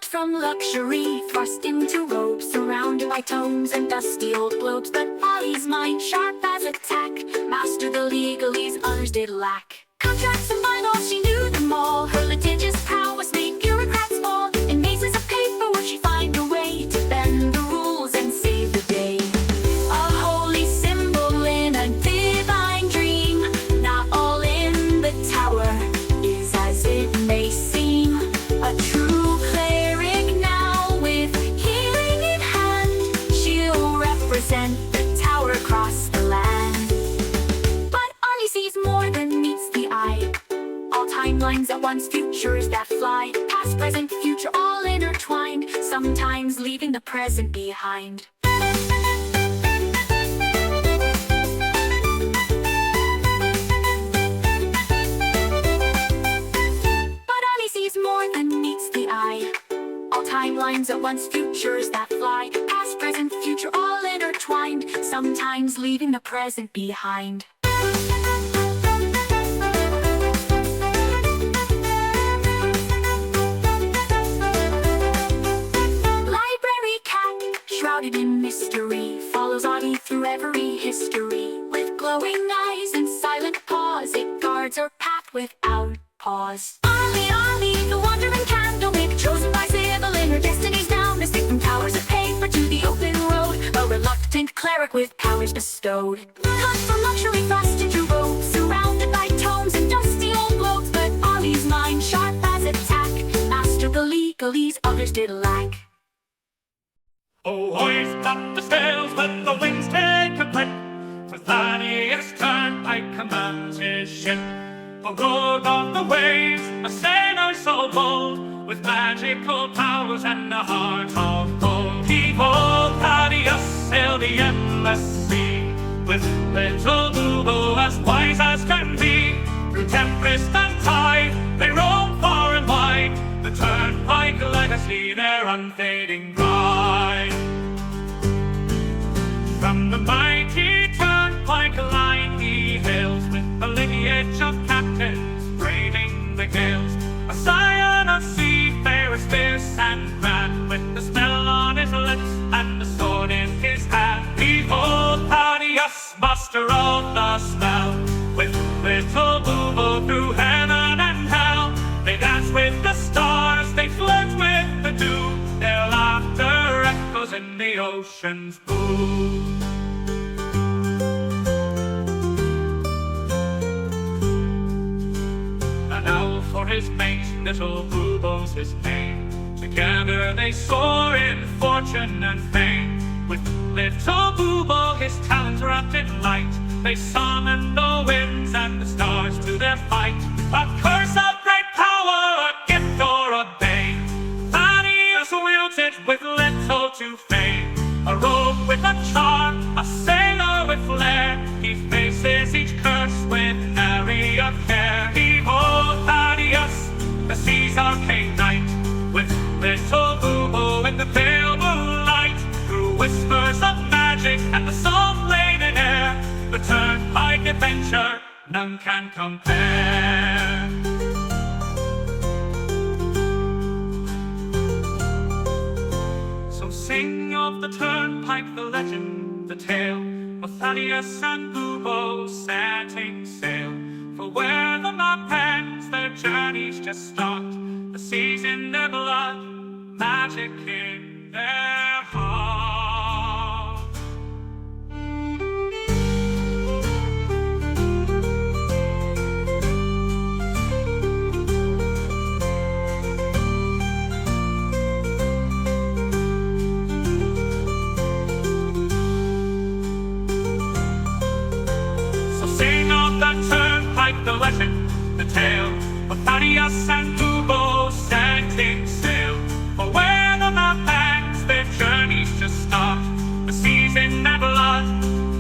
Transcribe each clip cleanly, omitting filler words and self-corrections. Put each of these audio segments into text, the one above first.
from luxury, thrust into robes, surrounded by tomes and dusty old globes. But Ollie's mind, sharp as a tack, mastered the legalese others did lack. Contracts and bylaws, she knew them all. Her litigious prowess made bureaucrats fall. In mazes of paperwork, she'd find a way to bend the rules and save the day. A holy symbol in a divine dream. Not all in the tower is as it may seem. A true cleric now, with healing in hand, she'll represent the tower across the land. But Ollie sees more than meets the eye. All timelines at once, futures that fly. Past, present, future, all intertwined, sometimes leaving the present behind. But Ollie sees more than meets the eye. All timelines at once, futures that fly. Past, present, future, all intertwined, sometimes leaving the present behind. Shrouded in mystery, follows Ollie through every history. With glowing eyes and silent paws, it guards her path without pause. Ollie, Ollie, the wandering candlewick, chosen by Sybil in her destiny's down. Mystic from towers of paper to the open road, a reluctant cleric with powers bestowed. Cut from luxury, thrust into robes, surrounded by tomes and dusty old globes. But Ollie's mind, sharp as a tack, mastered the legalese others did lack. Oh, hoist up the sails, let the winds take a clip. For Thaddeus Turnpike commands his ship. For road on the waves, a sailor so bold, with magical powers and a heart of gold. Behold, Thaddeus sailed the endless sea, with little Lubo as wise as can be. Through tempest and tide, they roam far and wide. The Turnpike legacy, their unfading pride. From the mighty Turnpike line he hails, with a lineage of captains braving the gales. A scion of seafarers fierce and grand, with the spell on his lips and the sword in his hand. Behold, Thaddeus, master of the spell, with little Lubo through heaven and hell. They dance with the stars, they flirt with the dew, their laughter echoes in the ocean's blue. And now for his mate, little Lubo's his name. Together they soar in fortune and fame. With little Lubo, his talents wrapped in light, they summon the winds and the stars to their fight. A curse of great power, a gift or a bane, Thaddeus wields it with little to fame. A rogue with a charm, a sailor with flair, he faces each curse with nary a care. Behold, Thaddeus, the sea's arcane knight, with little Lubo in the pale moonlight. Through whispers of magic and the salt-laden air, the Turnpike adventure none can compare. So sing of the Turnpike, the legend, the tale, of Thaddeus and Lubo setting sail. For where the map ends, their journeys just start. The seas in their blood, magic in their heart. Sing of the Turnpike, the legend, the tale, of Thaddeus and Lubo setting sail. For where the map ends, their journeys just start. The seas in their blood,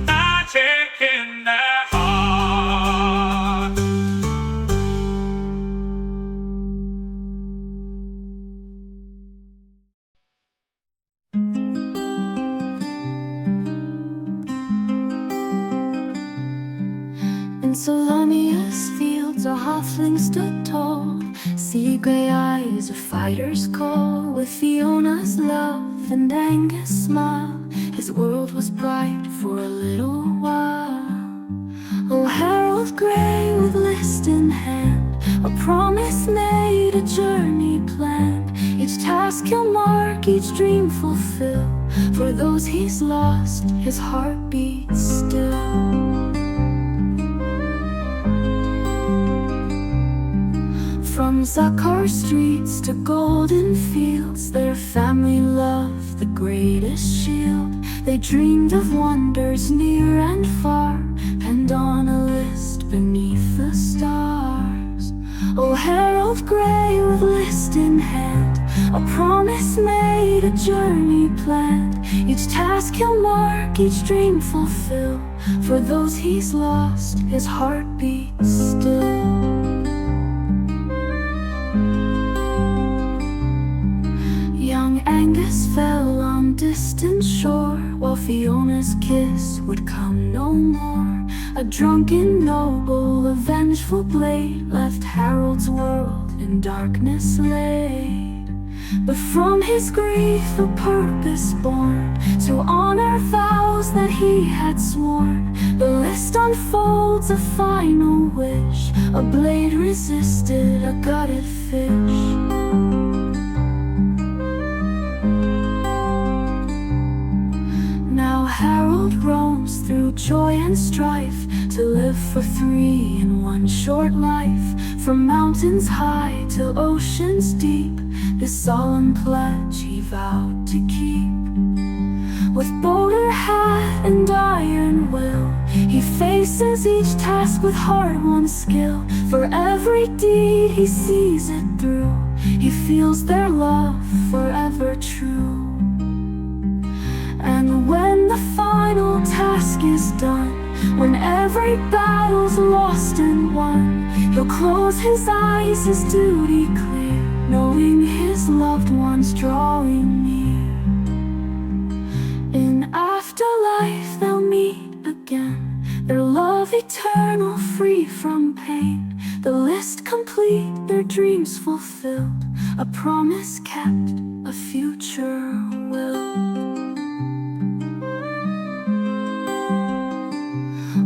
magic in their heart. In Solania's fields a halfling stood tall, sea gray eyes, a fighter's call. With Fiona's love and Angus' smile, his world was bright for a little while. Oh, Harold Gray with list in hand, a promise made, a journey planned. Each task he'll mark, each dream fulfill. For those he's lost, his heart beats still. From Zakar streets to golden fields, their family loved the greatest shield. They dreamed of wonders near and far, penned on a list beneath the stars. Oh, Harold Gray with list in hand, a promise made, a journey planned. Each task he'll mark, each dream fulfill. For those he's lost, his heart beats still. Young Angus fell on distant shore, while Fiona's kiss would come no more. A drunken noble, a vengeful blade, left Harold's world in darkness laid. But from his grief a purpose born, to honor vows that he had sworn. The list unfolds, a final wish, a blade resisted a gutted fish. Now Harold roams through joy and strife, to live for three in one short life. From mountains high to oceans deep, this solemn pledge he vowed to keep. With bolder hat and iron will, he faces each task with hard-won skill. For every deed he sees it through, he feels their love forever true. And when the final task is done, when every battle's lost and won, he'll close his eyes, his duty clear, knowing his loved ones drawing near. In afterlife they'll meet again, their love eternal, free from pain. The list complete, their dreams fulfilled, a promise kept, a future will.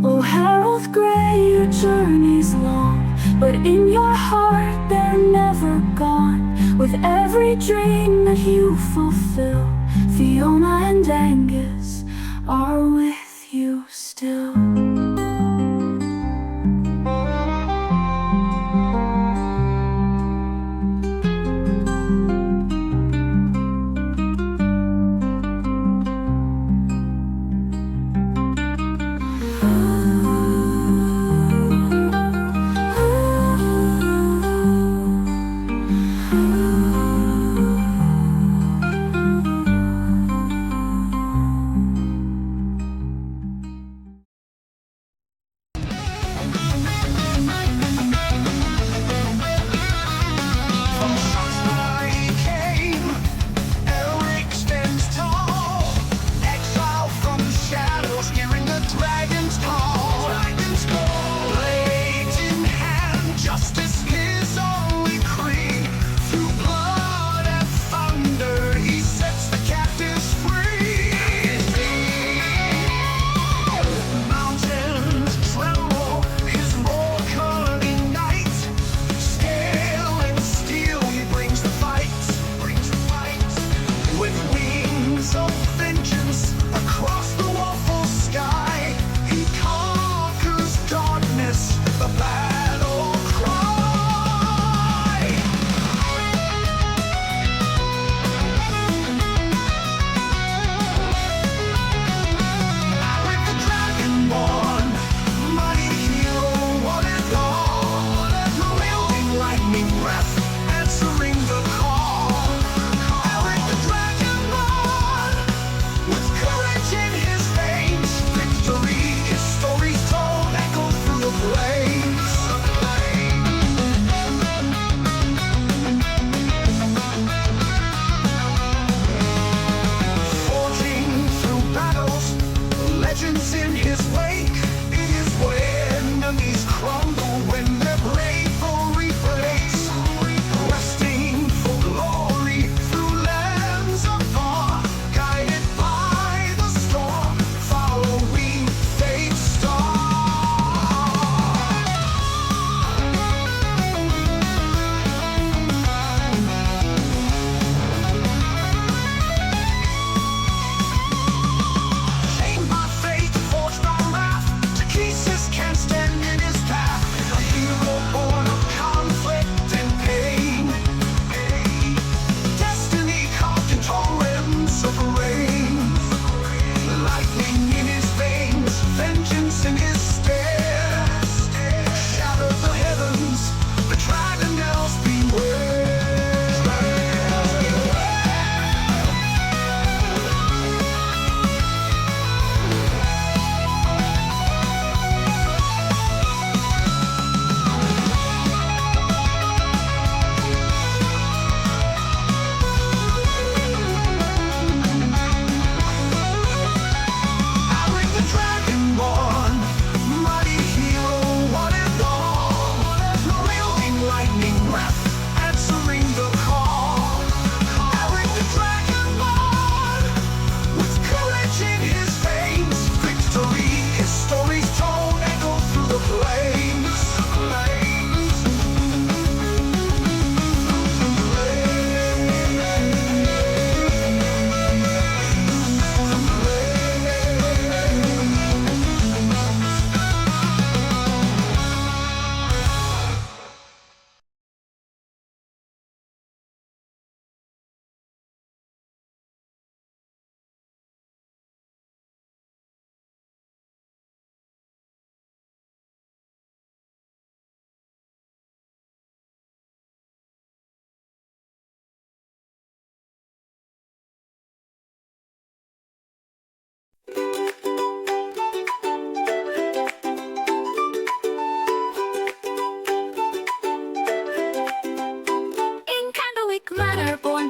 Oh, Harold Gray, your journey's long, but in your heart they're never gone. With every dream that you fulfill, Fiona and Angus are with you still.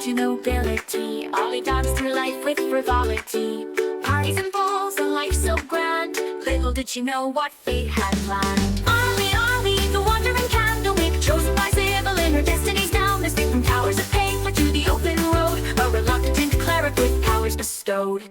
to nobility. Ollie danced through life with frivolity. Parties and balls, a life so grand. Little did she know what fate had planned. Ollie, Ollie, the wandering candlemaker, chosen by Sybil in her destiny's down. Escape from towers of paper to the open road, a reluctant cleric with powers bestowed.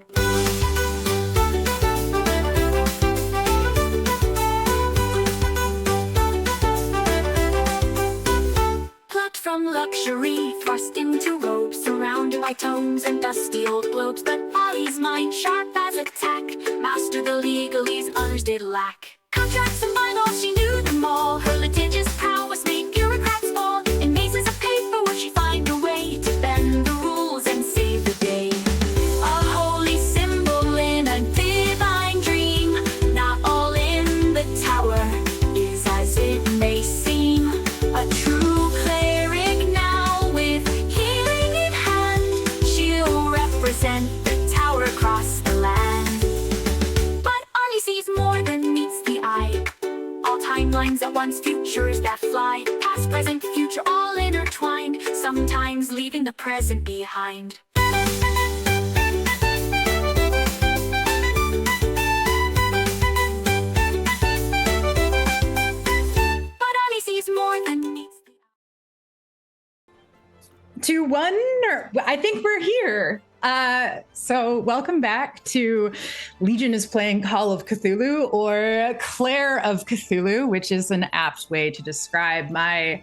From luxury, thrust into robes, surrounded by tomes and dusty old globes. But Ollie's mind, sharp as a tack, mastered the legalese others did lack. Contracts and bylaws, she knew them all. Her litigious prowess made bureaucrats fall. In mazes of paper would she find a way to bend the rules and save the day. A holy symbol in a divine dream. Not all in the tower is as it may seem. A true the tower across the land. But Ollie sees more than meets the eye. All timelines at once, futures that fly. Past, present, future, all intertwined. Sometimes leaving the present behind. But Ollie sees more than meets the eye. 2-1, I think we're here. So welcome back to Legion is playing Call of Cthulhu, or Claire of Cthulhu, which is an apt way to describe my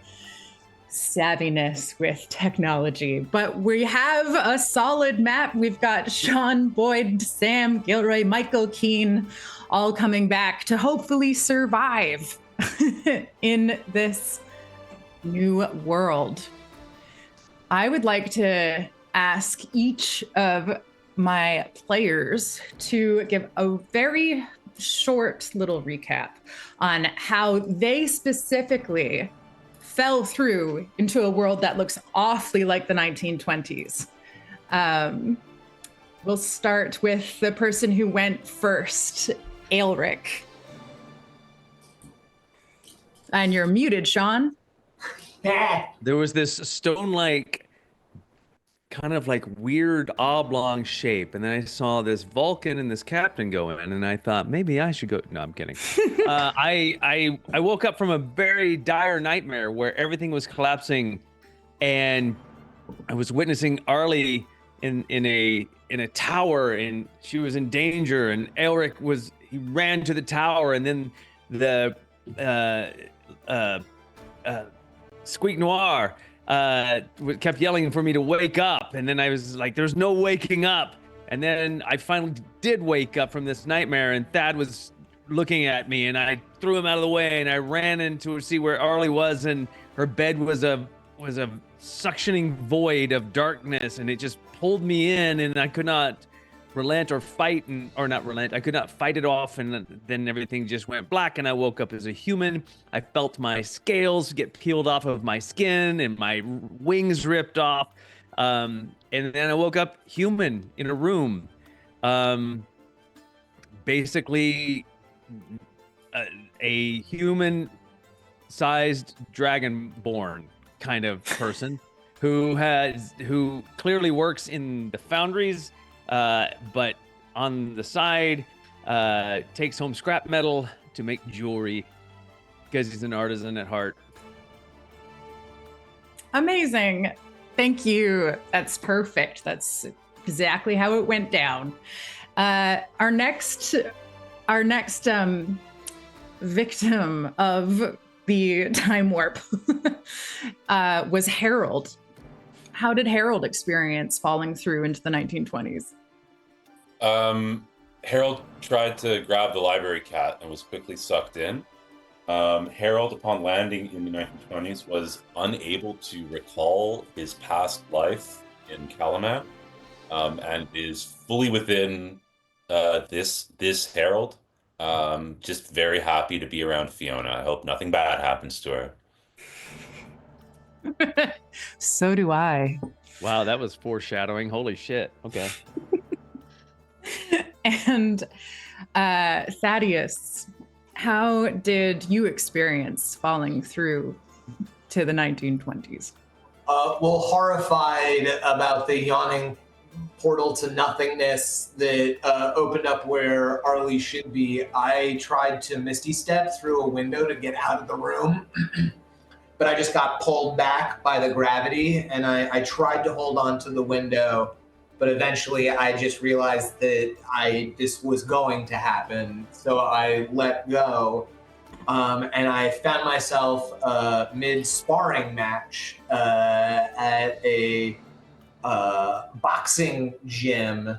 savviness with technology. But we have a solid map. We've got Sean, Boyd, Sam, Gilroy, Michael Keane, all coming back to hopefully survive in this new world. I would like to ask each of my players to give a very short little recap on how they specifically fell through into a world that looks awfully like the 1920s. We'll start with the person who went first, Aelric. And you're muted, Sean. There was this stone-like, kind of like weird oblong shape, and then I saw this Vulcan and this captain go in, and I thought maybe I should go. No, I'm kidding. I woke up from a very dire nightmare where everything was collapsing, and I was witnessing Arlie in a tower, and she was in danger, and Elric he ran to the tower, and then the Squeak Noir kept yelling for me to wake up, and then I was like, there's no waking up. And then I finally did wake up from this nightmare, and Thad was looking at me, and I threw him out of the way, and I ran in to see where Arlie was, and her bed was a suctioning void of darkness, and it just pulled me in, and I could not relent or fight, or not relent. I could not fight it off, and then everything just went black, and I woke up as a human. I felt my scales get peeled off of my skin, and my wings ripped off. And then I woke up human in a room. Basically, a human-sized dragonborn kind of person who clearly works in the foundries, but on the side takes home scrap metal to make jewelry because he's an artisan at heart. Amazing. Thank you. That's perfect. That's exactly how it went down. Our next victim of the time warp was Harold. How did Harold experience falling through into the 1920s? Harold tried to grab the library cat and was quickly sucked in. Harold, upon landing in the 1920s, was unable to recall his past life in Calumet, and is fully within this Harold. Just very happy to be around Fiona. I hope nothing bad happens to her. So do I. Wow, that was foreshadowing. Holy shit. Okay. And Thaddeus, how did you experience falling through to the 1920s? horrified about the yawning portal to nothingness that opened up where Arlie should be, I tried to Misty Step through a window to get out of the room, but I just got pulled back by the gravity, and I tried to hold on to the window, but eventually I just realized that this was going to happen, so I let go. And I found myself mid-sparring match at a boxing gym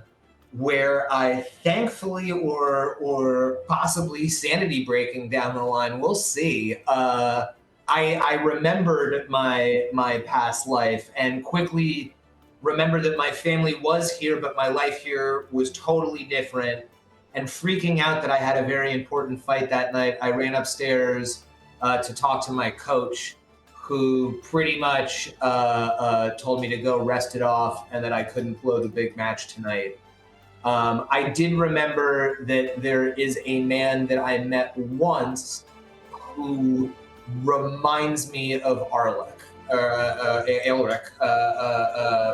where I thankfully or possibly sanity breaking down the line, we'll see. I remembered my past life and quickly remembered that my family was here, but my life here was totally different. And freaking out that I had a very important fight that night, I ran upstairs to talk to my coach, who pretty much told me to go rest it off and that I couldn't blow the big match tonight. I did remember that there is a man that I met once who reminds me of Aelric,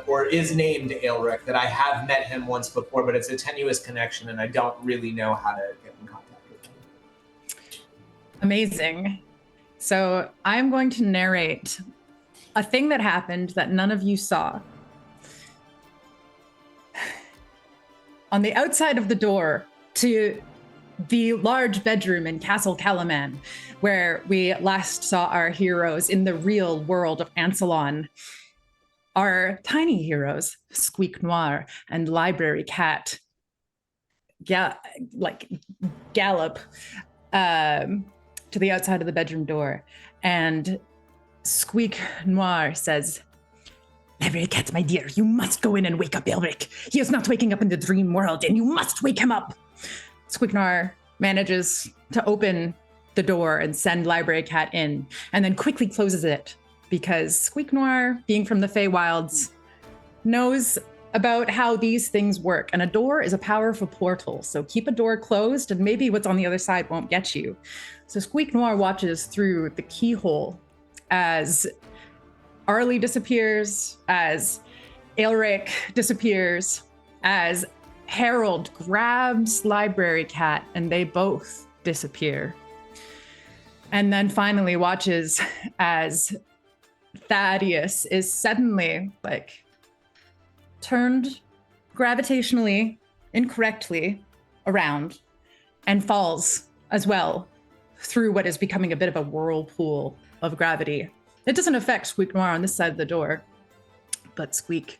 or is named Aelric, that I have met him once before, but it's a tenuous connection and I don't really know how to get in contact with him. Amazing. So I'm going to narrate a thing that happened that none of you saw. On the outside of the door to the large bedroom in Castle Calaman, where we last saw our heroes in the real world of Ansalon, our tiny heroes, Squeak Noir and Library Cat, gallop to the outside of the bedroom door. And Squeak Noir says, "Library Cat, my dear, you must go in and wake up Elric. He is not waking up in the dream world, and you must wake him up." Squeak Noir manages to open the door and send Library Cat in, and then quickly closes it because Squeak Noir, being from the Feywilds, knows about how these things work. And a door is a powerful portal, so keep a door closed and maybe what's on the other side won't get you. So Squeak Noir watches through the keyhole as Arlie disappears, as Aelric disappears, as Harold grabs Library Cat and they both disappear. And then finally watches as Thaddeus is suddenly turned gravitationally incorrectly around and falls as well through what is becoming a bit of a whirlpool of gravity. It doesn't affect Squeak Noir on this side of the door, but Squeak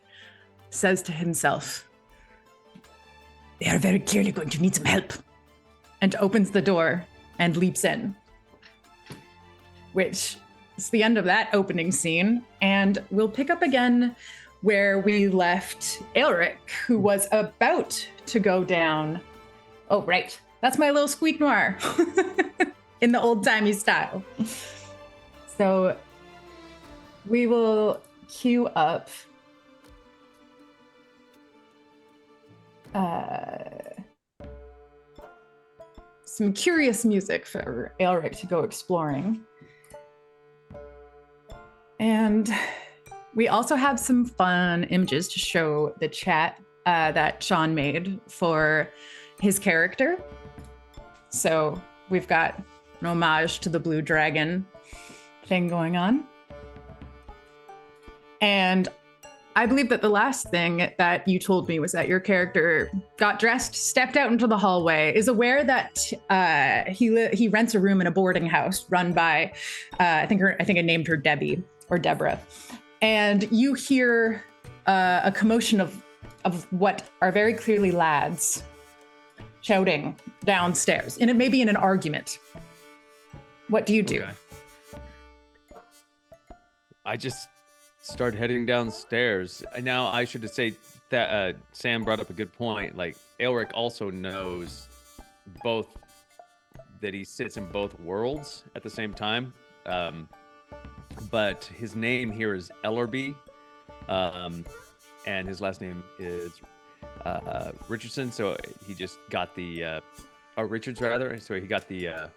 says to himself, "They are very clearly going to need some help," and opens the door and leaps in, which is the end of that opening scene. And we'll pick up again where we left Aelric, who was about to go down. Oh, right. That's my little Squeak Noir in the old-timey style. So we will queue up some curious music for Aelric to go exploring. And we also have some fun images to show the chat that Sean made for his character. So we've got an homage to the blue dragon thing going on. And I believe that the last thing that you told me was that your character got dressed, stepped out into the hallway, is aware that he rents a room in a boarding house run by, I think I named her Debbie or Deborah. And you hear a commotion of what are very clearly lads shouting downstairs, and it may be in an argument. What do you do? Okay. I just start heading downstairs. Now, I should say that Sam brought up a good point. Like, Aelric also knows both that he sits in both worlds at the same time. But his name here is Ellerby, and his last name is Richardson. So he just got the, or Richards rather. So he got the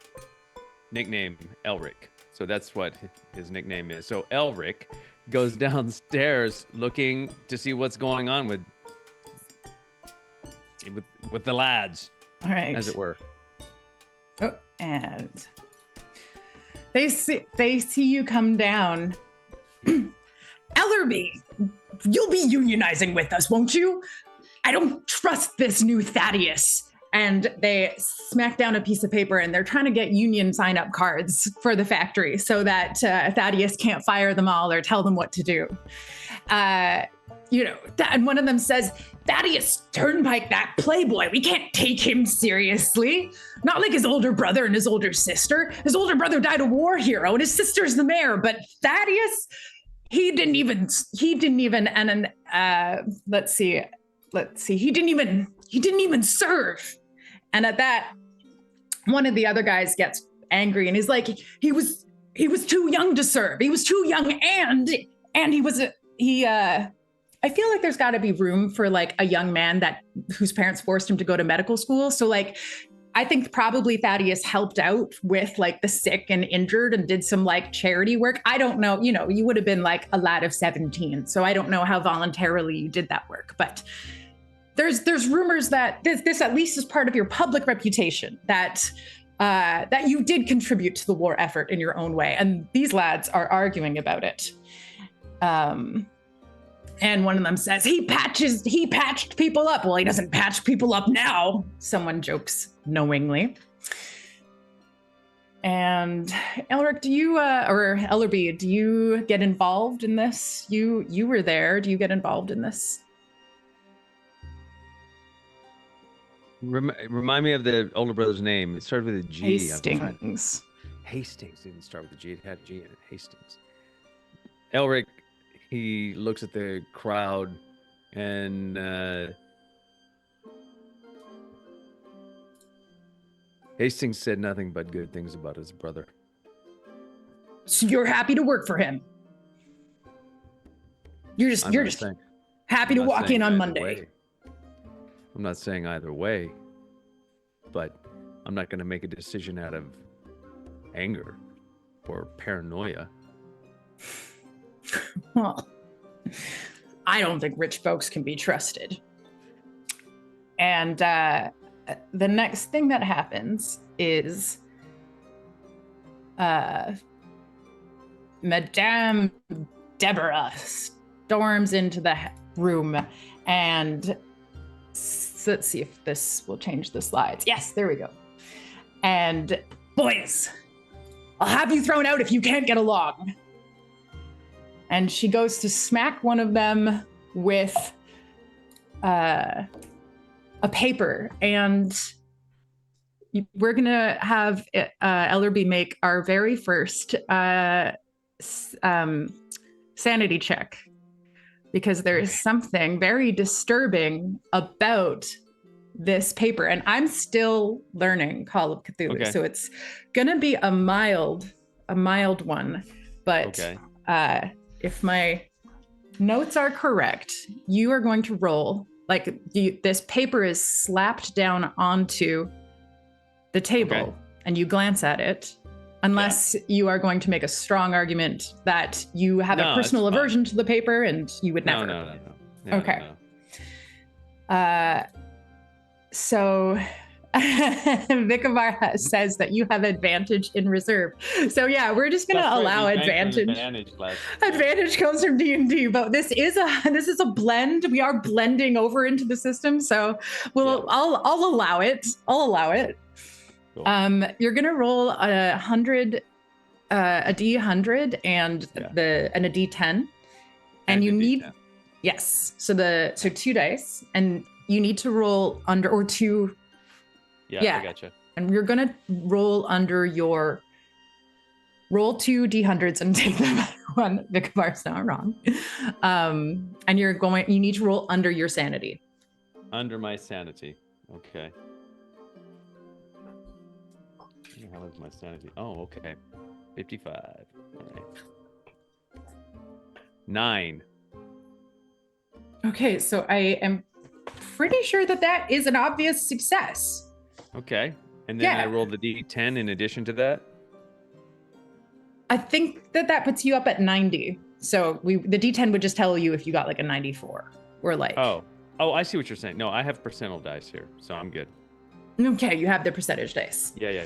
nickname Elric. So that's what his nickname is. So Elric, goes downstairs looking to see what's going on with the lads, All right. as it were. Oh, and they see you come down. Ellerby, you'll be unionizing with us, won't you? I don't trust this new Thaddeus. And they smack down a piece of paper and they're trying to get union sign-up cards for the factory so that Thaddeus can't fire them all or tell them what to do. And one of them says, Thaddeus Turnpike, that playboy, we can't take him seriously. Not like his older brother and his older sister. His older brother died a war hero and his sister's the mayor, but Thaddeus, he didn't even, he didn't even serve. And at that, one of the other guys gets angry and he's like, he was too young to serve. He was too young and I feel like there's got to be room for like a young man whose parents forced him to go to medical school. So like, I think probably Thaddeus helped out with like the sick and injured and did some like charity work. I don't know, you would have been like a lad of 17. So I don't know how voluntarily you did that work, but there's rumors that this at least is part of your public reputation that you did contribute to the war effort in your own way. And these lads are arguing about it. And one of them says, he patched people up. Well, he doesn't patch people up now. Someone jokes knowingly. And Elric, or Ellerby, do you get involved in this? You were there. Do you get involved in this? Remind me of the older brother's name. It started with a G. Hastings. Hastings didn't start with a G. It had a G in it. Hastings. Elric, he looks at the crowd and Hastings said nothing but good things about his brother. So you're happy to work for him? You're just happy to walk in on Monday. Way. I'm not saying either way, but I'm not going to make a decision out of anger or paranoia. Well, I don't think rich folks can be trusted. And the next thing that happens is Madame Deborah storms into the room and let's see if this will change the slides. Yes, there we go. And boys, I'll have you thrown out if you can't get along. And she goes to smack one of them with a paper. And we're going to have Ellerby make our very first sanity check. Because there is something very disturbing about this paper. And I'm still learning Call of Cthulhu. Okay. So it's going to be a mild one. But if my notes are correct, you are going to roll, this paper is slapped down onto the table and you glance at it. Unless you are going to make a strong argument that you have a personal aversion to the paper and you would never. No. Okay. So Vicavar says that you have advantage in reserve. So yeah, we're just going to allow advantage. Advantage comes from D&D, but this is a blend. We are blending over into the system, so I'll allow it. Cool. You're gonna roll a D100 and a D10, and you need So 2 dice, and you need to roll under or two. Yeah, I gotcha. And you're gonna roll under your roll 2 D100s and take the better one. Vicavar's not wrong. And you need to roll under your sanity. Under my sanity, okay. How is my sanity? Oh, okay. 55. All right. 9. Okay, so I am pretty sure that is an obvious success. Okay. And then I roll the D10 in addition to that? I think that puts you up at 90. So the D10 would just tell you if you got like a 94 or like. Oh, I see what you're saying. No, I have percentile dice here, so I'm good. Okay, you have the percentage dice. Yeah.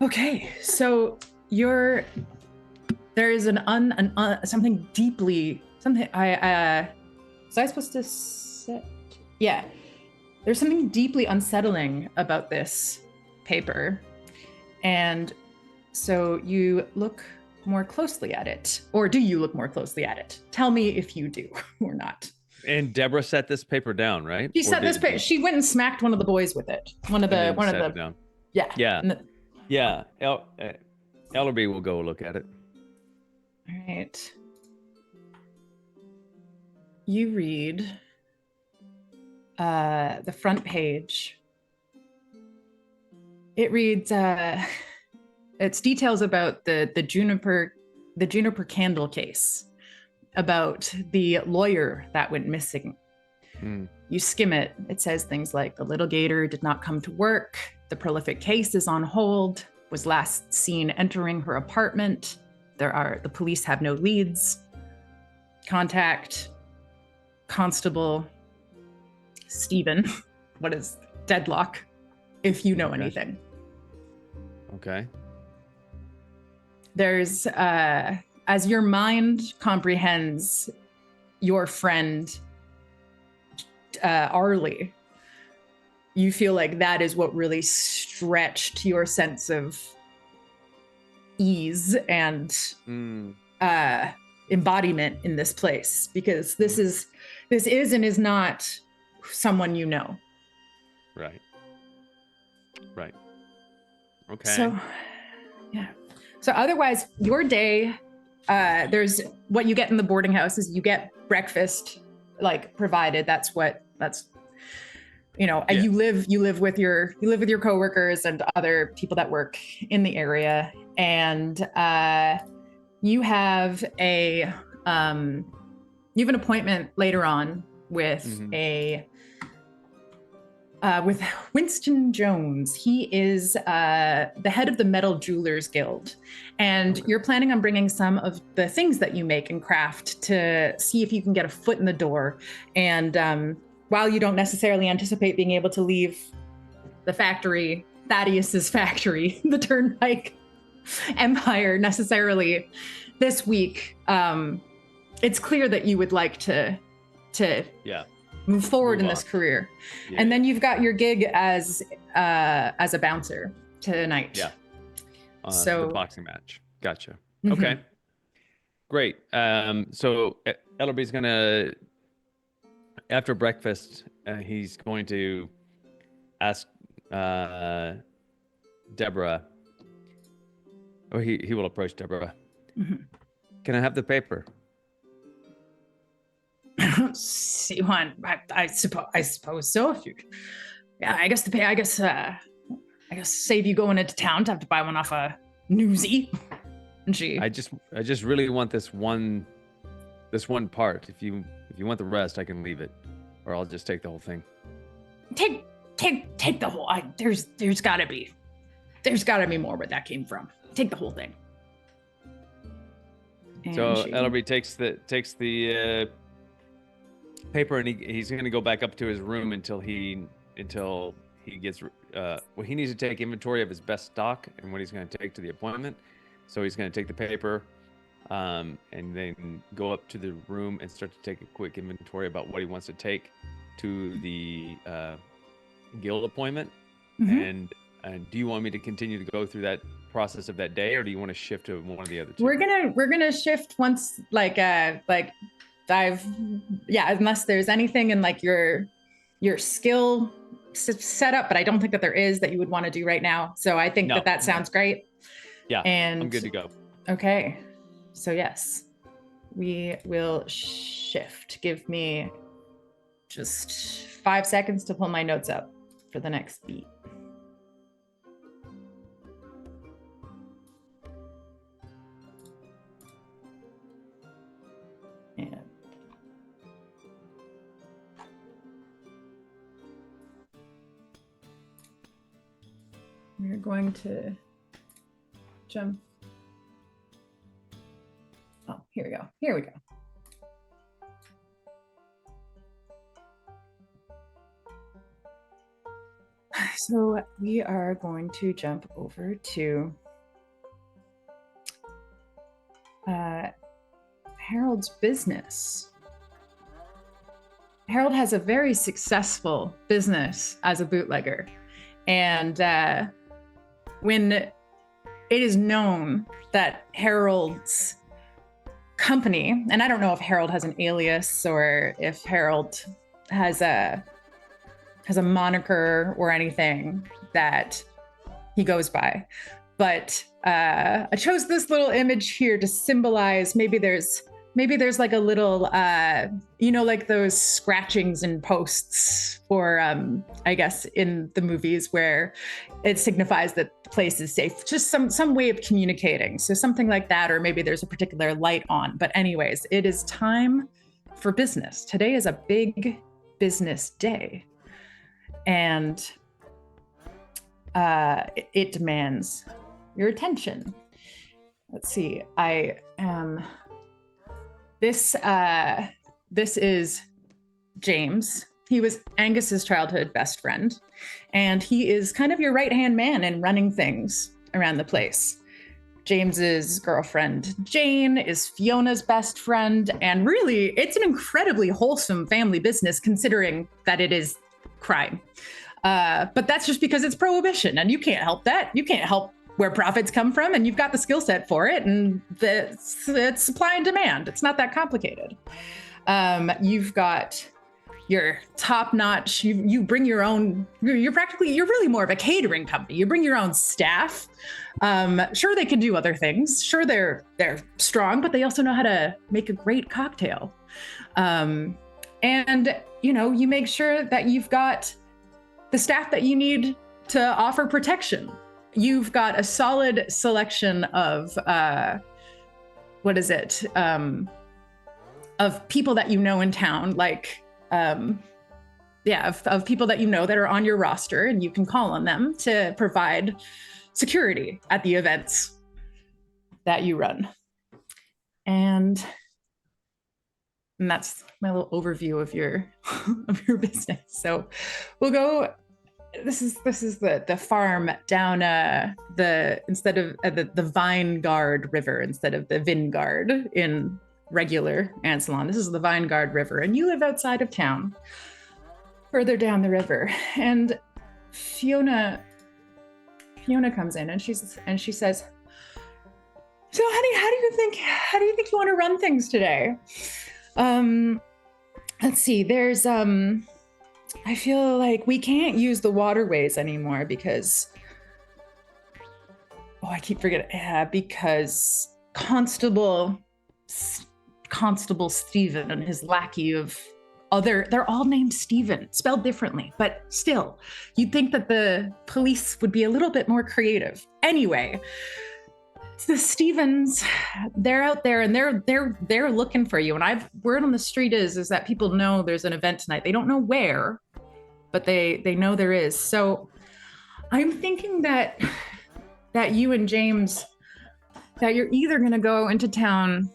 Okay, so there is something deeply something was I supposed to say? Yeah, there's something deeply unsettling about this paper, and so you look more closely at it, or do you look more closely at it? Tell me if you do or not. And Deborah set this paper down, right? She set this paper. She went and smacked one of the boys with it. One of the down. Yeah. Yeah. Ellerby will go look at it. All right. You read the front page. It reads it's details about the juniper candle case, about the lawyer that went missing. You skim it. It says things like the litigator did not come to work. The prolific case is on hold. Was last seen entering her apartment. The police have no leads. Contact Constable Stephen. What is deadlock? If you know anything. Okay. There's as your mind comprehends your friend Arlie, you feel like that is what really stretched your sense of ease and embodiment in this place, because this is and is not someone you know. Right. Okay. So, yeah. So otherwise, your day, there's what you get in the boarding house is you get breakfast, like provided. Yeah. You live with your coworkers and other people that work in the area, and you have an appointment later on with with Winston Jones. He is the head of the Metal Jewelers Guild, and you're planning on bringing some of the things that you make and craft to see if you can get a foot in the door. And while you don't necessarily anticipate being able to leave the factory, Thaddeus's factory, the Turnpike Empire, necessarily this week, it's clear that you would like to move forward in this career. Yeah. And then you've got your gig as a bouncer tonight. Yeah. So the boxing match. Gotcha. Okay. Great. So Ellerby's gonna, after breakfast, he's going to ask Deborah, or he will approach Deborah. Can I have the paper? See one. I suppose so. If you, yeah, I guess save you going into town to have to buy one off a newsie. And I just really want this one part. If you want the rest, I can leave it, or I'll just take the whole thing. Take the whole. There's gotta be more where that came from. Take the whole thing. And so Ellerby takes the paper, and he's going to go back up to his room until he gets he needs to take inventory of his best stock and what he's going to take to the appointment. So he's going to take the paper and then go up to the room and start to take a quick inventory about what he wants to take to the guild appointment. And do you want me to continue to go through that process of that day, or do you want to shift to one of the other two? We're gonna shift once, unless there's anything in like your skill set up, but I don't think that there is that you would want to do right now. So I think that sounds great. Yeah, and I'm good to go. Okay, so yes, we will shift. Give me just 5 seconds to pull my notes up for the next beat. And we're going to jump. Oh, here we go. Here we go. So we are going to jump over to Harold's business. Harold has a very successful business as a bootlegger. And when it is known that Harold's company, and I don't know if Harold has an alias or if Harold has a moniker or anything that he goes by, but I chose this little image here to symbolize maybe there's like a little like those scratchings and posts for I guess in the movies where it signifies that the place is safe, just some way of communicating. So something like that, or maybe there's a particular light on. But anyways, it is time for business. Today is a big business day, and it demands your attention. Let's see. This is James. He was Angus's childhood best friend, and he is kind of your right-hand man in running things around the place. James's girlfriend, Jane, is Fiona's best friend, and really, it's an incredibly wholesome family business considering that it is crime. But that's just because it's prohibition, and you can't help that. You can't help where profits come from, and you've got the skill set for it, and it's supply and demand. It's not that complicated. You've got your top-notch, you bring your own, you're really more of a catering company. You bring your own staff. Sure, they can do other things. Sure, they're strong, but they also know how to make a great cocktail. And you make sure that you've got the staff that you need to offer protection. You've got a solid selection of of people that you know in town, like of people that you know that are on your roster, and you can call on them to provide security at the events that you run. And that's my little overview of your business. So we'll go. This is the farm down instead of the Vinegard River instead of the Vingard in regular Ansalon. This is the Vinegard River, and you live outside of town, further down the river. And Fiona comes in and she says, "So, honey, how do you think you want to run things today?" Let's see. There's I feel like we can't use the waterways anymore because I keep forgetting. Yeah, because Constable Stephen and his lackey they're all named Stephen, spelled differently, but still, you'd think that the police would be a little bit more creative. Anyway, the Stevens, they're out there and they're looking for you. And word on the street is that people know there's an event tonight. They don't know where, but they know there is. So I'm thinking that you and James, that you're either going to go into town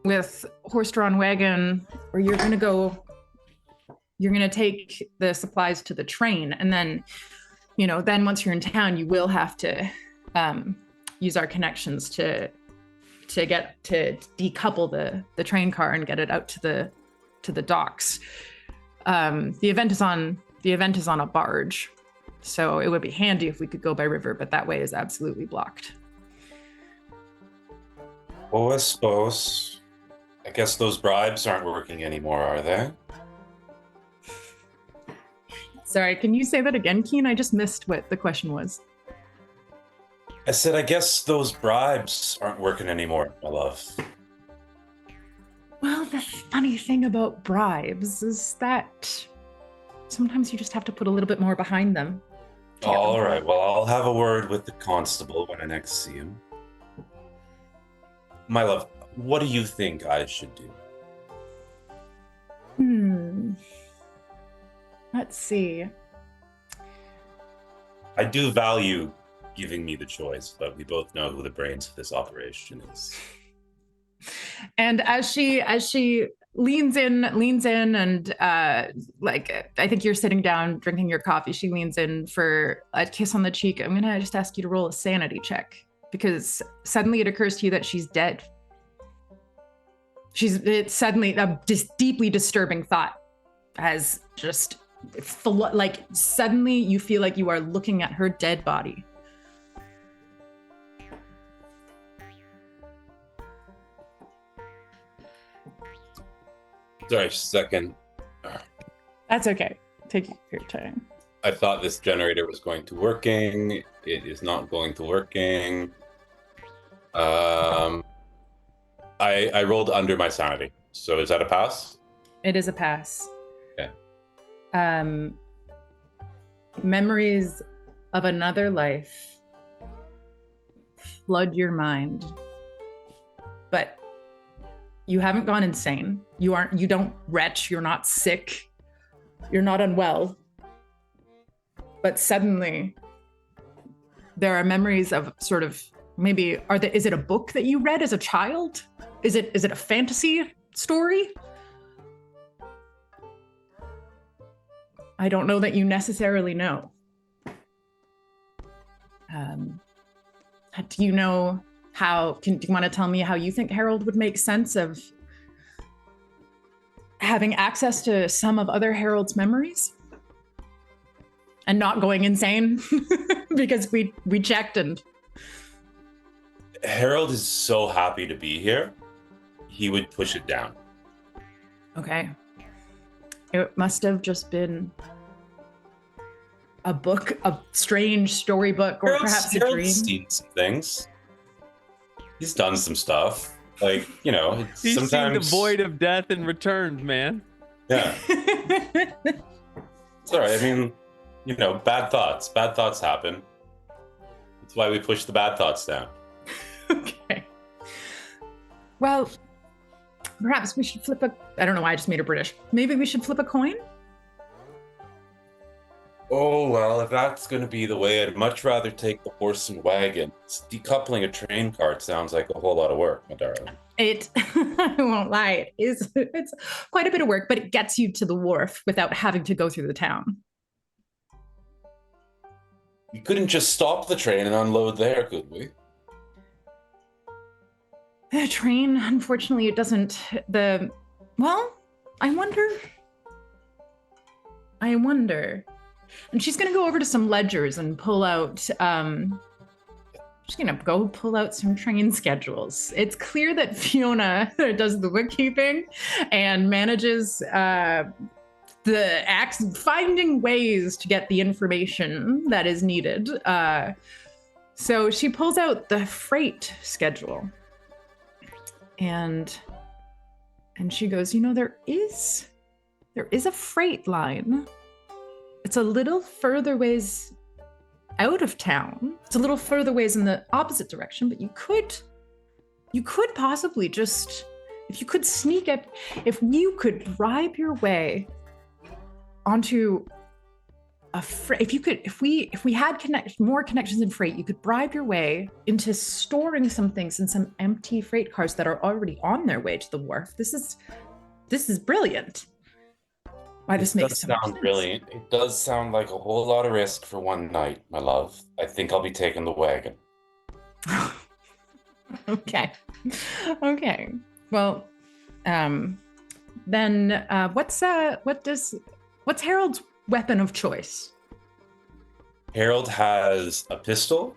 with horse-drawn wagon, or you're going to take the supplies to the train. And then once you're in town, you will have to use our connections to decouple the train car and get it out to the docks. The event is on a barge, so it would be handy if we could go by river, but that way is absolutely blocked. Well, I suppose. I guess those bribes aren't working anymore, are they? Sorry, can you say that again, Keen? I just missed what the question was. I said, I guess those bribes aren't working anymore, my love. Well, the funny thing about bribes is that sometimes you just have to put a little bit more behind them. All right, well, I'll have a word with the constable when I next see him. My love, what do you think I should do? Let's see. I do value giving me the choice, but we both know who the brains of this operation is. And as she leans in and like I think you're sitting down drinking your coffee, she leans in for a kiss on the cheek. I'm gonna just ask you to roll a sanity check because suddenly it occurs to you that she's dead. It's suddenly a deeply disturbing thought has just like suddenly you feel like you are looking at her dead body. Sorry, just a second. That's okay. Take your time. I thought this generator was going to working. It is not going to working. I rolled under my sanity. So is that a pass? It is a pass. Okay. Memories of another life flood your mind. But you haven't gone insane. You don't retch, you're not sick, you're not unwell. But suddenly there are memories of sort of maybe is it a book that you read as a child? Is it a fantasy story? I don't know that you necessarily know. Do you know do you want to tell me how you think Harold would make sense of having access to some of other Harold's memories and not going insane? Because we checked and Harold is so happy to be here. He would push it down. Okay. It must have just been a book, a strange storybook, or perhaps a dream. Harold's seen some things. He's done some stuff. Like, He's sometimes seen the void of death and returned, man. Yeah. It's all right. I mean, bad thoughts. Bad thoughts happen. That's why we push the bad thoughts down. Okay. Well, perhaps we should flip I don't know why I just made it British. Maybe we should flip a coin? Oh, well, if that's going to be the way, I'd much rather take the horse and wagon. Decoupling a train cart sounds like a whole lot of work, my darling. I won't lie, it's quite a bit of work, but it gets you to the wharf without having to go through the town. We couldn't just stop the train and unload there, could we? The train, unfortunately, it doesn't. Well, I wonder. And she's going to go over to some ledgers and pull out, she's going to go pull out some train schedules. It's clear that Fiona does the bookkeeping and manages finding ways to get the information that is needed. So she pulls out the freight schedule and she goes, there is a freight line. It's a little further ways out of town. It's a little further ways in the opposite direction, but you could possibly just, if you could sneak up, if you could bribe your way onto if we had more connections in freight, you could bribe your way into storing some things in some empty freight cars that are already on their way to the wharf. This is brilliant. Why this makes so much sense. Brilliant. It does sound like a whole lot of risk for one night, my love. I think I'll be taking the wagon. Okay. Well, then what's Harold's weapon of choice? Harold has a pistol,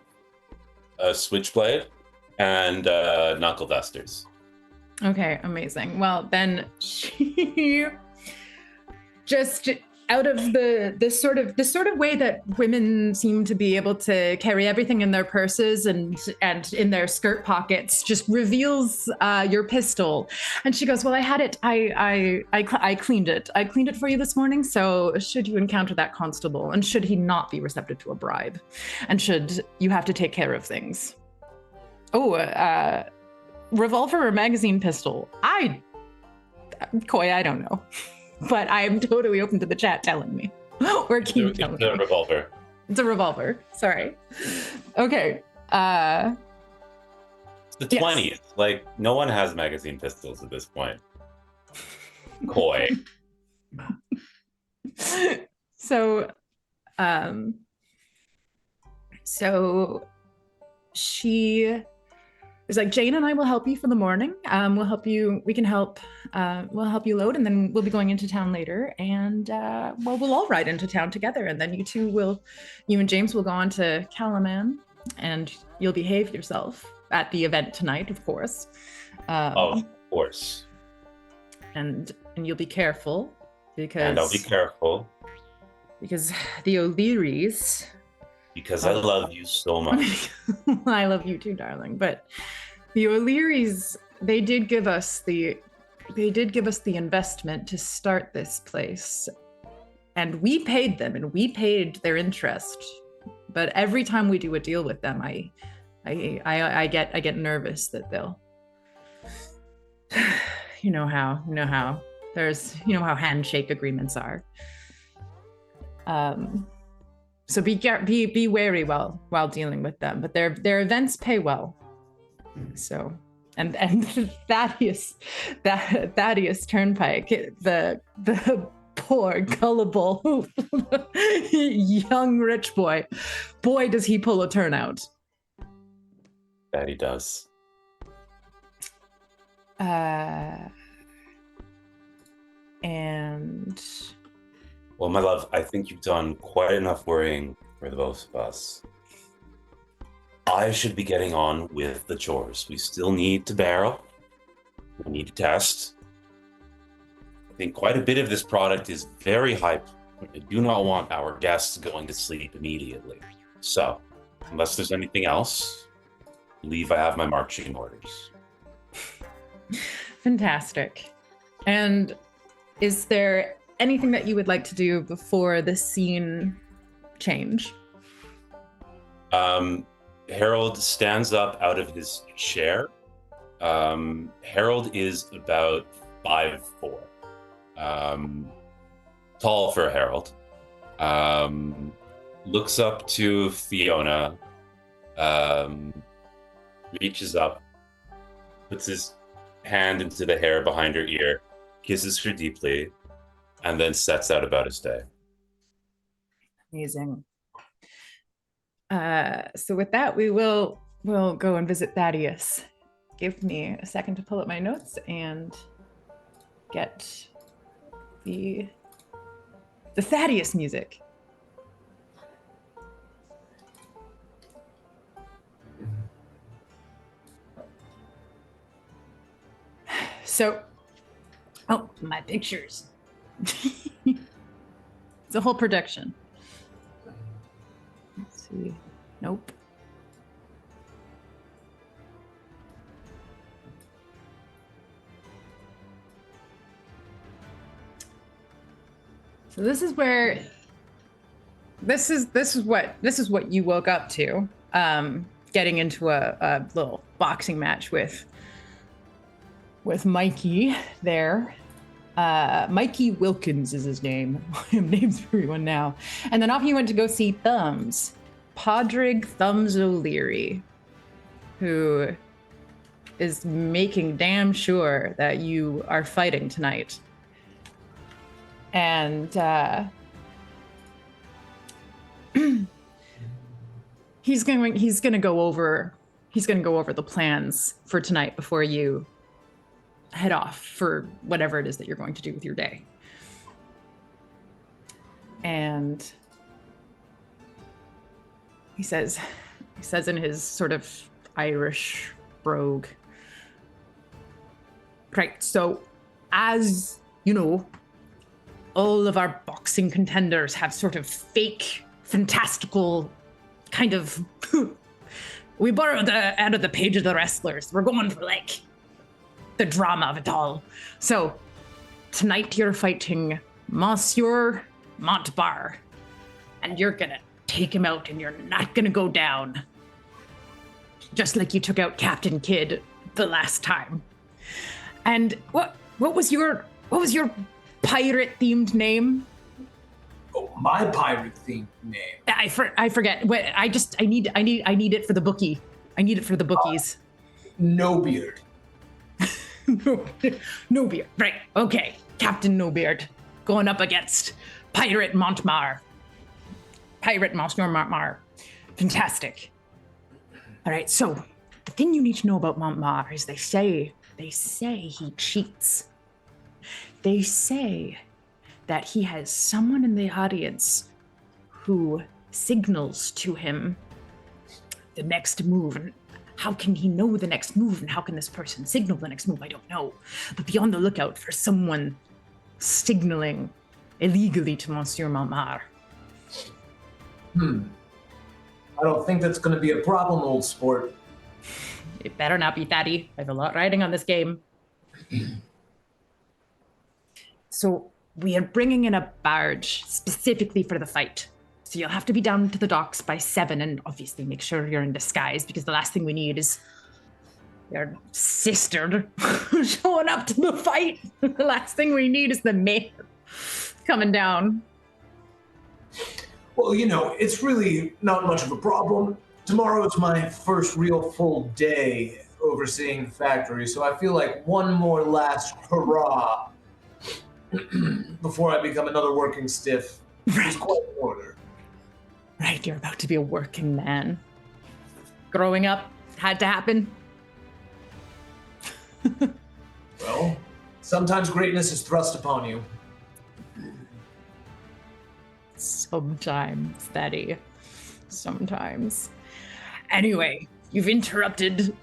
a switchblade, and knuckle dusters. Okay, amazing. Well, then she just out of this sort of way that women seem to be able to carry everything in their purses and in their skirt pockets, just reveals your pistol. And she goes, well, I had it. I cleaned it. I cleaned it for you this morning. So should you encounter that constable and should he not be receptive to a bribe and should you have to take care of things. Oh, revolver or magazine pistol? Coy, I don't know. But I'm totally open to the chat telling me. Or keep telling me. It's a revolver. It's a revolver. Sorry. Okay. The Yes. 20th. Like, no one has magazine pistols at this point. Coy. So, so she is like, Jane and I will help you for the morning. We'll help you. We can help. We'll help you load, and then we'll be going into town later. And well, we'll all ride into town together. And then you and James will go on to Calaman, and you'll behave yourself at the event tonight, of course. Of course. And you'll be careful because. And I'll be careful. Because the O'Learys. Because I love you so much. I love you too, darling. But the O'Learys, they did give us the investment to start this place, and we paid them, and we paid their interest. But every time we do a deal with them, I get nervous that they'll. You know how how handshake agreements are. So be wary while dealing with them, but their events pay well. So and Thaddeus Turnpike, the poor gullible young rich boy does he pull a turnout. That he does. And Well, my love, I think you've done quite enough worrying for the both of us. I should be getting on with the chores. We still need to barrel. We need to test. I think quite a bit of this product is very hype. I do not want our guests going to sleep immediately. So, unless there's anything else, I believe I have my marching orders. Fantastic. And is there anything that you would like to do before the scene change? Harold stands up out of his chair. Harold is about 5'4". Tall for Harold. Looks up to Fiona. Reaches up, puts his hand into the hair behind her ear, kisses her deeply, and then sets out about his day. Amazing. So with that, we'll go and visit Thaddeus. Give me a second to pull up my notes and get the Thaddeus music. So, oh, my pictures. It's a whole production. Let's see. Nope. So this is where this is what you woke up to. Getting into a little boxing match with Mikey there. Mikey Wilkins is his name. I'm names for everyone now. And then off he went to go see Thumbs, Podrick Thumbs O'Leary, who is making damn sure that you are fighting tonight. And he's gonna go over the plans for tonight before you head off for whatever it is that you're going to do with your day. And he says in his sort of Irish brogue, right, so as you know, all of our boxing contenders have sort of fake, fantastical kind of we borrowed out of the page of the wrestlers. We're going for like the drama of it all. So tonight you're fighting Monsieur Montbar, and you're gonna take him out, and you're not gonna go down, just like you took out Captain Kidd the last time. And what was your pirate themed name? Oh, my pirate themed name. I forget. I need it for the bookie. I need it for the bookies. No Beard. No beard. Right. Okay. Captain No Beard going up against Pirate Montmar. Pirate Monsieur Montmar. Fantastic. All right. So the thing you need to know about Montmar is they say he cheats. They say that he has someone in the audience who signals to him the next move. And how can he know the next move? And how can this person signal the next move? I don't know. But be on the lookout for someone signaling illegally to Monsieur Montmar. I don't think that's going to be a problem, old sport. It better not be, Thaddy. I have a lot riding on this game. So we are bringing in a barge specifically for the fight. So you'll have to be down to the docks by 7, and obviously make sure you're in disguise, because the last thing we need is your sister showing up to the fight. The last thing we need is the mayor coming down. Well, it's really not much of a problem. Tomorrow is my first real full day overseeing the factory, so I feel like one more last hurrah before I become another working stiff is quite in order. Right, you're about to be a working man. Growing up had to happen. Well, sometimes greatness is thrust upon you. Sometimes, Thaddy. Sometimes. Anyway, you've interrupted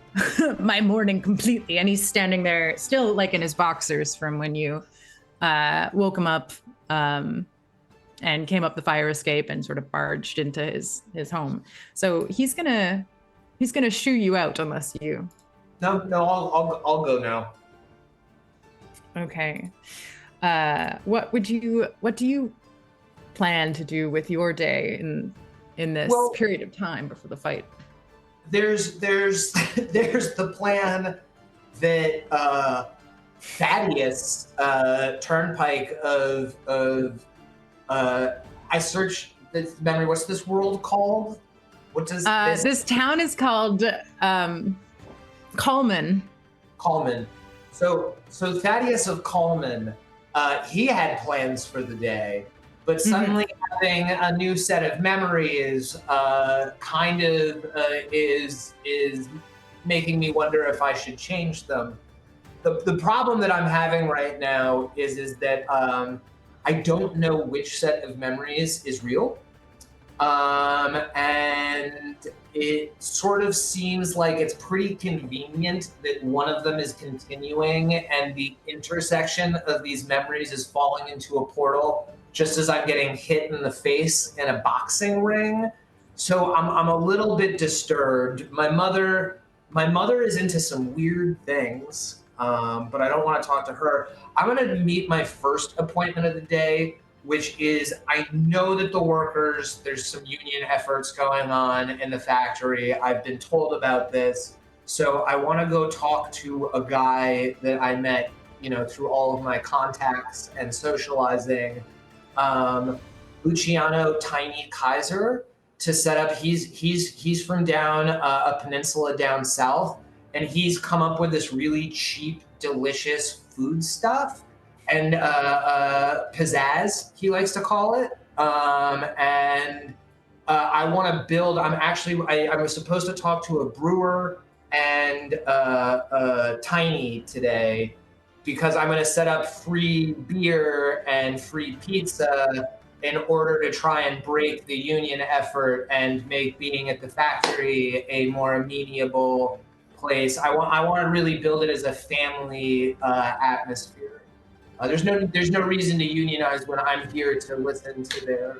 my morning completely, and he's standing there still like in his boxers from when you woke him up and came up the fire escape and sort of barged into his home. So he's gonna shoo you out unless you. No, I'll go now. Okay. What do you plan to do with your day in this period of time before the fight? There's the plan that Thaddeus Turnpike of I search this memory. What's this world called? What does this town is called Coleman. Coleman. So Thaddeus of Coleman, he had plans for the day, but suddenly having a new set of memories is making me wonder if I should change them. The problem that I'm having right now is that I don't know which set of memories is real. And it sort of seems like it's pretty convenient that one of them is continuing and the intersection of these memories is falling into a portal just as I'm getting hit in the face in a boxing ring. So I'm a little bit disturbed. My mother is into some weird things, but I don't want to talk to her. I'm going to meet my first appointment of the day, which is I know that the workers, there's some union efforts going on in the factory. I've been told about this. So I want to go talk to a guy that I met, through all of my contacts and socializing, Luciano Tiny Kaiser, to set up. He's from down a peninsula down south, and he's come up with this really cheap, delicious food stuff. And pizzazz, he likes to call it. And I want to build. I was supposed to talk to a brewer and Tiny today, because I'm going to set up free beer and free pizza in order to try and break the union effort and make being at the factory a more amenable place. I want to really build it as a family atmosphere. There's no reason to unionize when I'm here to listen to their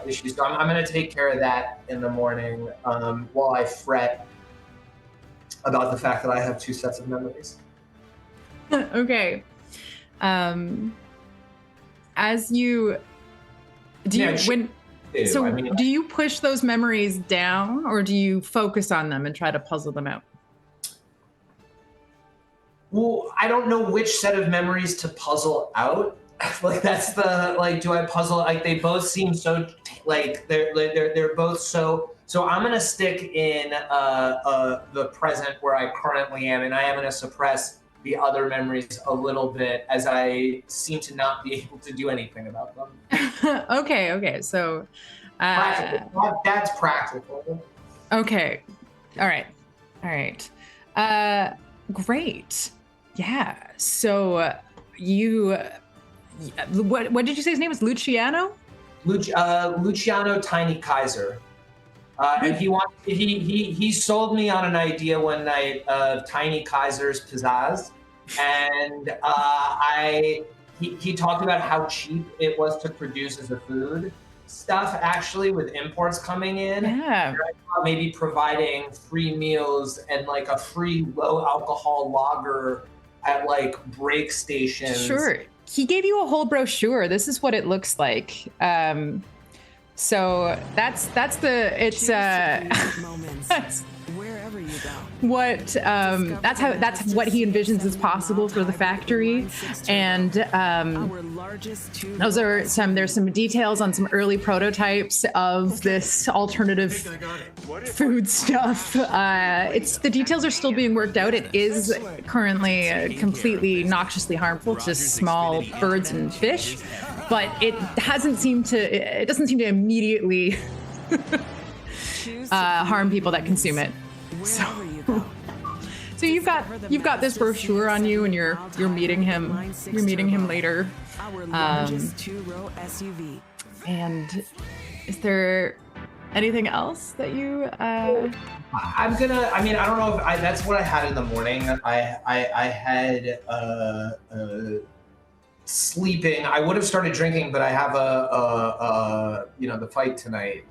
issues. So I'm going to take care of that in the morning while I fret about the fact that I have two sets of memories. Okay. As you do, do you push those memories down, or do you focus on them and try to puzzle them out? Well, I don't know which set of memories to puzzle out. Do I puzzle? Like, they both seem so, like they're both so So I'm going to stick in the present where I currently am, and I am going to suppress the other memories a little bit as I seem to not be able to do anything about them. Okay. So, Practical. That's practical. okay. All right. Great. Yeah. So what did you say his name was? Luciano? Luciano Tiny Kaiser. And he sold me on an idea one night of Tiny Kaiser's pizzazz, and he talked about how cheap it was to produce as a food stuff, actually, with imports coming in. Yeah. Maybe providing free meals and like a free low alcohol lager at like break stations. Sure. He gave you a whole brochure. This is what it looks like. So that's wherever you go. That's what he envisions is possible for the factory, and there's some details on some early prototypes of this alternative food stuff. The details are still being worked out. It is currently completely noxiously harmful to small birds and fish, but it doesn't seem to immediately harm people that consume it. So you've got this brochure on you, and you're meeting him. You're meeting him later. And is there anything else that you? I don't know if that's what I had in the morning. I had sleeping. I would have started drinking, but I have the fight tonight.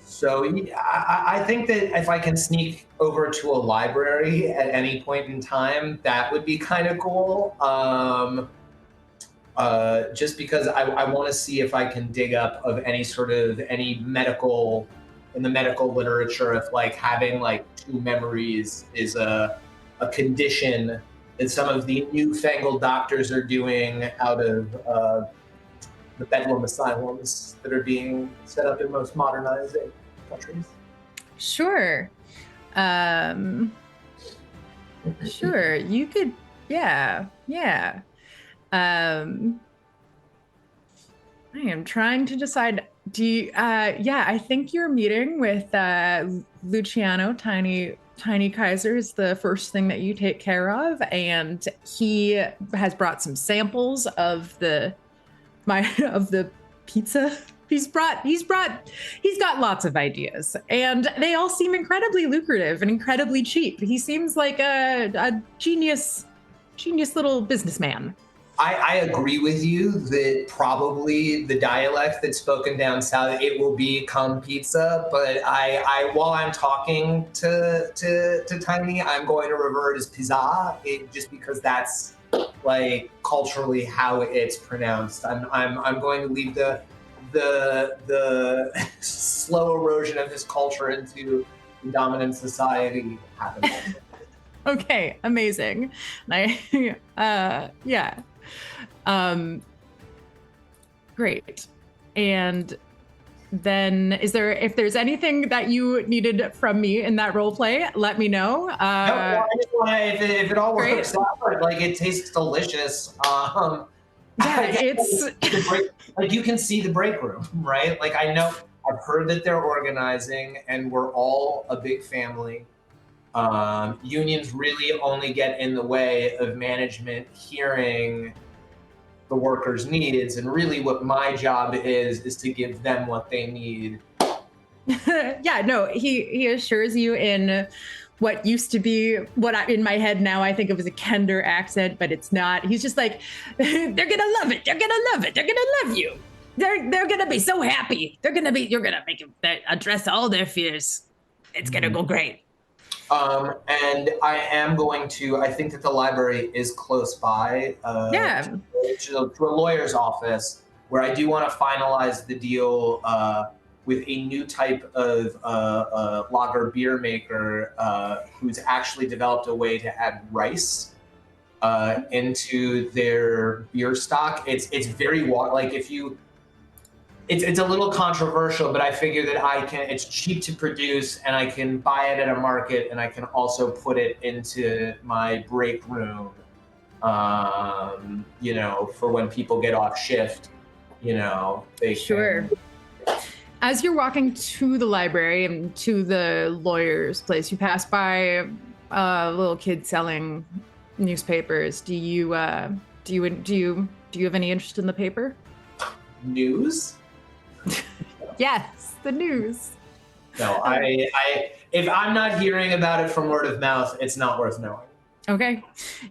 So I think that if I can sneak over to a library at any point in time, that would be kind of cool. Just because I want to see if I can dig up of any medical literature, if like having like two memories is a condition that some of the newfangled doctors are doing out of the Bedlam asylums that are being set up in most modernized countries. Sure. Sure. You could. Yeah. I am trying to decide. Do you? I think your meeting with Luciano Tiny Kaiser is the first thing that you take care of, and he has brought some samples of the pizza. He's got lots of ideas, and they all seem incredibly lucrative and incredibly cheap. He seems like a genius little businessman. I agree with you that probably the dialect that's spoken down south, it will become pizza, but I while I'm talking to Tiny, I'm going to revert as pizza, just because that's like culturally how it's pronounced. I'm going to leave the slow erosion of his culture into the dominant society happening. Okay, amazing. Great. And then if there's anything that you needed from me in that role play, let me know. I just want to, if it all works out, like it tastes delicious. It's like you can see the break room, right? Like I've heard that they're organizing, and we're all a big family. Unions really only get in the way of management hearing the workers' needs, and really what my job is to give them what they need. He assures you in what used to be in my head now I think of as a Kender accent, but it's not. He's just like, they're gonna love it. They're gonna love it. They're gonna love you. They're gonna be so happy. You're gonna make them address all their fears. It's gonna go great. And I am going to, I think that the library is close by, to a lawyer's office, where I do want to finalize the deal with a new type of lager beer maker who's actually developed a way to add rice into their beer stock. It's very like it's a little controversial, but I figure that it's cheap to produce and I can buy it at a market and I can also put it into my break room, for when people get off shift, they Sure. can. As you're walking to the library and to the lawyer's place, you pass by a little kid selling newspapers. Do you have any interest in the paper? News? Yes, the news. No, I if I'm not hearing about it from word of mouth, it's not worth knowing. Okay.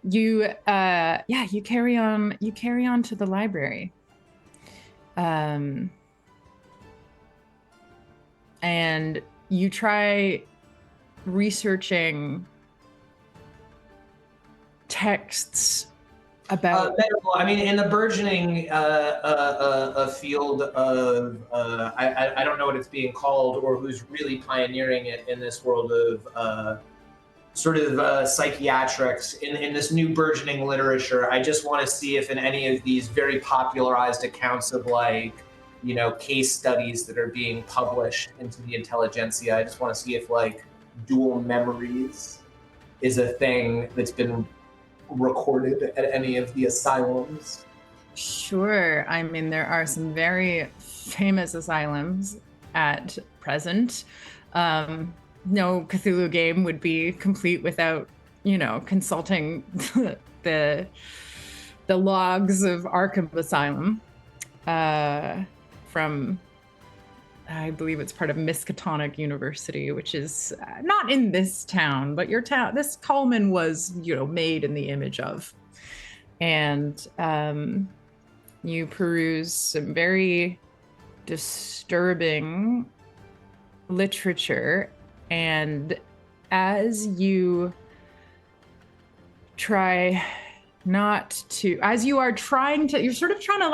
You carry on to the library. And you try researching texts about medical. I mean, in the burgeoning field of I don't know what it's being called or who's really pioneering it in this world of psychiatrics in this new burgeoning literature. I just want to see if in any of these very popularized accounts of case studies that are being published into the intelligentsia, I just want to see if dual memories is a thing that's been recorded at any of the asylums. Sure. I mean, there are some very famous asylums at present. No Cthulhu game would be complete without, consulting the logs of Arkham Asylum from, I believe it's part of Miskatonic University, which is not in this town, but your town. This Coleman was, made in the image of. And you peruse some very disturbing literature. And as you try not to, as you are trying to, you're trying to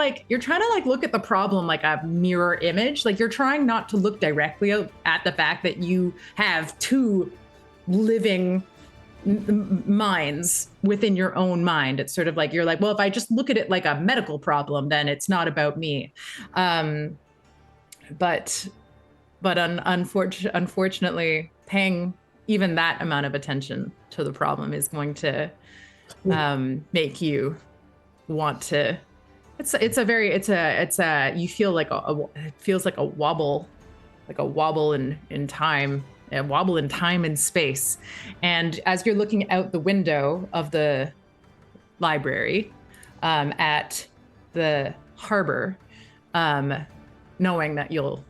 look at the problem like a mirror image. Like you're trying not to look directly at the fact that you have two living minds within your own mind. It's sort of like, you're like, well, if I just look at it like a medical problem, then it's not about me. But unfortunately, paying even that amount of attention to the problem is going to make you want to. You feel like it feels like a wobble in time, a wobble in time and space. And as you're looking out the window of the library at the harbor, knowing that you'll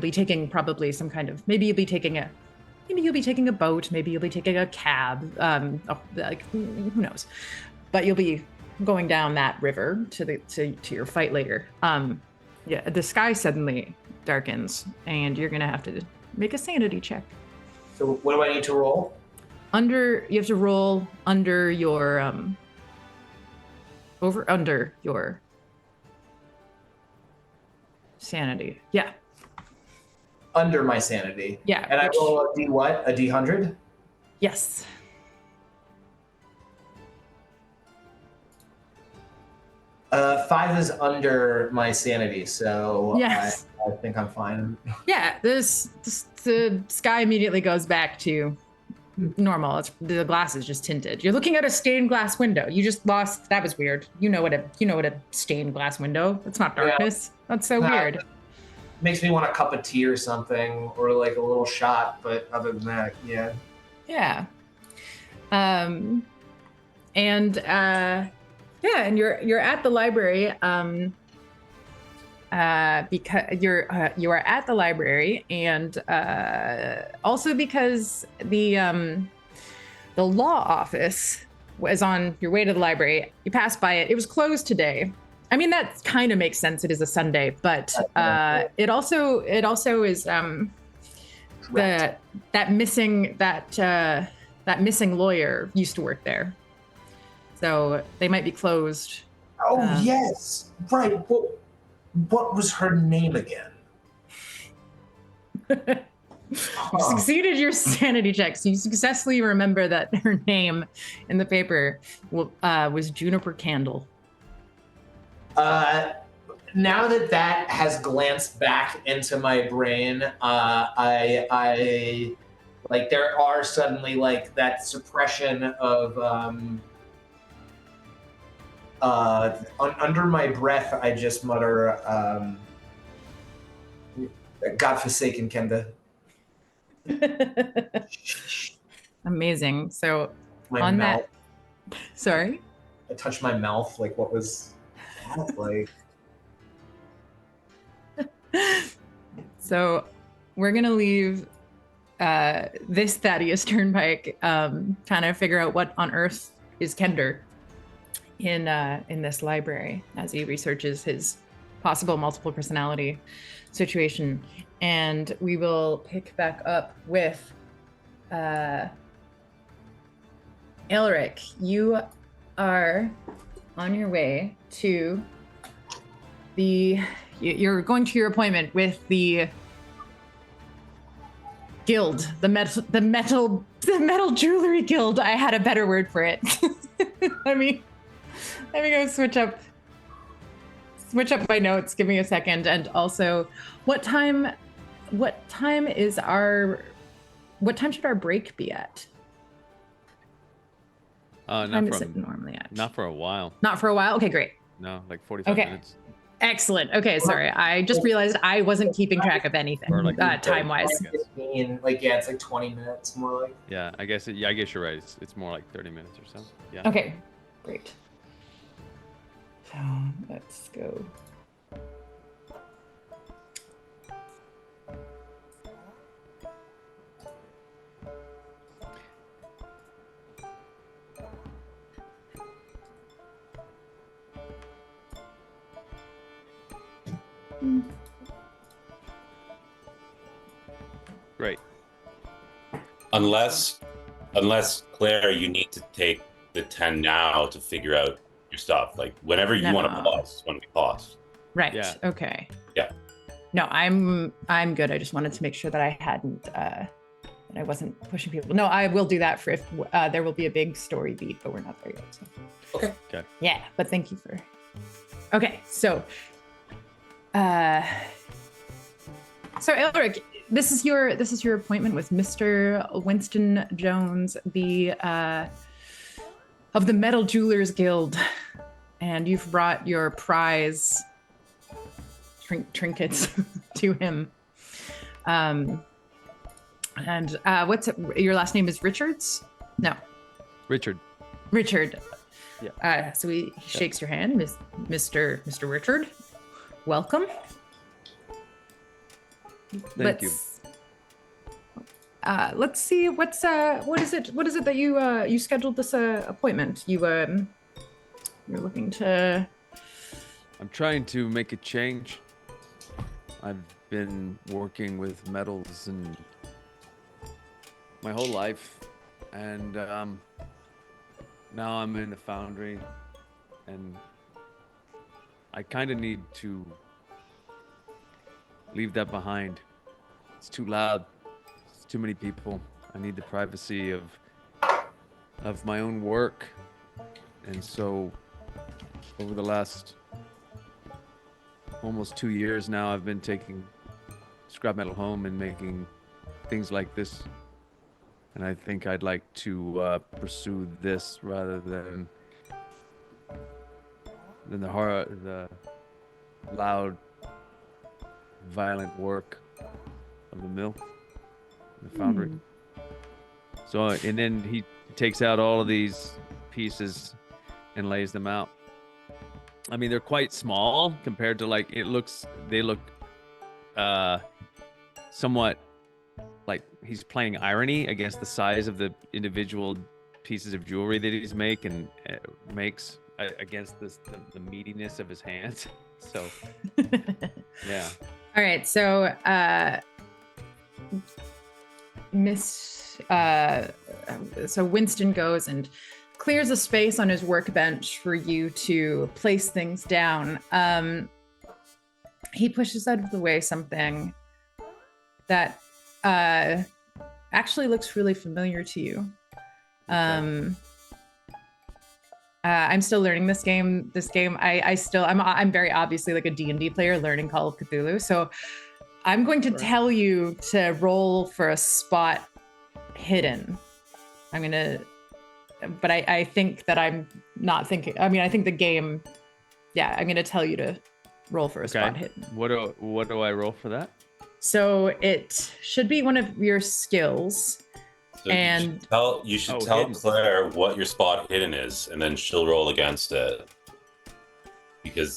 be taking probably some kind of, maybe you'll be taking a boat, maybe you'll be taking a cab, who knows, but you'll be going down that river to your fight later. The sky suddenly darkens and you're gonna have to make a sanity check. So what do I need to roll? You have to roll under your under your sanity. Yeah. Under my sanity. Yeah. And I roll a D what? A D100? Yes. Five is under my sanity, so yes. I think I'm fine. Yeah, the sky immediately goes back to normal. The glass is just tinted. You're looking at a stained glass window. You just lost. That was weird. You know what a stained glass window. It's not darkness. Yeah. That's so weird. Makes me want a cup of tea or something, or like a little shot. But other than that, yeah. Yeah. And you're at the library. Because you are at the library, and also because the law office was on your way to the library. You passed by it. It was closed today. I mean, that kind of makes sense. It is a Sunday, but it also is that missing lawyer used to work there, so they might be closed. Oh yes, right. What was her name again? You succeeded your sanity checks. You successfully remember that her name in the paper was Juniper Candle. now that that has glanced back into my brain, I like there are suddenly like that suppression of under my breath. I just mutter, "Godforsaken Kenda." Amazing. So My on mouth. that, sorry. I touched my mouth. Like, what was that like? So we're gonna leave this Thaddeus Turnpike trying to figure out what on earth is Kender in this library as he researches his possible multiple personality situation, and we will pick back up with Elric. You are on your way to you're going to your appointment with the guild, the metal jewelry guild. I had a better word for it. let me go switch up my notes. Give me a second. And also, what time should our break be at? What time is it normally at? Not for a while. Not for a while? Okay, great. No, like 45 minutes. Excellent. Okay, sorry. I just realized I wasn't keeping track of anything Or like time-wise. 15, like, yeah, it's like 20 minutes more like. Yeah, I guess you're right. It's more like 30 minutes or so. Yeah. Okay, great. So let's go. Great. Unless Claire, you need to take the 10 now to figure out your stuff. Like whenever you want to pause, is when we pause. Right. Yeah. Okay. Yeah. No, I'm good. I just wanted to make sure that I hadn't that I wasn't pushing people. No, I will do that for if there will be a big story beat, but we're not there yet. So. Okay. Okay. Yeah, but thank you for. Okay, so Elric, this is your appointment with Mr. Winston Jones, the of the Metal Jewelers Guild, and you've brought your prize trinkets to him. And what's your last name is Richards? No, Richard. Yeah. So he shakes your hand, Mr. Richard. Welcome. Thank you. Let's see. What is it that you scheduled this appointment? You're looking to. I'm trying to make a change. I've been working with metals and my whole life, and now I'm in a foundry, and I kind of need to leave that behind. It's too loud. It's too many people. I need the privacy of my own work. And so over the last almost 2 years now, I've been taking scrap metal home and making things like this. And I think I'd like to pursue this rather than the loud, violent work of the mill, the foundry. So, and then he takes out all of these pieces and lays them out. I mean, they're quite small compared to like they look somewhat like he's playing irony against the size of the individual pieces of jewelry that he's makes against the meatiness of his hands. So yeah. All right, so so Winston goes and clears a space on his workbench for you to place things down. He pushes out of the way something that actually looks really familiar to you. I'm still learning this game. I'm very obviously like a D&D player learning Call of Cthulhu. So I'm going to tell you to roll for a spot hidden. But I think that I'm not thinking. I mean, I think the game. Yeah, I'm gonna tell you to roll for a spot hidden. What do I roll for that? So it should be one of your skills. So and you should tell Claire what your spot hidden is, and then she'll roll against it. Because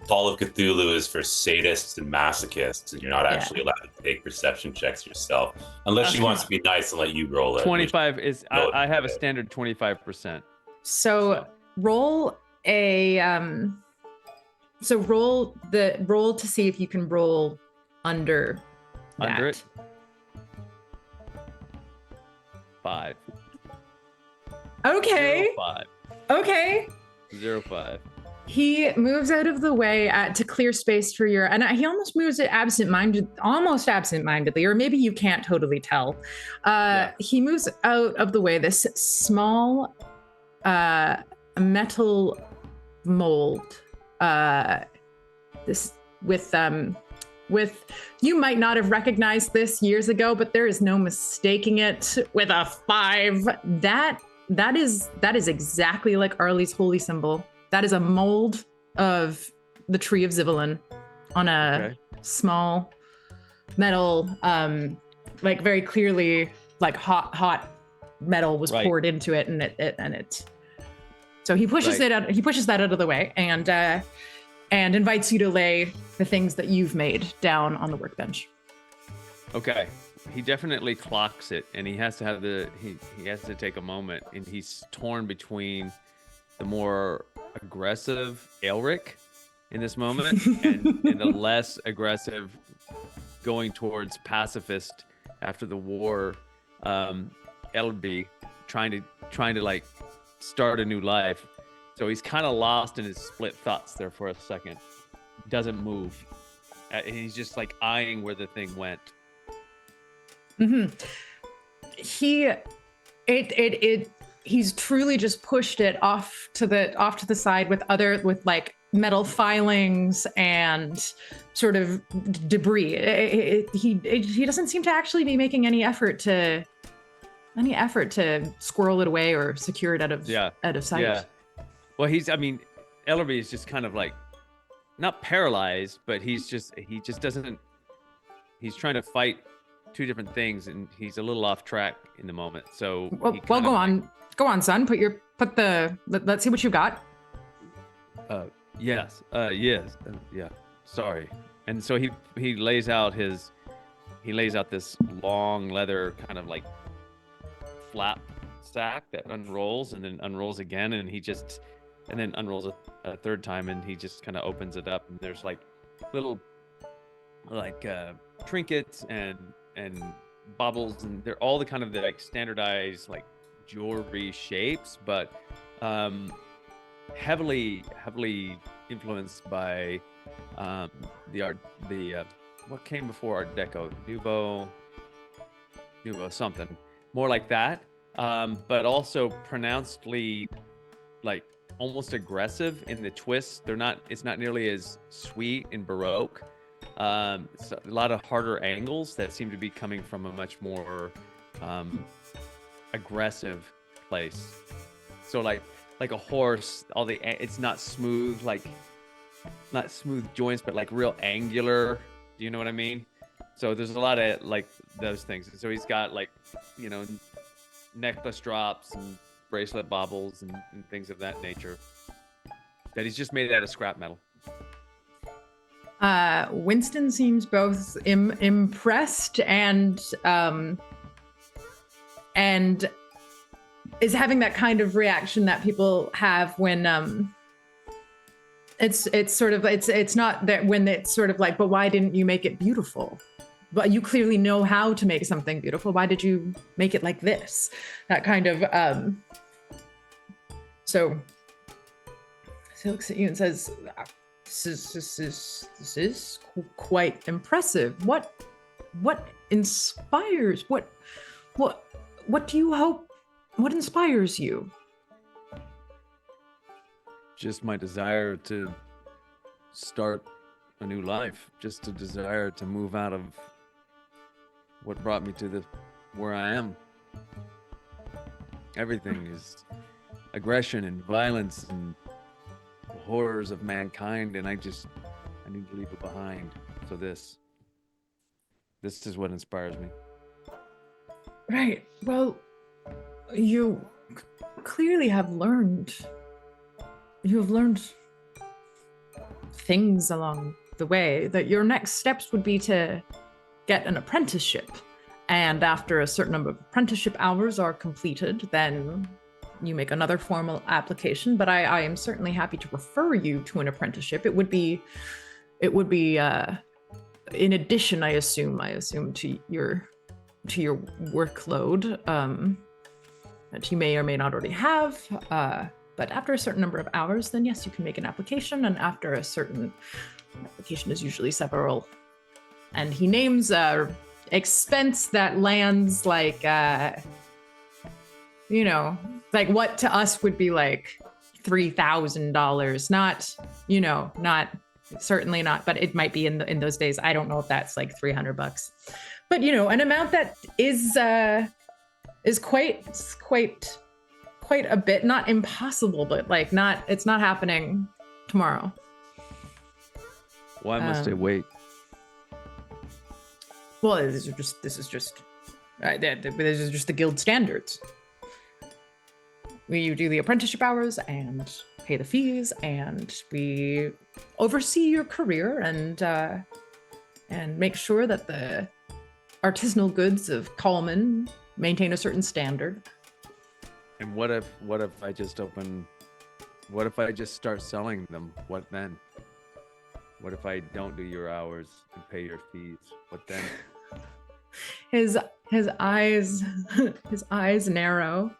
Call of Cthulhu is for sadists and masochists, and you're not actually allowed to take perception checks yourself, unless she wants to be nice and let you roll it. 25 is. I have a standard 25%. So roll a. So roll to see if you can roll under. Under it. 5. Okay. 0-5. Okay. 0-5. He moves out of the way to clear space for your, and he almost moves it almost absent-mindedly, or maybe you can't totally tell. He moves out of the way. This small metal mold, this with you might not have recognized this years ago, but there is no mistaking it with a 5. That is exactly like Arlie's holy symbol. That is a mold of the tree of Zivelin on a small metal, like very clearly like hot metal was poured into it, and it. So he pushes it out. He pushes that out of the way and invites you to lay the things that you've made down on the workbench. Okay. He definitely clocks it, and he has to have he has to take a moment, and he's torn between the more aggressive Elric in this moment and the less aggressive going towards pacifist after the war Elby trying to like start a new life. So he's kind of lost in his split thoughts there for a second. Doesn't move. And he's just like eyeing where the thing went. Mm-hmm. He's truly just pushed it off to the side with like metal filings and sort of debris. He doesn't seem to actually be making any effort to squirrel it away or secure it out of sight. Yeah. Well, Ellerby is just kind of like not paralyzed, but he just doesn't. He's trying to fight two different things, and he's a little off track in the moment. So well, go on, son. Let's see what you got. Yes. Yeah. Sorry. And so he lays out this long leather kind of like flap sack that unrolls and then unrolls again, and then unrolls a third time, and he just kind of opens it up, and there's like little like trinkets and baubles, and they're all the kind of like standardized like jewelry shapes, but heavily influenced by the what came before Art Deco, Nouveau something more like that, but also pronouncedly like almost aggressive in the twists. It's not nearly as sweet and Baroque. It's a lot of harder angles that seem to be coming from a much more aggressive place. So like a horse, it's not smooth, not smooth joints, but like real angular. Do you know what I mean? So there's a lot of like those things. And so he's got like, necklace drops and bracelet baubles and things of that nature that he's just made out of scrap metal. Winston seems both impressed and is having that kind of reaction that people have when it's not that when it's sort of like, but why didn't you make it beautiful? But you clearly know how to make something beautiful. Why did you make it like this? That kind of so he looks at you and says, This is quite impressive. What inspires? What do you hope? What inspires you? just my desire to start a new life, just a desire to move out of what brought me to where I am. Everything is aggression and violence and the horrors of mankind, and I need to leave it behind. So this is what inspires me. Right. Well, you clearly have learned. You have learned things along the way. That your next steps would be to get an apprenticeship. And after a certain number of apprenticeship hours are completed, then you make another formal application. But I am certainly happy to refer you to an apprenticeship. It would be in addition, I assume to your workload that you may or may not already have. But after a certain number of hours, then yes, you can make an application. And after a certain application is usually several. And he names expense that lands like, like what to us would be like $3,000. Not certainly not, but it might be in those days. I don't know if that's like $300, but an amount that is quite a bit, not impossible, but like it's not happening tomorrow. Why must I wait? Well, this is just the guild standards. We do the apprenticeship hours and pay the fees, and we oversee your career and make sure that the artisanal goods of Coleman maintain a certain standard. And what if I just start selling them? What then? What if I don't do your hours and pay your fees? What then? His eyes narrow.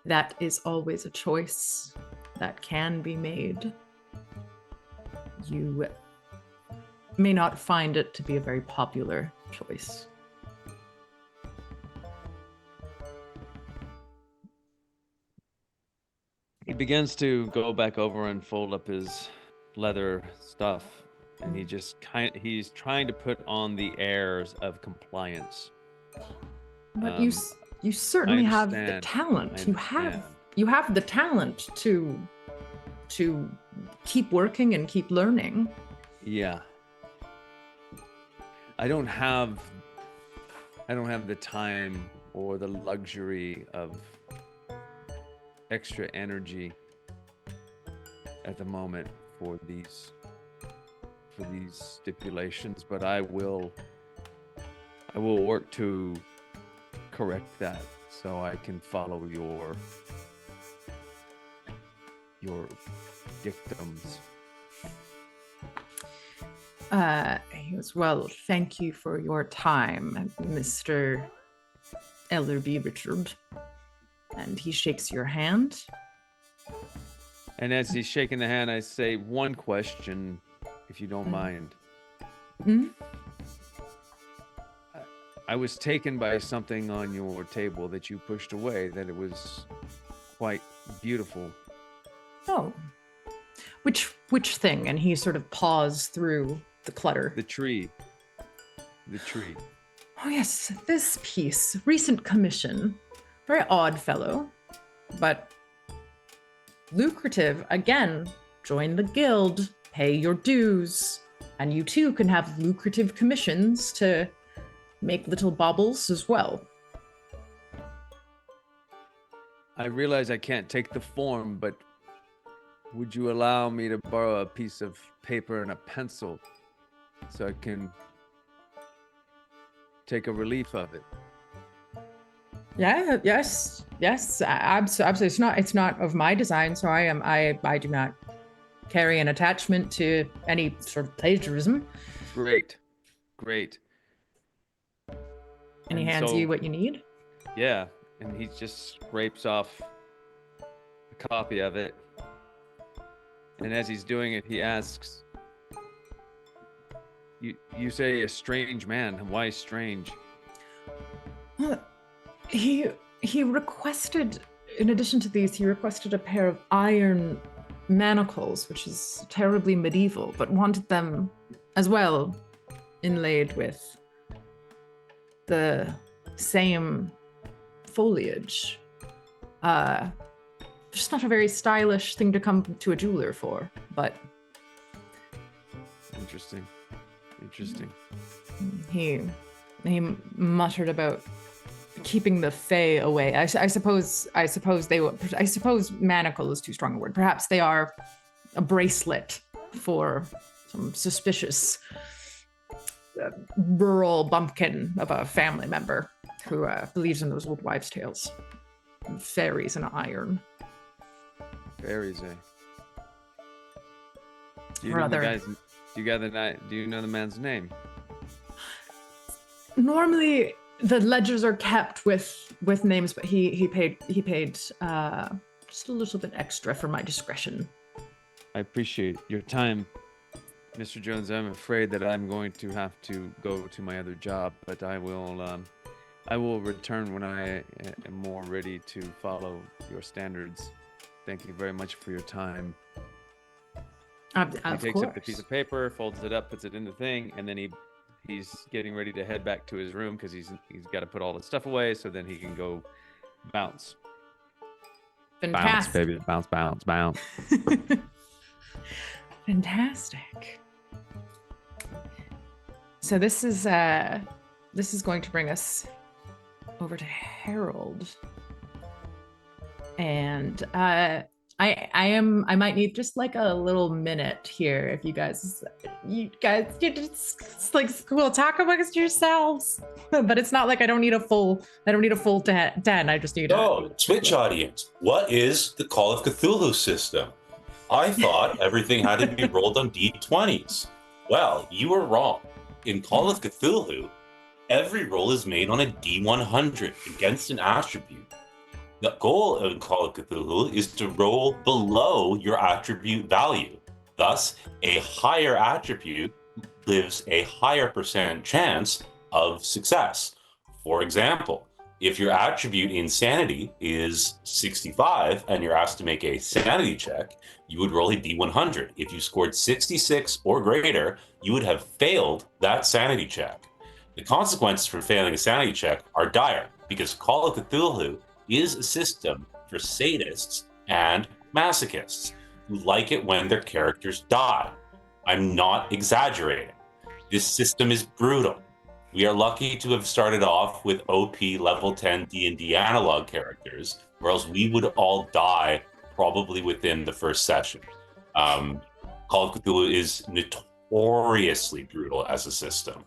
That is always a choice that can be made. You may not find it to be a very popular choice. He begins to go back over and fold up his leather stuff, and he's trying to put on the airs of compliance. But you certainly have the talent. You have the talent to keep working and keep learning. Yeah. I don't have the time or the luxury of extra energy at the moment for these stipulations, but I will work to correct that so I can follow your dictums. He goes, well, thank you for your time, Mr. Ellerby Richard. And he shakes your hand. And as he's shaking the hand, I say, one question, if you don't mind. Mm-hmm. I was taken by something on your table that you pushed away, that it was quite beautiful. Oh. Which thing? And he sort of paws through the clutter. The tree. Oh yes, this piece. Recent commission. Very odd fellow, but lucrative. Again, join the guild, pay your dues, and you too can have lucrative commissions to make little baubles as well. I realize I can't take the form, but would you allow me to borrow a piece of paper and a pencil so I can take a relief of it? Yeah, yes, absolutely. It's not of my design, so I do not carry an attachment to any sort of plagiarism. Great. And he hands you what you need? Yeah, and he just scrapes off a copy of it. And as he's doing it, he asks, you say a strange man. Why strange? He requested in addition to these, he requested a pair of iron manacles, which is terribly medieval, but wanted them as well inlaid with the same foliage. Just not a very stylish thing to come to a jeweler for, but Interesting. he muttered about keeping the Fae away. I suppose manacle is too strong a word. Perhaps they are a bracelet for some suspicious rural bumpkin of a family member who believes in those old wives' tales. Fairies and iron. Fairies, eh? Do you Or know the other- guy's? Do you know the man's name? Normally, the ledgers are kept with names, but he paid just a little bit extra for my discretion. I appreciate your time, Mr. Jones. I'm afraid that I'm going to have to go to my other job, but I will return when I am more ready to follow your standards. Thank you very much for your time. He takes up the piece of paper, folds it up, puts it in the thing, and then he's getting ready to head back to his room because he's got to put all the stuff away so then he can go bounce. Fantastic. Bounce, baby. Bounce. Fantastic. So this is going to bring us over to Harold. And I might need just like a little minute here if you just like we'll talk amongst yourselves. But it's not like I don't need a full 10. I just need Oh, Twitch audience, what is the Call of Cthulhu system? I thought everything had to be rolled on D20s. Well, you were wrong. In Call of Cthulhu, every roll is made on a D100 against an attribute. The goal of Call of Cthulhu is to roll below your attribute value. Thus, a higher attribute gives a higher percent chance of success. For example, if your attribute insanity is 65 and you're asked to make a sanity check, you would roll a D100. If you scored 66 or greater, you would have failed that sanity check. The consequences for failing a sanity check are dire because Call of Cthulhu is a system for sadists and masochists who like it when their characters die. I'm not exaggerating. This system is brutal. We are lucky to have started off with OP level 10 D&D analog characters, or else we would all die probably within the first session. Call of Cthulhu is notoriously brutal as a system.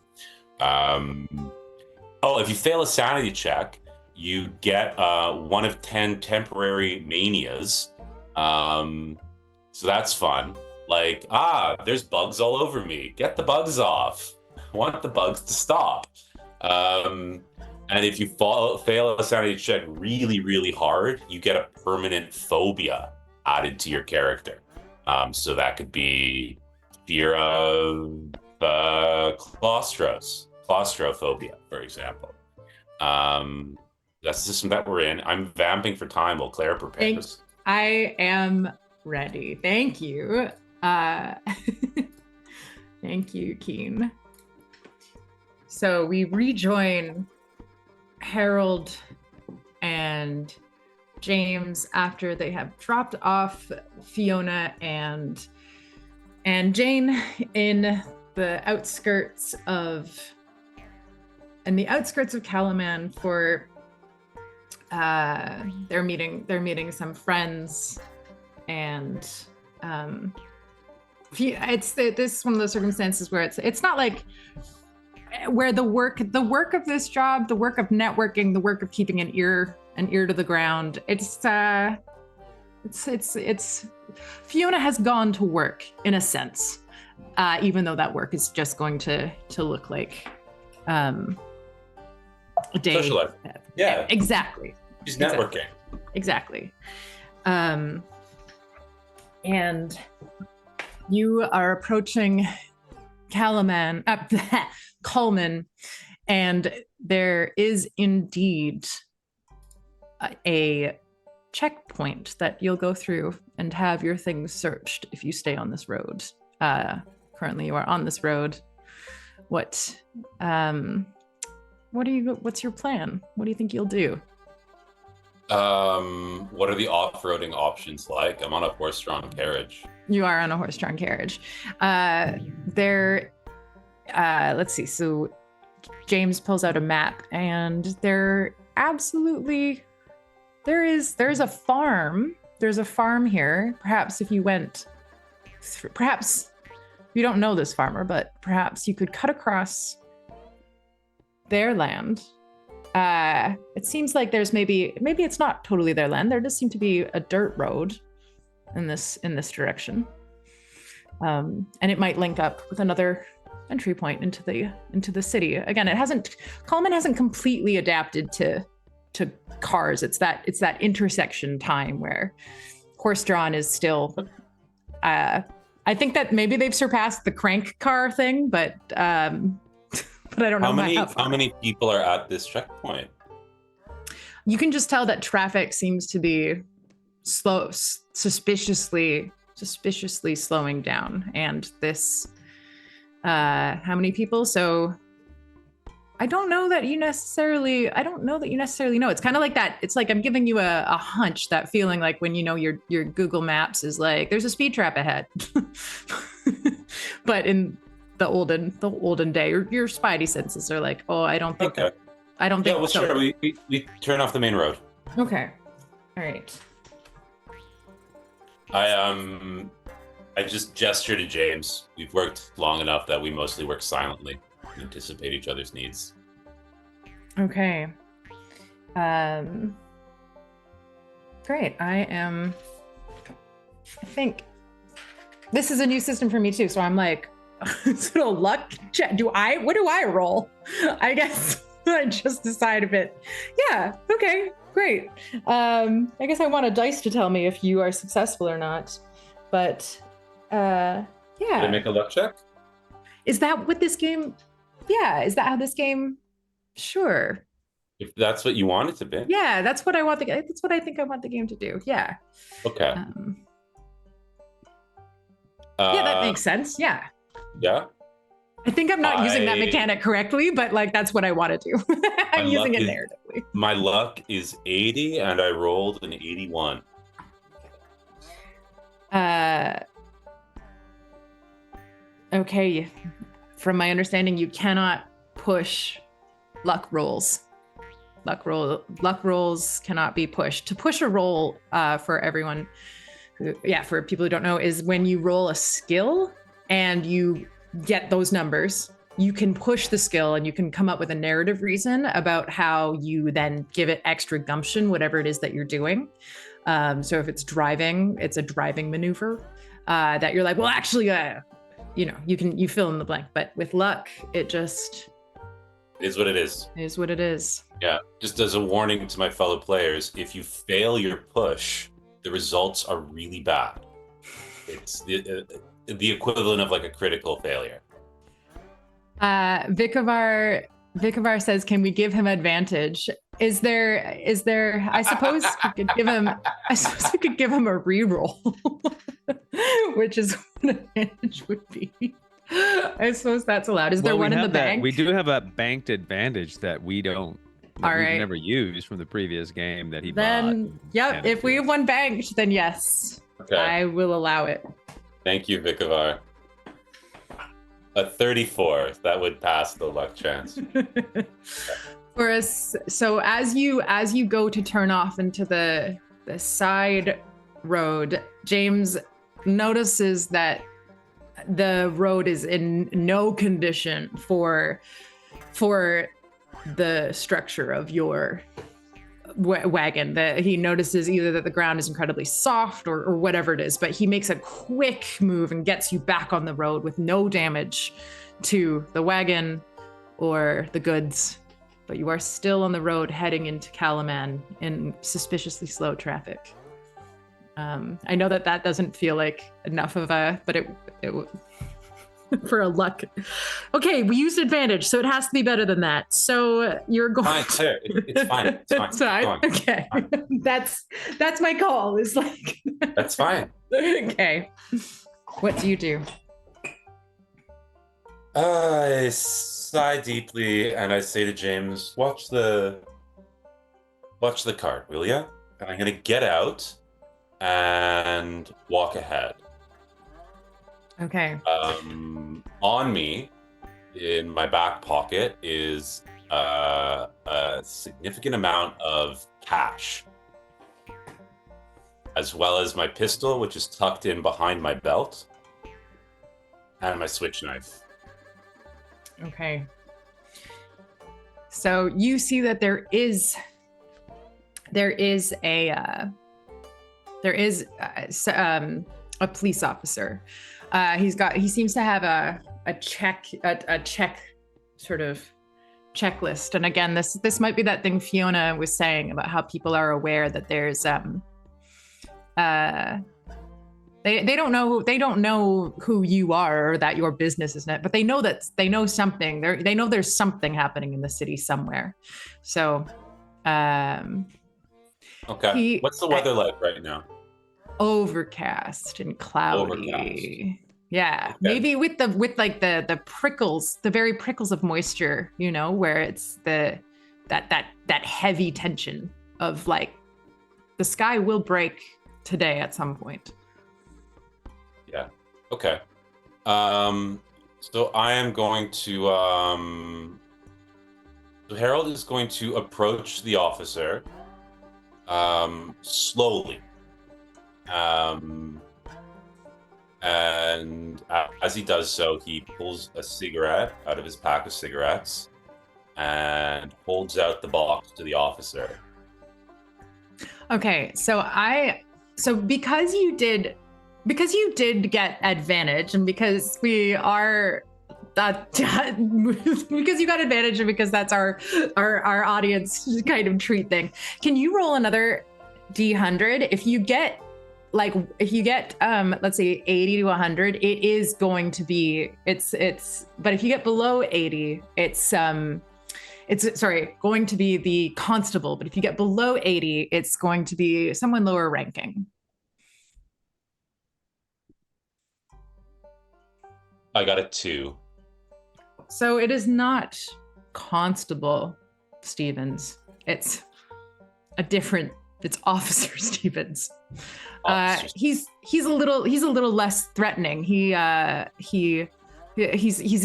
If you fail a sanity check, you get 1 of 10 temporary manias. So that's fun. Like, there's bugs all over me. Get the bugs off. I want the bugs to stop. And if you fail a sanity check really, really hard, you get a permanent phobia added to your character. So that could be fear of claustrophobia, for example. That's the system that we're in. I'm vamping for time while Claire prepares. I am ready. Thank you. Thank you, Keen. So we rejoin Harold and James after they have dropped off Fiona and Jane in the outskirts of Calaman for they're meeting some friends, and this is one of those circumstances where it's not like where the work of this job, the work of networking, the work of keeping an ear to the ground. It's Fiona has gone to work in a sense, even though that work is just going to look like a day. Social life. Yeah. Exactly. She's networking. Exactly. And you are approaching Coleman, and there is indeed a checkpoint that you'll go through and have your things searched if you stay on this road. Currently, you are on this road. What's your plan? What do you think you'll do? What are the off-roading options like? I'm on a horse-drawn carriage. You are on a horse-drawn carriage. Let's see. So James pulls out a map, and there's a farm. There's a farm here. Perhaps if you went, perhaps you don't know this farmer, but perhaps you could cut across their land. It seems like there's maybe it's not totally their land. There does seem to be a dirt road in this direction, and it might link up with another entry point into the city. Again, Coleman hasn't completely adapted to cars. It's that intersection time where horse-drawn is still. I think that maybe they've surpassed the crank car thing, but I don't know how many people are at this checkpoint. You can just tell that traffic seems to be suspiciously slowing down, and this how many people? So I don't know that you necessarily know. It's kind of like that. It's like I'm giving you a hunch, that feeling like when your Google Maps is like there's a speed trap ahead. But in the olden day, your spidey senses are like, oh, I don't think Okay. I don't think Yeah, well, so. sure. We turn off the main road. Okay. All right. I just gesture to James. We've worked long enough that we mostly work silently and anticipate each other's needs. Okay. Great. I think this is a new system for me too. So I'm like, sort of luck check. What do I roll? I guess I just decide a bit. Yeah. Okay. Great. I guess I want a dice to tell me if you are successful or not. But yeah. Did I make a luck check? Is that what this game? Yeah. Is that how this game? Sure. If that's what you want it to be. Yeah, that's what I want. That's what I think I want the game to do. Yeah. Okay. Yeah, that makes sense. Yeah. Yeah. I think I'm not using that mechanic correctly, but like that's what I want to do. I'm using it narratively. My luck is 80, and I rolled an 81. Okay. From my understanding, you cannot push luck rolls. Luck rolls cannot be pushed. To push a roll, for everyone, for people who don't know, is when you roll a skill and you get those numbers, you can push the skill and you can come up with a narrative reason about how you then give it extra gumption, whatever it is that you're doing. So if it's driving, it's a driving maneuver that you're like, well, actually, you fill in the blank. But with luck, it just is what it is. Is what it is. Yeah. Just as a warning to my fellow players, if you fail your push, the results are really bad. It's the equivalent of like a critical failure. Vikavar says, can we give him advantage? Is there I suppose we could give him a reroll, which is what advantage would be. I suppose that's allowed. Is there one in the bank? We do have a banked advantage that we don't. All we've right. never used from the previous game that he then, bought. Yep. If we have one banked, then yes, Okay. I will allow it. Thank you, Vikavar. A 34. That would pass the luck chance. For us, so as you go to turn off into the side road, James notices that the road is in no condition for the structure of your wagon. That he notices either that the ground is incredibly soft or whatever it is, but he makes a quick move and gets you back on the road with no damage to the wagon or the goods. But you are still on the road heading into Kalaman in suspiciously slow traffic. I know that doesn't feel like enough of but for a luck. Okay, we used advantage, so it has to be better than that. So you're going. Fine, Claire. It's fine. It's fine. It's fine. Go on. Okay, that's my call. Is like. That's fine. Okay. What do you do? I sigh deeply and I say to James, watch the card, will ya? And I'm gonna get out and walk ahead. Okay. On me, in my back pocket, is a significant amount of cash, as well as my pistol, which is tucked in behind my belt, and my switch knife. Okay. So you see that there is a police officer. He seems to have a check sort of checklist. And again, this might be that thing Fiona was saying about how people are aware that there's they don't know who you are or that your business is not, but they know something. They know there's something happening in the city somewhere. So Okay. What's the weather like right now? Overcast and cloudy. Overcast. Yeah, Okay. maybe with the prickles, the very prickles of moisture, where it's that heavy tension of like the sky will break today at some point. Yeah. Okay. So I am going to so Harold is going to approach the officer slowly. And as he does so, he pulls a cigarette out of his pack of cigarettes and holds out the box to the officer. Okay, so because you did get advantage, and because we are because you got advantage, and because that's our audience kind of treat thing, can you roll another D100? If you get let's say 80 to 100, it is going to be but if you get below 80, it's going to be the constable, but if you get below 80, it's going to be someone lower ranking. I got a 2. So it is not Constable Stevens. It's Officer Stevens. He's a little less threatening. He's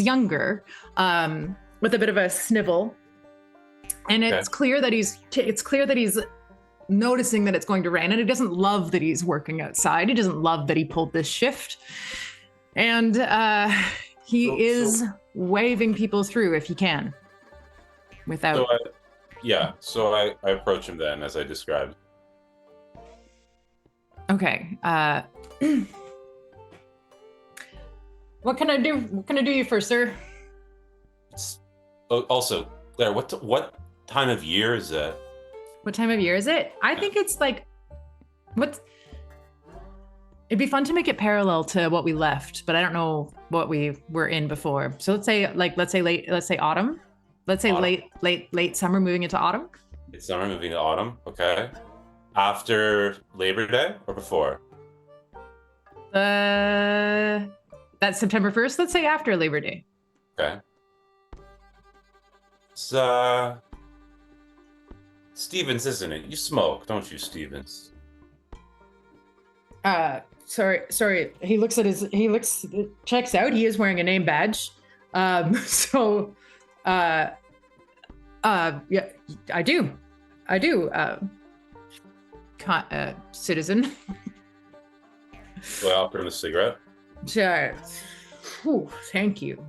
younger, with a bit of a snivel, and it's clear that he's noticing that it's going to rain, and he doesn't love that he's working outside. He doesn't love that he pulled this shift, and he is waving people through if he can, without. So I approach him then, as I described. Okay. What can I do? What can I do you for, sir? Also, Claire, what time of year is it? What time of year is it? I think it's like, it'd be fun to make it parallel to what we left, but I don't know what we were in before. So let's say autumn. Let's say Autumn. late summer moving into autumn. It's summer moving to autumn. Okay. After Labor Day or before? That's September 1st. Let's say after Labor Day. Okay. It's Stevens, isn't it? You smoke, don't you, Stevens? Sorry. Checks out. He is wearing a name badge. Yeah, I do. Citizen. So I offer him a cigarette. Sure. Whew, thank you.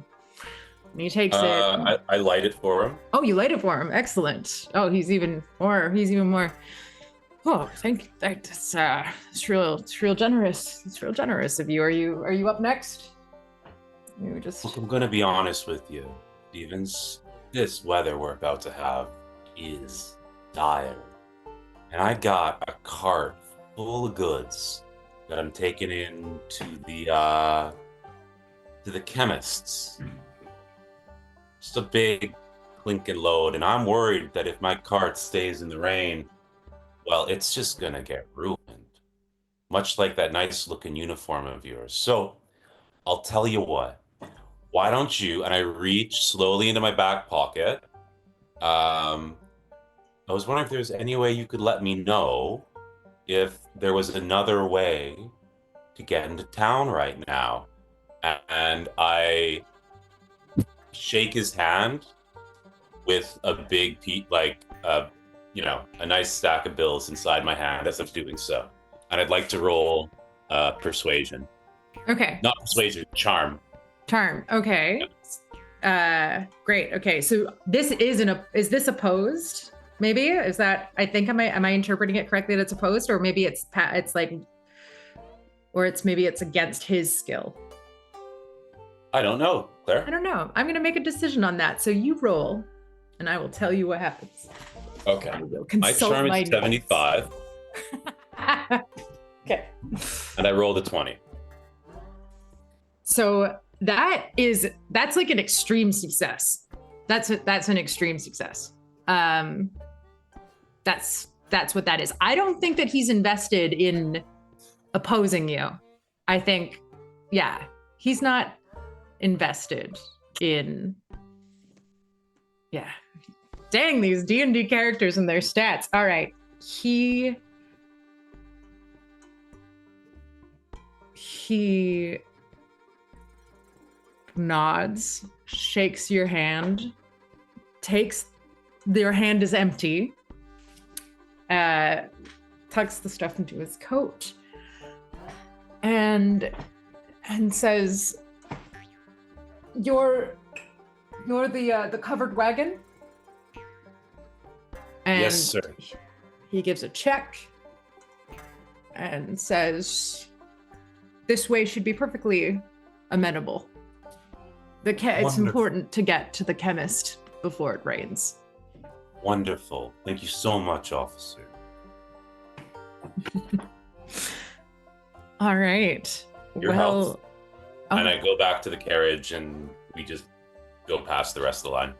And he takes it. I light it for him. Oh, you light it for him. Excellent. Oh, he's even more. Oh, thank you. It's real generous. It's real generous of you. Are you up next? You just. Look, I'm gonna be honest with you, Stevens. This weather we're about to have is dire. And I got a cart full of goods that I'm taking in to the to the chemist's. Just a big clinking load, and I'm worried that if my cart stays in the rain, well, it's just gonna get ruined. Much like that nice looking uniform of yours. So I'll tell you what, why don't you, and I reach slowly into my back pocket. I was wondering if there's any way you could let me know if there was another way to get into town right now. And I shake his hand with a big a nice stack of bills inside my hand as I'm doing so. And I'd like to roll persuasion. Okay. Not persuasion, charm. Charm. Okay. Great. Okay. So this is this opposed? Maybe is that? I think am I interpreting it correctly that it's opposed, or maybe it's maybe it's against his skill. I don't know, Claire. I don't know. I'm gonna make a decision on that. So you roll, and I will tell you what happens. Okay. My Consult charm my is 75, Okay. and I rolled a 20. So that's like an extreme success. That's an extreme success. That's what that is. I don't think that he's invested in opposing you. I think, yeah, he's not invested in, yeah. Dang, these D&D characters and their stats. All right. He nods, shakes your hand, your hand is empty, tucks the stuff into his coat, and says, "You're the covered wagon?" And Yes, sir. he gives a check and says, "This way should be perfectly amenable. It's Wonderful. important to get to the chemist before it rains." Wonderful. Thank you so much, officer. All right. Your health. Oh, And I go back to the carriage, and we just go past the rest of the line.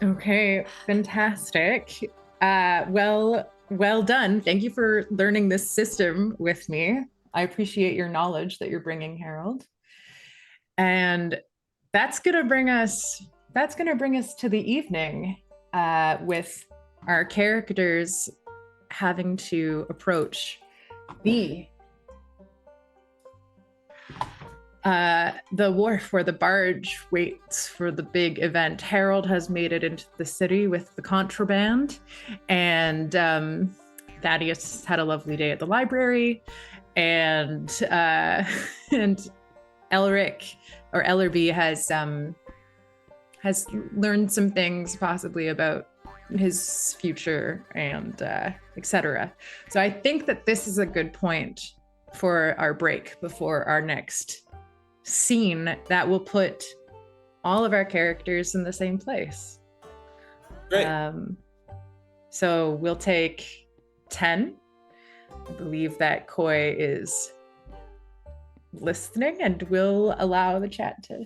okay, fantastic. Well done. Thank you for learning this system with me. I appreciate your knowledge that you're bringing, Harold. And that's gonna bring us to the evening, with our characters having to approach the wharf where the barge waits for the big event. Harold has made it into the city with the contraband, and Thaddeus had a lovely day at the library, and Elric or Ellerby has learned some things possibly about his future and etc. So I think that this is a good point for our break before our next scene that will put all of our characters in the same place. Great. So we'll take 10. I believe that Koi is listening, and we'll allow the chat to.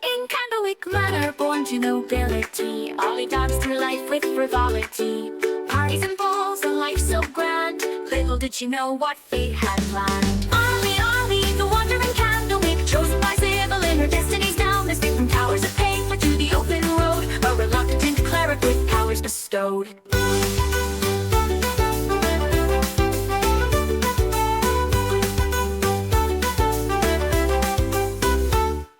In Candlewick Manor, born to nobility, Ollie danced through life with frivolity. Parties and balls, a life so grand. Little did she know what fate had planned. Ollie, Ollie, the wandering Candlewick, chosen by Sybil in her destiny's down. This from towers of paper to the open road, a reluctant cleric with powers bestowed.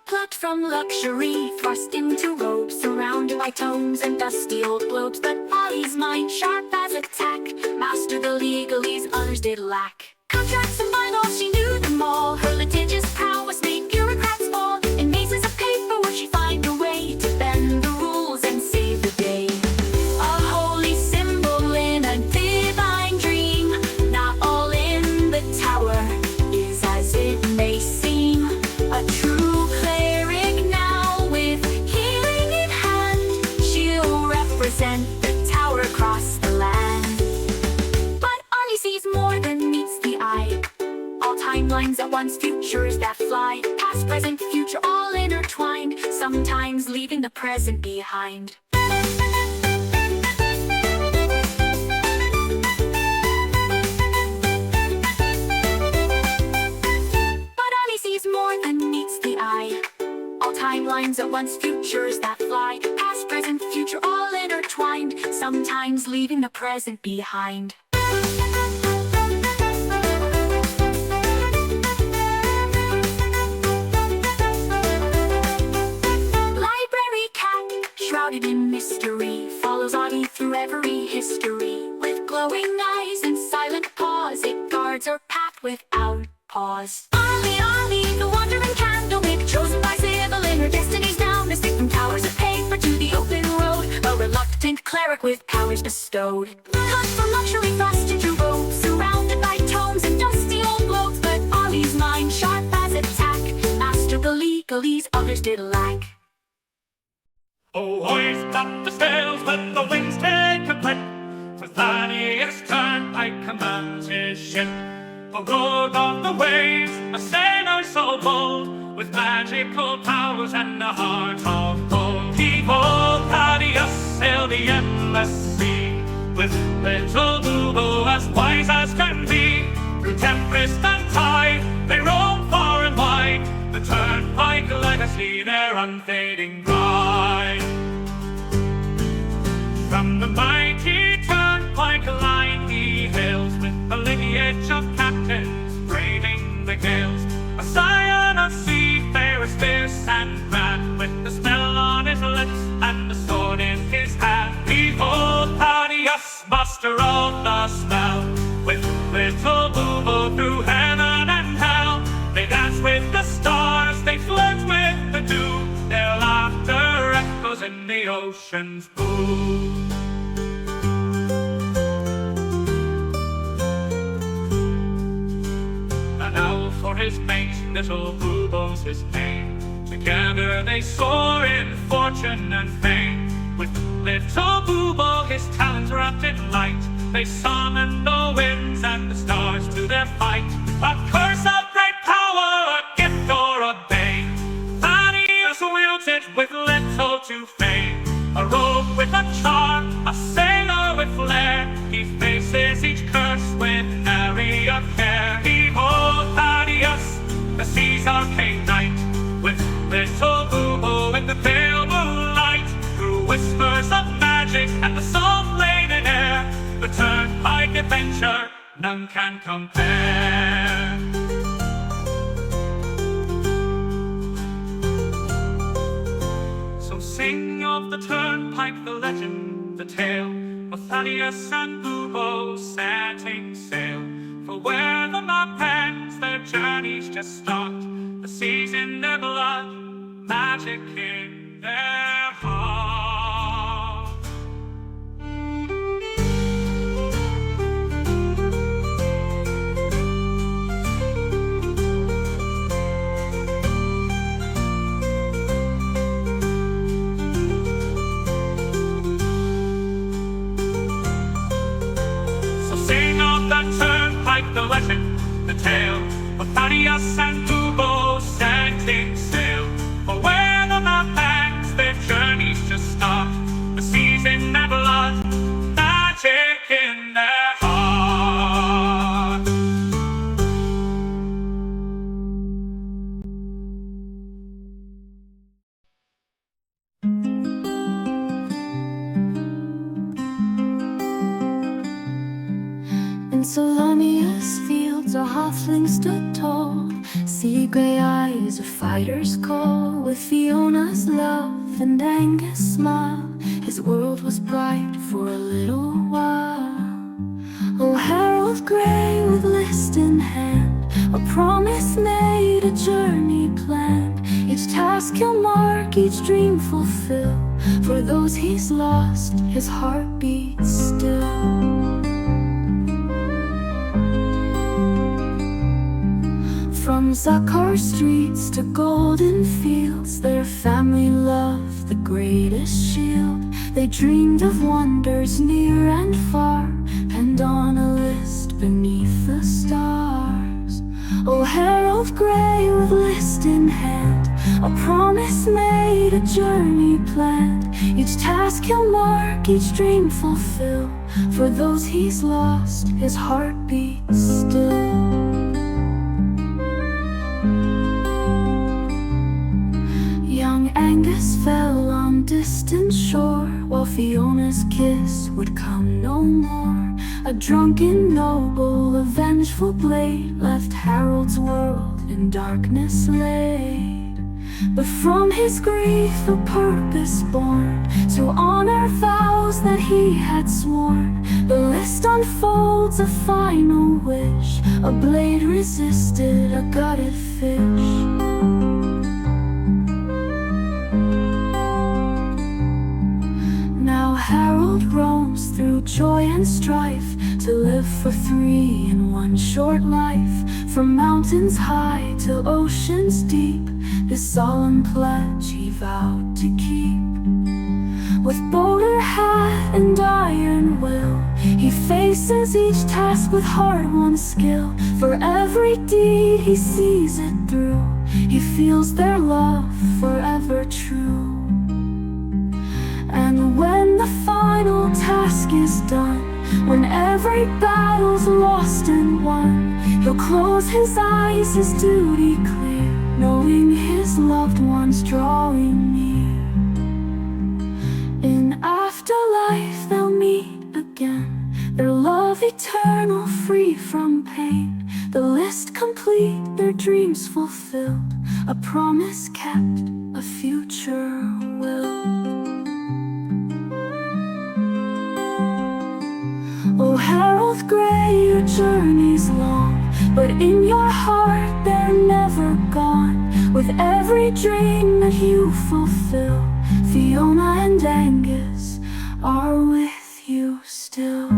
Plucked from luxury, thrust into robes, surrounded by tomes and dusty old globes. But Ollie's mind, sharp as a tack, mastered the legalese others did lack. Contracts and bylaws, she knew them all. Her litigious prowess made bureaucrats fall. In mazes of paper would she find a way to bend the rules and save the day. A holy symbol in a divine dream. Not all in the tower is as it may seem. A true cleric now with healing in hand, she'll sent the tower across the land. But Ollie sees more than meets the eye. All timelines at once, futures that fly. Past, present, future, all intertwined. Sometimes leaving the present behind. More than meets the eye. All timelines at once, futures that fly. Past, present, future, all intertwined. Sometimes leaving the present behind. Library cat, shrouded in mystery, follows Audie through every history. With glowing eyes and silent paws, it guards our path without pause. Ollie, the wandering candlewick, chosen by Sybil in her destinies now. Mystic from towers of paper to the open road, a reluctant cleric with powers bestowed. Cut from luxury thrust into robes, surrounded by tomes and dusty old globes. But Ollie's mind, sharp as a tack, mastered the legalese others did lack. Oh, hoist up the sails, let the winds take a clip. For Thaddeus Turnpike commands his ship. For good on the waves, a sailor so bold, with magical powers and a heart of gold. Behold, Thaddeus sailed the endless sea, with little Boobo as wise as can be. Through tempest and tide, they roam far and wide, the Turnpike legacy, their unfading pride. From the mighty Turnpike line he hails, with a lineage of captains braving the gales. A scion of seafarers fierce and grand, with the smell on his lips and the sword in his hand. Behold, Thaddeus, master of the smell, with little Boobo through heaven and hell. They dance with the stars, they flirt with the dew, their laughter echoes in the ocean's blue. Now for his mate, little Boobo's his name. Together they soar in fortune and fame. With little Boobo, his talents wrapped in light, they summon the winds and the stars to their fight. A curse of great power, a gift or a bane, Thaddeus wields it with little to fame. A rogue with a charm, a sailor with flair, he faces each curse with nary a care. Behold, Thaddeus, the sea's arcane knight, with little Boobo in the pale moonlight. Through whispers of magic and the salt-laden air, the Turnpike adventure none can compare. So sing of the Turnpike, the legend, the tale of Thaddeus and Boobo setting sail. For where the map ends, their journeys just start. The seas in their blood, magic in their heart. So sing of that Turnpike, the legend, the tale of Thaddeus and Boobo setting sail. For where the map ends, their journeys just start. The seas in their blood, magic in their heart. In Solonia's fields a halfling stood tall, sea grey eyes, a fighter's call. With Fiona's love and Angus' smile, his world was bright for a little while. Oh, herald grey with list in hand, a promise made, a journey planned. Each task he'll mark, each dream fulfill. For those he's lost, his heart beats still. From Zakar streets to golden fields, their family love the greatest shield. They dreamed of wonders near and far, penned on a list beneath the stars. Oh, Harold Gray with list in hand, a promise made, a journey planned. Each task he'll mark, each dream fulfill. For those he's lost, his heart beats still. Young Angus fell on distant shore, while Fiona's kiss would come no more. A drunken noble, a vengeful blade, left Harold's world in darkness laid. But from his grief a purpose born, to honor vows that he had sworn. The list unfolds a final wish, a blade resisted a gutted fish. Now Harold roams through joy and strife, to live for three in one short life. From mountains high to oceans deep, this solemn pledge he vowed to keep. With bolder hat and iron will, he faces each task with hard-won skill. For every deed he sees it through, he feels their love forever true. And when the final task is done, when every battle's lost and won, he'll close his eyes, his duty clear, knowing his loved ones drawing near. In afterlife they'll meet again, their love eternal, free from pain. The list complete, their dreams fulfilled, a promise kept, a future will. Oh, Harold Gray, your journey's long, but in your heart they're never gone. With every dream that you fulfill, Fiona and Angus are with you still.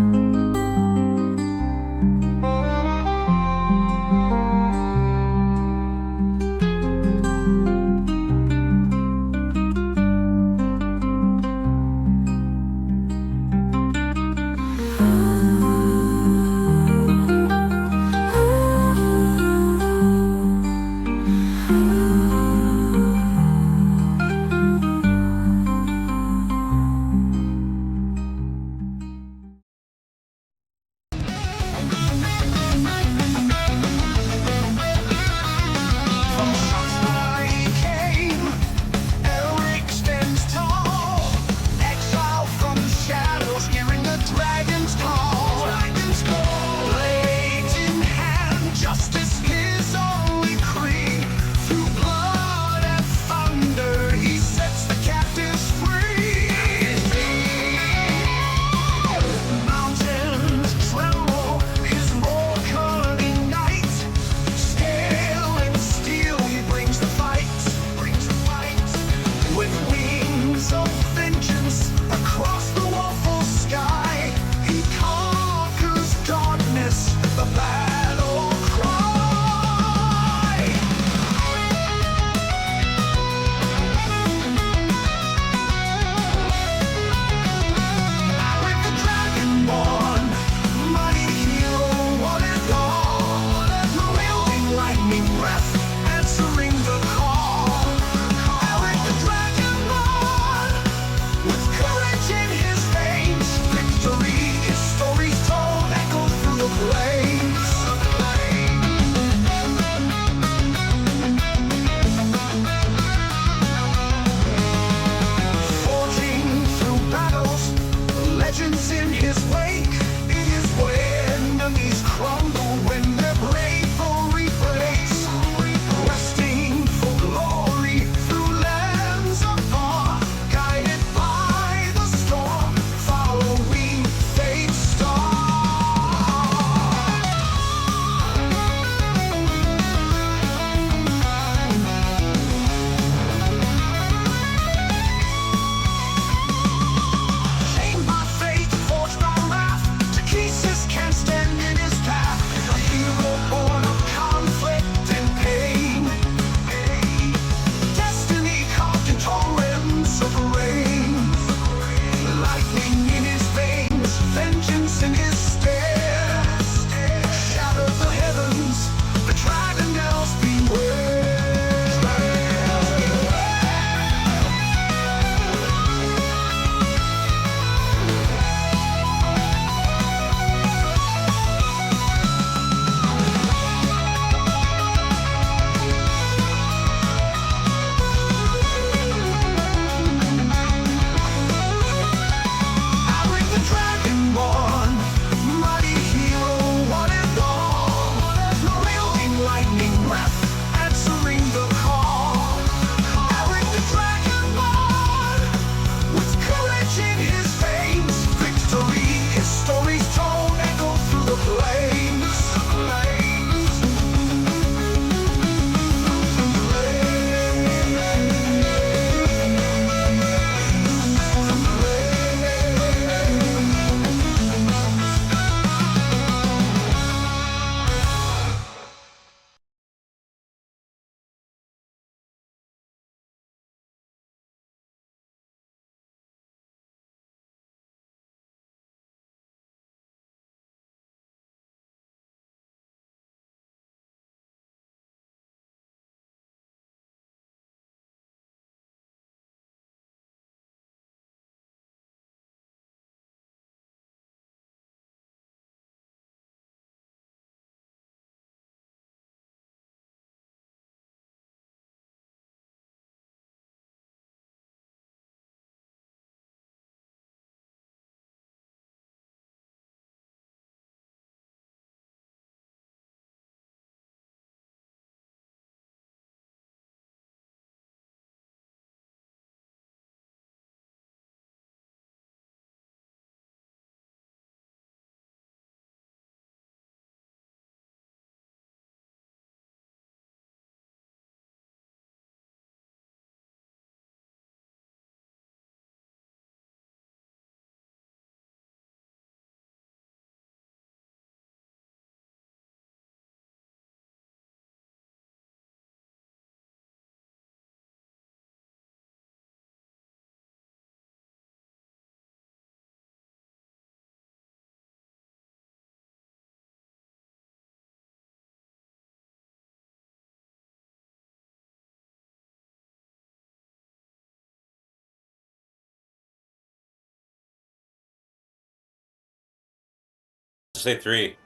Just say 3.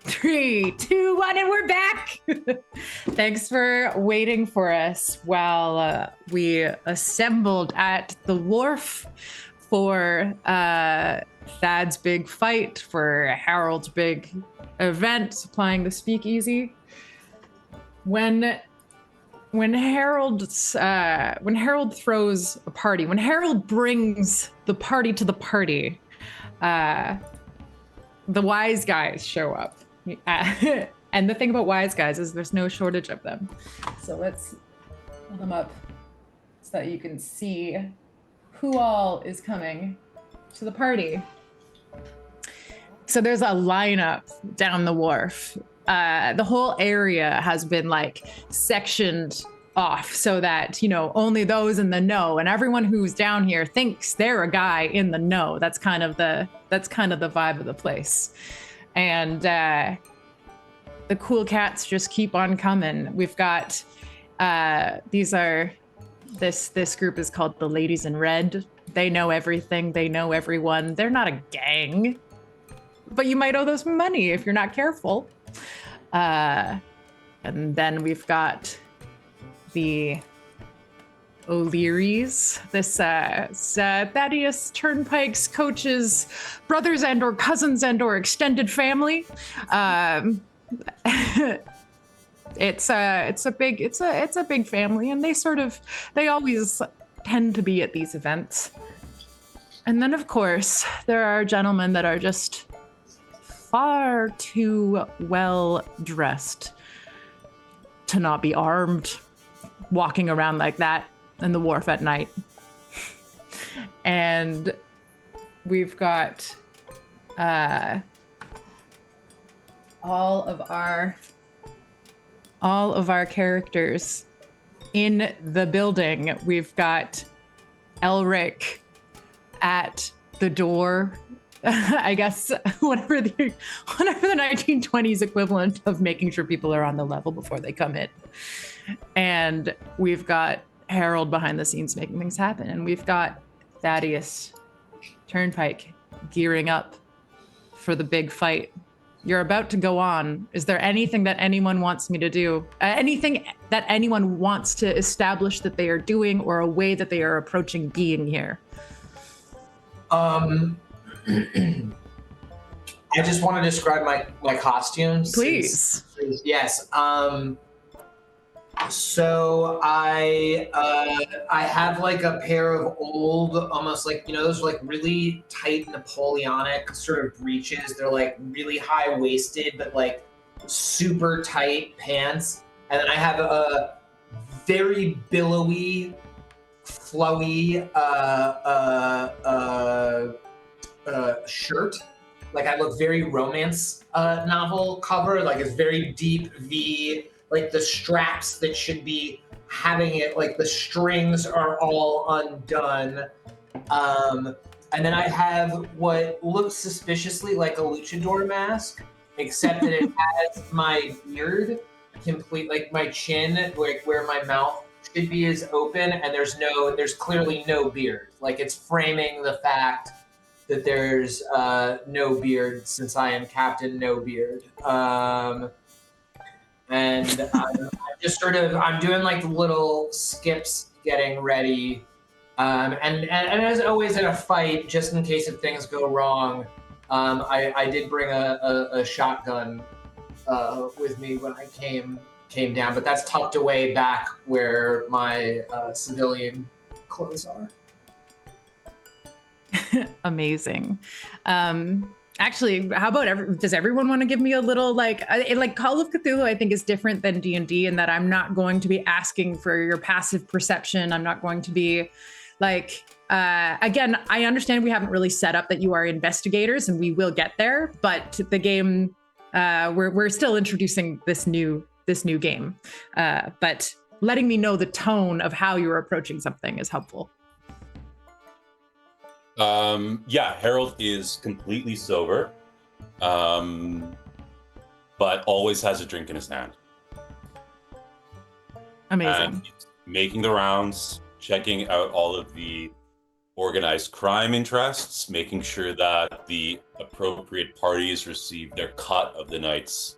3, 2, 1, and we're back. Thanks for waiting for us while we assembled at the wharf for Thad's big fight, for Harold's big event, supplying the speakeasy. When Harold throws a party, when Harold brings the party to the party, the wise guys show up. And the thing about wise guys is there's no shortage of them. So let's pull them up so that you can see who all is coming to the party. So there's a lineup down the wharf. The whole area has been like sectioned off so that, you know, only those in the know, and everyone who's down here thinks they're a guy in the know. That's kind of the vibe of the place. And the cool cats just keep on coming. We've got this group is called the Ladies in Red. They know everything. They know everyone. They're not a gang, but you might owe them some money if you're not careful. And then we've got the O'Learys, this Thaddeus Turnpike's coach's brothers and or cousins and or extended family. It's a big family, and they always tend to be at these events. And then of course there are gentlemen that are just far too well dressed to not be armed, walking around like that in the wharf at night. And we've got all of our characters in the building. We've got Elric at the door. I guess whatever the 1920s equivalent of making sure people are on the level before they come in. And we've got Harold behind the scenes making things happen. And we've got Thaddeus Turnpike gearing up for the big fight. You're about to go on. Is there anything that anyone wants me to do? Anything that anyone wants to establish that they are doing, or a way that they are approaching being here? I just want to describe my costumes. Please. Yes. So I have like a pair of old, almost like, you know, those like really tight Napoleonic sort of breeches. They're like really high waisted, but like super tight pants. And then I have a very billowy, flowy shirt. Like I look very romance novel cover. Like it's very deep V. Like the straps that should be having it, like the strings are all undone. And then I have what looks suspiciously like a luchador mask, except that it has my beard complete, like my chin, like where my mouth should be is open, and there's clearly no beard. Like it's framing the fact that there's no beard, since I am Captain No Beard. And I'm just I'm doing like little skips getting ready. And as always in a fight, just in case if things go wrong, I did bring a shotgun with me when I came down, but that's tucked away back where my civilian clothes are. Amazing. Actually, how about does everyone want to give me a little like Call of Cthulhu? I think is different than D&D in that I'm not going to be asking for your passive perception. I'm not going to be like, again, I understand we haven't really set up that you are investigators, and we will get there. But the game, we're still introducing this new game. But letting me know the tone of how you're approaching something is helpful. Yeah, Harold is completely sober, but always has a drink in his hand. Amazing. And he's making the rounds, checking out all of the organized crime interests, making sure that the appropriate parties receive their cut of the night's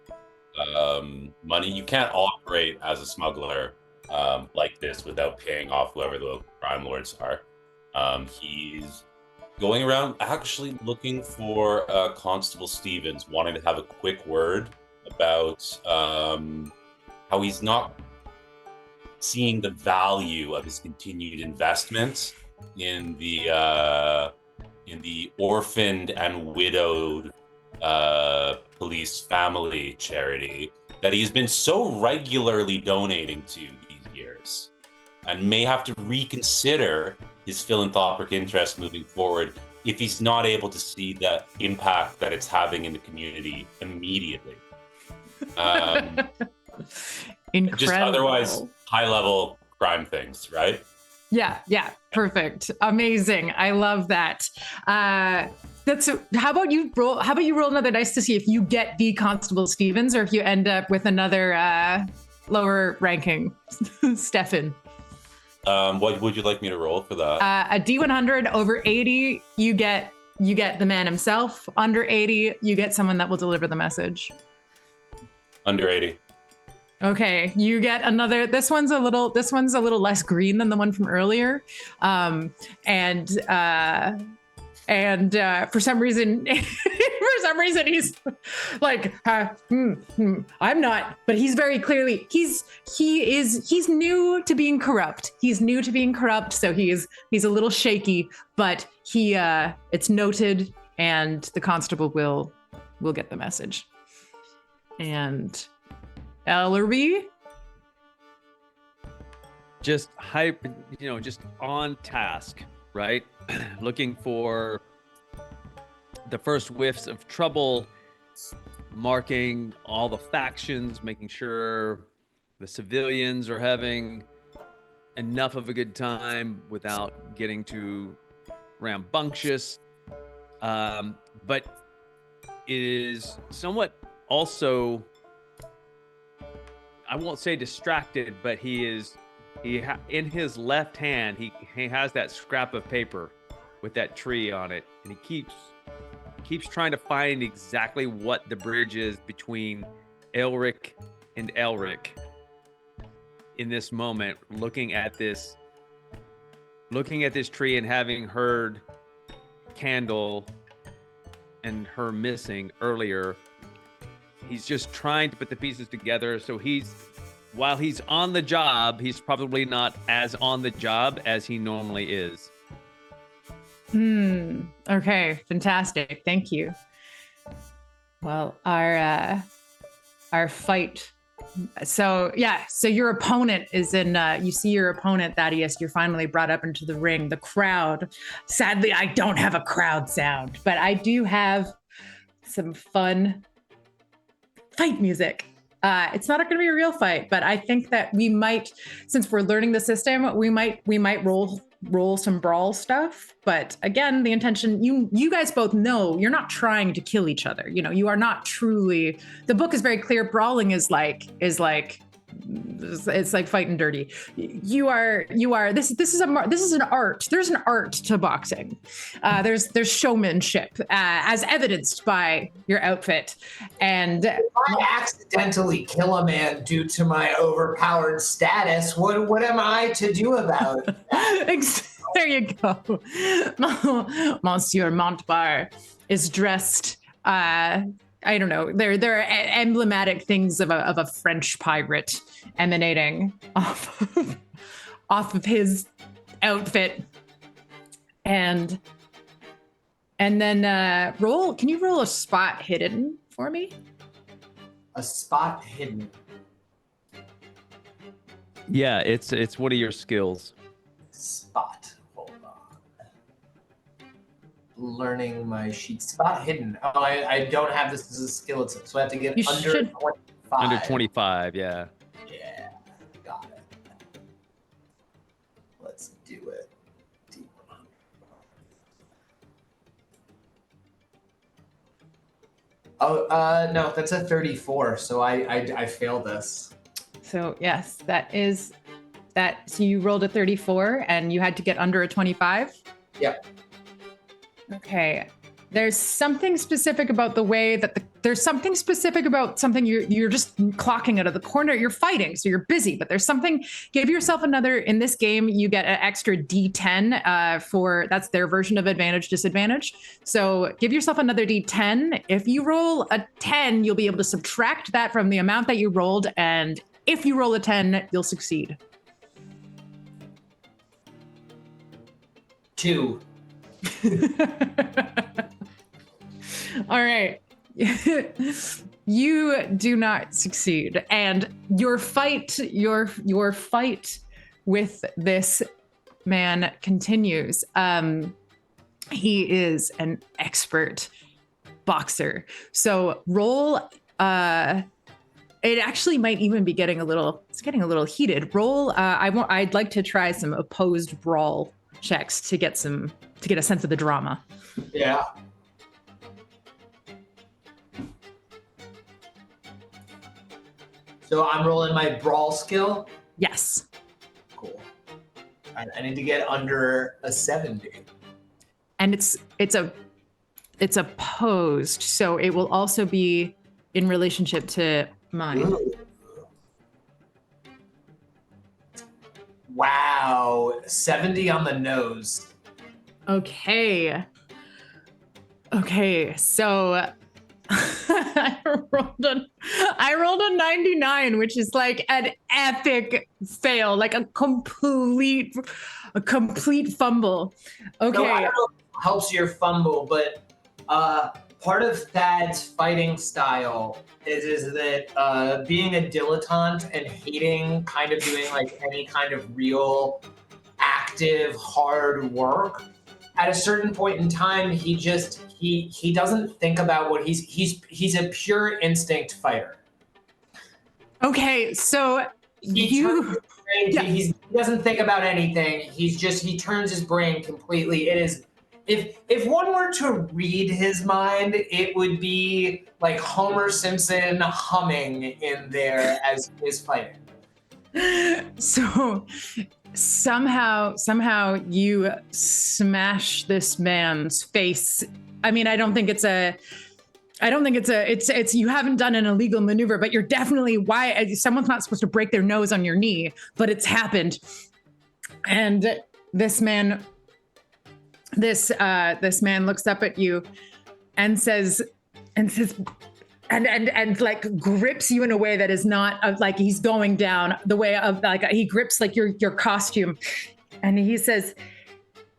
money. You can't operate as a smuggler like this without paying off whoever the local crime lords are. He's going around actually looking for Constable Stevens, wanting to have a quick word about how he's not seeing the value of his continued investment in the orphaned and widowed police family charity that he's been so regularly donating to these years, and may have to reconsider his philanthropic interest moving forward if he's not able to see the impact that it's having in the community immediately. Incredible. Just otherwise high-level crime things, right? Yeah, perfect, amazing. I love that. That's how about you roll another dice to see if you get the Constable Stevens or if you end up with another lower ranking Stefan. What would you like me to roll for that? A D100 over 80, you get the man himself. Under 80, you get someone that will deliver the message. Under 80. Okay, you get another. This one's a little less green than the one from earlier, and for some reason, he's like, I'm not. But he's very clearly he's new to being corrupt. He's new to being corrupt, so he's a little shaky. But it's noted, and the constable will get the message. And Ellerby, just just on task, right? Looking for the first whiffs of trouble, marking all the factions, making sure the civilians are having enough of a good time without getting too rambunctious. But it is somewhat also, I won't say distracted, but in his left hand, he has that scrap of paper with that tree on it, and he keeps trying to find exactly what the bridge is between Elric and Elric in this moment, looking at this tree and having heard Candle and her missing earlier. He's just trying to put the pieces together. So while he's on the job, he's probably not as on the job as he normally is. Okay, fantastic. Thank you. Well, our fight. So your opponent is in, you see your opponent, Thaddeus, you're finally brought up into the ring. The crowd, sadly, I don't have a crowd sound, but I do have some fun fight music. It's not going to be a real fight, but I think that we might, since we're learning the system, we might roll some brawl stuff. But again, the intention, you guys both know you're not trying to kill each other. You are not truly, the book is very clear. Brawling is like fighting dirty. This is an art. There's an art to boxing. There's showmanship, as evidenced by your outfit. And if I accidentally kill a man due to my overpowered status, what am I to do about that? There you go. Monsieur Montbar is dressed. I don't know. There are emblematic things of a French pirate emanating off of his outfit, and then roll. Can you roll a spot hidden for me? A spot hidden. Yeah, it's one of your skills. Spot. Hold on. Learning my sheet. Spot hidden. Oh, I don't have this as a skill, so I have to get You under should- 25. Under 25, yeah. Yeah, got it. Let's do it. Oh, no, that's a 34, so I failed this. So yes, that is that. So you rolled a 34, and you had to get under a 25. Yep. Okay. There's something specific about the way that there's something specific about something you're just clocking out of the corner. You're fighting, so you're busy, but there's something. Give yourself another. In this game, you get an extra D10 for that's their version of advantage disadvantage. So give yourself another D10. If you roll a 10, you'll be able to subtract that from the amount that you rolled, and if you roll a 10, you'll succeed. 2. All right. You do not succeed, and your fight with this man continues. He is an expert boxer. So roll it actually might even be getting a little heated. Roll I'd like to try some opposed brawl checks to get a sense of the drama. Yeah. So I'm rolling my brawl skill. Yes. Cool. I need to get under a 70. And it's opposed, so it will also be in relationship to mine. Ooh. Wow, 70 on the nose. Okay, so I rolled a 99, which is like an epic fail, like a complete fumble. Okay. So I don't know if it helps your fumble, but part of Thad's fighting style is that being a dilettante and hating kind of doing like any kind of real active hard work, at a certain point in time he doesn't think about what he's a pure instinct fighter. Okay, so He doesn't think about anything. He turns his brain completely. It is, if one were to read his mind, it would be like Homer Simpson humming in there as he is fighting. So somehow you smash this man's face. I mean, I don't think it's you haven't done an illegal maneuver, but you're definitely someone's not supposed to break their nose on your knee, but it's happened. And this man looks up at you and says and like grips you in a way that is not like he's going down the way of like he grips like your costume, and he says,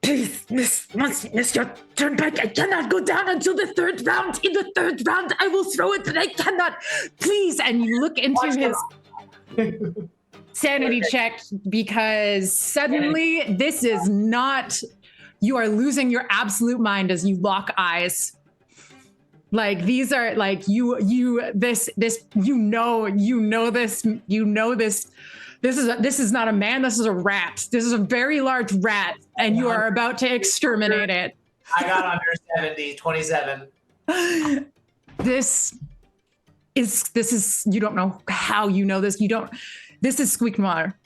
"Please, Mr. Turnpike, I cannot go down until the third round. In the third round, I will throw it, but I cannot. Please." And you look into his sanity check because suddenly this is not. You are losing your absolute mind as you lock eyes. Like these are like this. This is not a man. This is a rat. This is a very large rat, and you are about to exterminate it. I got under 70, 27. This is. You don't know how you know this. You don't. This is Squeak Noir.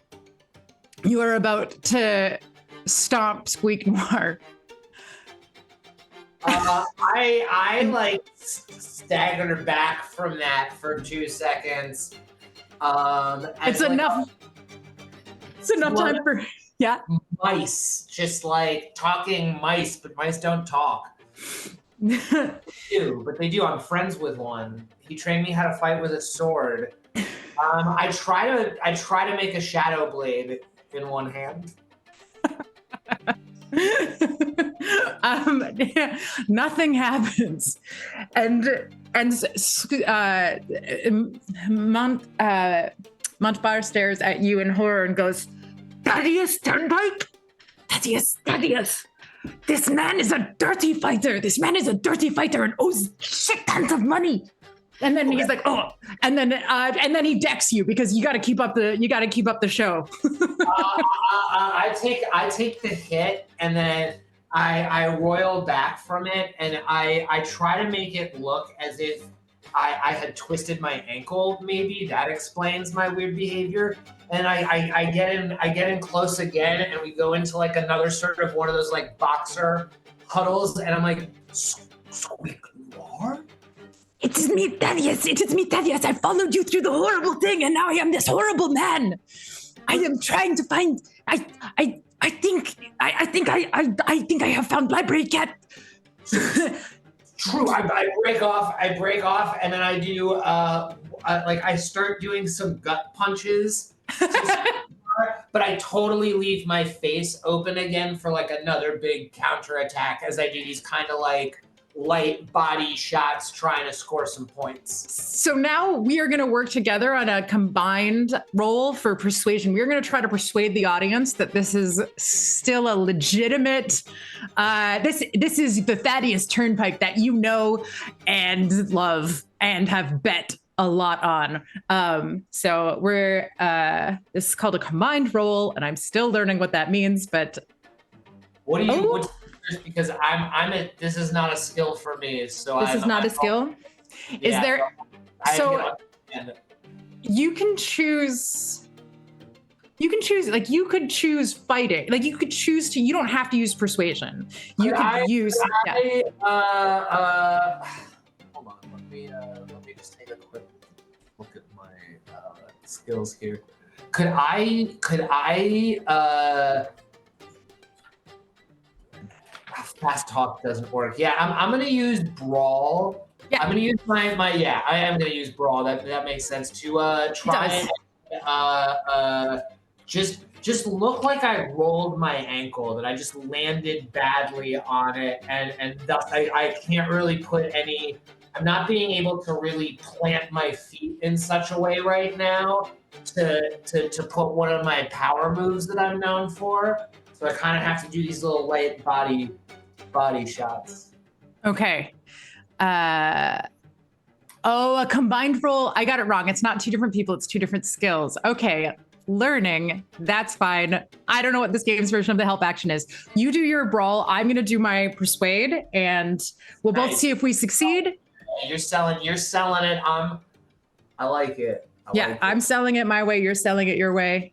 You are about to stomp Squeak Noir. I like staggered back from that for 2 seconds. It's enough. It's enough time for mice, just like talking mice, but mice don't talk. They do. I'm friends with one. He trained me how to fight with a sword. I try to make a shadow blade in one hand. Nothing happens, and Montbar stares at you in horror and goes, "Thaddeus Turnpike? Thaddeus. This man is a dirty fighter. This man is a dirty fighter and owes shit tons of money." And then he's like, "Oh," and then he decks you because you got to keep up the show. I take the hit and then I roil back from it, and I try to make it look as if I had twisted my ankle. Maybe that explains my weird behavior. And I get in close again, and we go into like another sort of one of those like boxer huddles, and I'm like, Squeak Noir? It is me, Thaddeus. It is me, Thaddeus. I followed you through the horrible thing, and now I am this horrible man. I am trying to find. I think I have found Library Cat. True. I break off, and then I do like I start doing some gut punches. But I totally leave my face open again for like another big counterattack as I do these kind of like light body shots trying to score some points. So now we are going to work together on a combined roll for persuasion. We're going to try to persuade the audience that this is still a legitimate, this is the Thaddeus Turnpike that you know and love and have bet a lot on. So we're, this is called a combined roll, and I'm still learning what that means, but. What do you, because this is not a skill for me. So this is not a skill? Yeah, is there, you can choose, like you could choose fighting. Like you could choose to, you don't have to use persuasion. You could use, hold on, let me just take a quick look at my skills here. Could I fast talk doesn't work. Yeah, I'm gonna use brawl. Yeah. I'm gonna use my I am gonna use brawl. That makes sense to try and just look like I rolled my ankle, that I just landed badly on it, and thus I can't really put any. I'm not being able to really plant my feet in such a way right now to put one of my power moves that I'm known for. So I kind of have to do these little light body shots. Okay. A combined roll. I got it wrong. It's not two different people. It's two different skills. Okay. Learning. That's fine. I don't know what this game's version of the help action is. You do your brawl. I'm going to do my persuade, and we'll both see if we succeed. You're selling it. I like it. I'm selling it my way. You're selling it your way.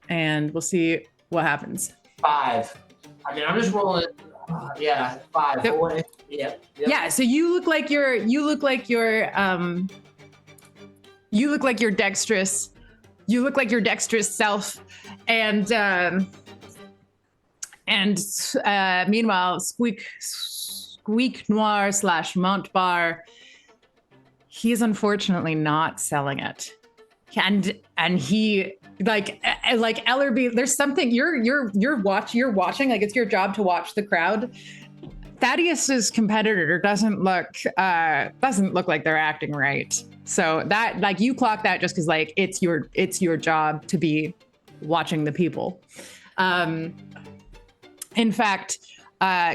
And we'll see what happens. 5. I mean, I'm just rolling. 5. Yeah. So you look like you're dexterous. You look like your dexterous self, and meanwhile, Squeak Noir / Montbar, he is unfortunately not selling it, and he like Ellerby. There's something you're watching. Like it's your job to watch the crowd. Thaddeus's competitor doesn't look like they're acting right. So that, like, you clock that just because like it's your job to be watching the people. In fact,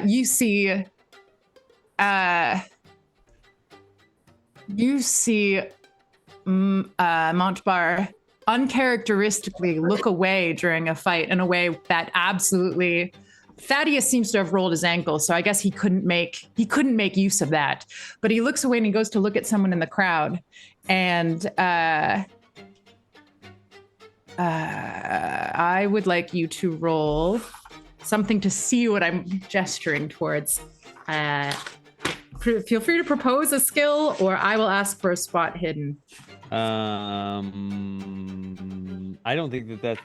you see Montbar uncharacteristically look away during a fight in a way that absolutely Thaddeus seems to have rolled his ankle, so I guess he couldn't make use of that. But he looks away and he goes to look at someone in the crowd, and I would like you to roll something to see what I'm gesturing towards. Feel free to propose a skill, or I will ask for a spot hidden. I don't think that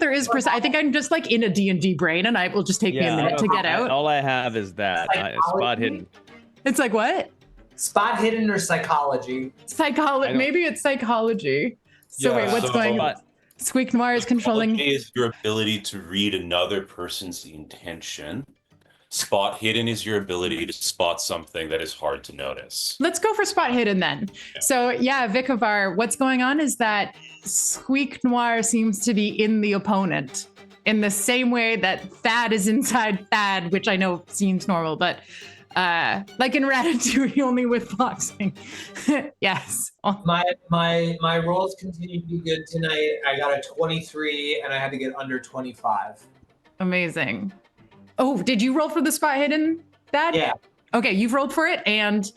there is. I think I'm just like in a D&D brain, and it will just take me a minute to get out. All I have is that spot hidden. It's like what? Spot hidden or psychology? Psychology. Maybe it's psychology. So wait, what's going on? Squeak Noir is controlling. Psychology is your ability to read another person's intention. Spot hidden is your ability to spot something that is hard to notice. Let's go for spot hidden then. Yeah. So Vikavar, what's going on is that Squeak Noir seems to be in the opponent in the same way that Thad is inside Thad, which I know seems normal, but like in Ratatouille, only with boxing. Yes. My rolls continue to be good tonight. I got a 23 and I had to get under 25. Amazing. Oh, did you roll for the spot hidden, Thad? Yeah. Okay, you've rolled for it, and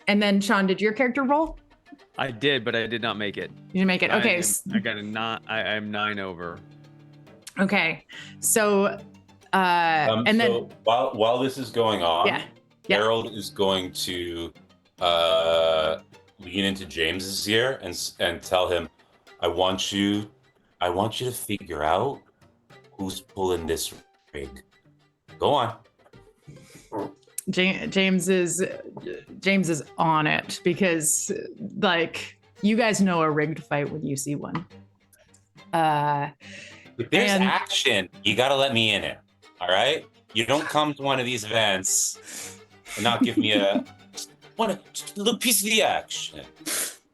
then Sean, did your character roll? I did, but I did not make it. You didn't make it. Okay. I got a nine. I'm 9 over. Okay. So, and then so while this is going on, yeah. Harold is going to lean into James's ear and tell him, I want you to figure out who's pulling this rig. Go on. James is on it because, like, you guys know a rigged fight when you see one. If there's action, you gotta let me in it. All right? You don't come to one of these events and not give me a little piece of the action.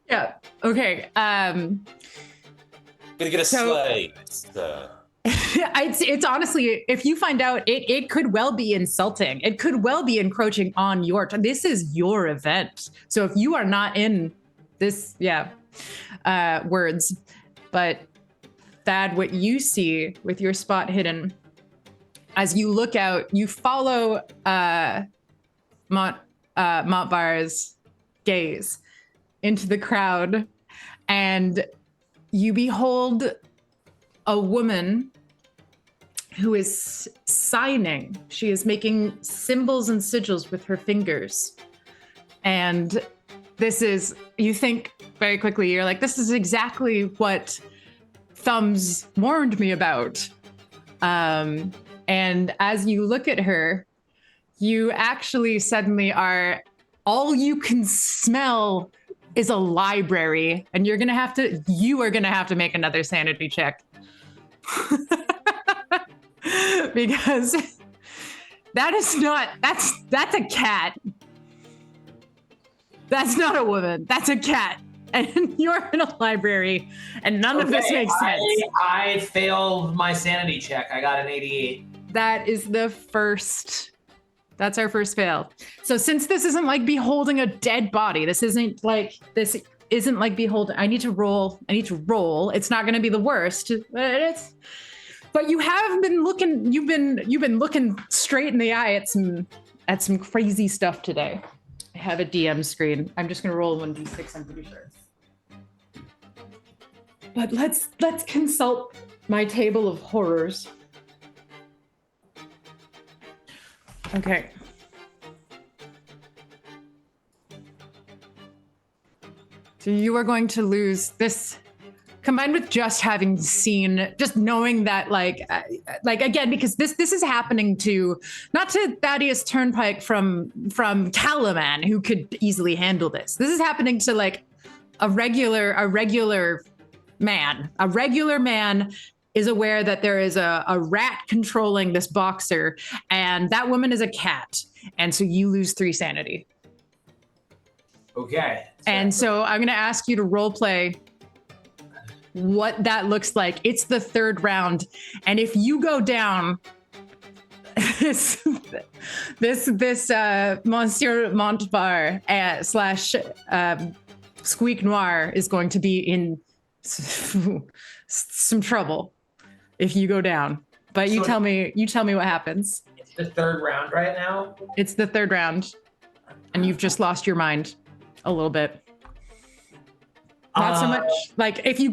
Yeah. Okay. Gonna get a sleigh. It's honestly, if you find out, it could well be insulting. It could well be encroaching on your time. This is your event. So if you are not in this, words, but Thad, what you see with your spot hidden, as you look out, you follow Montvar's gaze into the crowd, and you behold a woman who is signing. She is making symbols and sigils with her fingers. And this is, you think very quickly, you're like, this is exactly what Thumbs warned me about. And as you look at her, you actually suddenly are, all you can smell is a library, and you are gonna have to make another sanity check. Because that's a cat. That's not a woman. That's a cat. And you're in a library, and none of this makes sense. I failed my sanity check. I got an 88. That is that's our first fail. So since this isn't like beholding a dead body, this isn't like beholding, I need to roll. It's not going to be the worst, but you have been looking, you've been looking straight in the eye at some crazy stuff today. I have a DM screen. I'm just going to roll 1d6, I'm pretty sure. But let's consult my table of horrors. Okay. So you are going to lose this, combined with just having seen, just knowing that, like again, because this is happening to, not to Thaddeus Turnpike from Calaman, who could easily handle this. This is happening to like a regular man. A regular man is aware that there is a rat controlling this boxer, and that woman is a cat. And so you lose 3 sanity. Okay. And so I'm going to ask you to role play what that looks like. It's the 3rd round. And if you go down, this Monsieur Montbar / Squeak Noir is going to be in some trouble if you go down. But you tell me what happens. It's the 3rd round right now. It's the 3rd round, and you've just lost your mind a little bit. Not so much like if you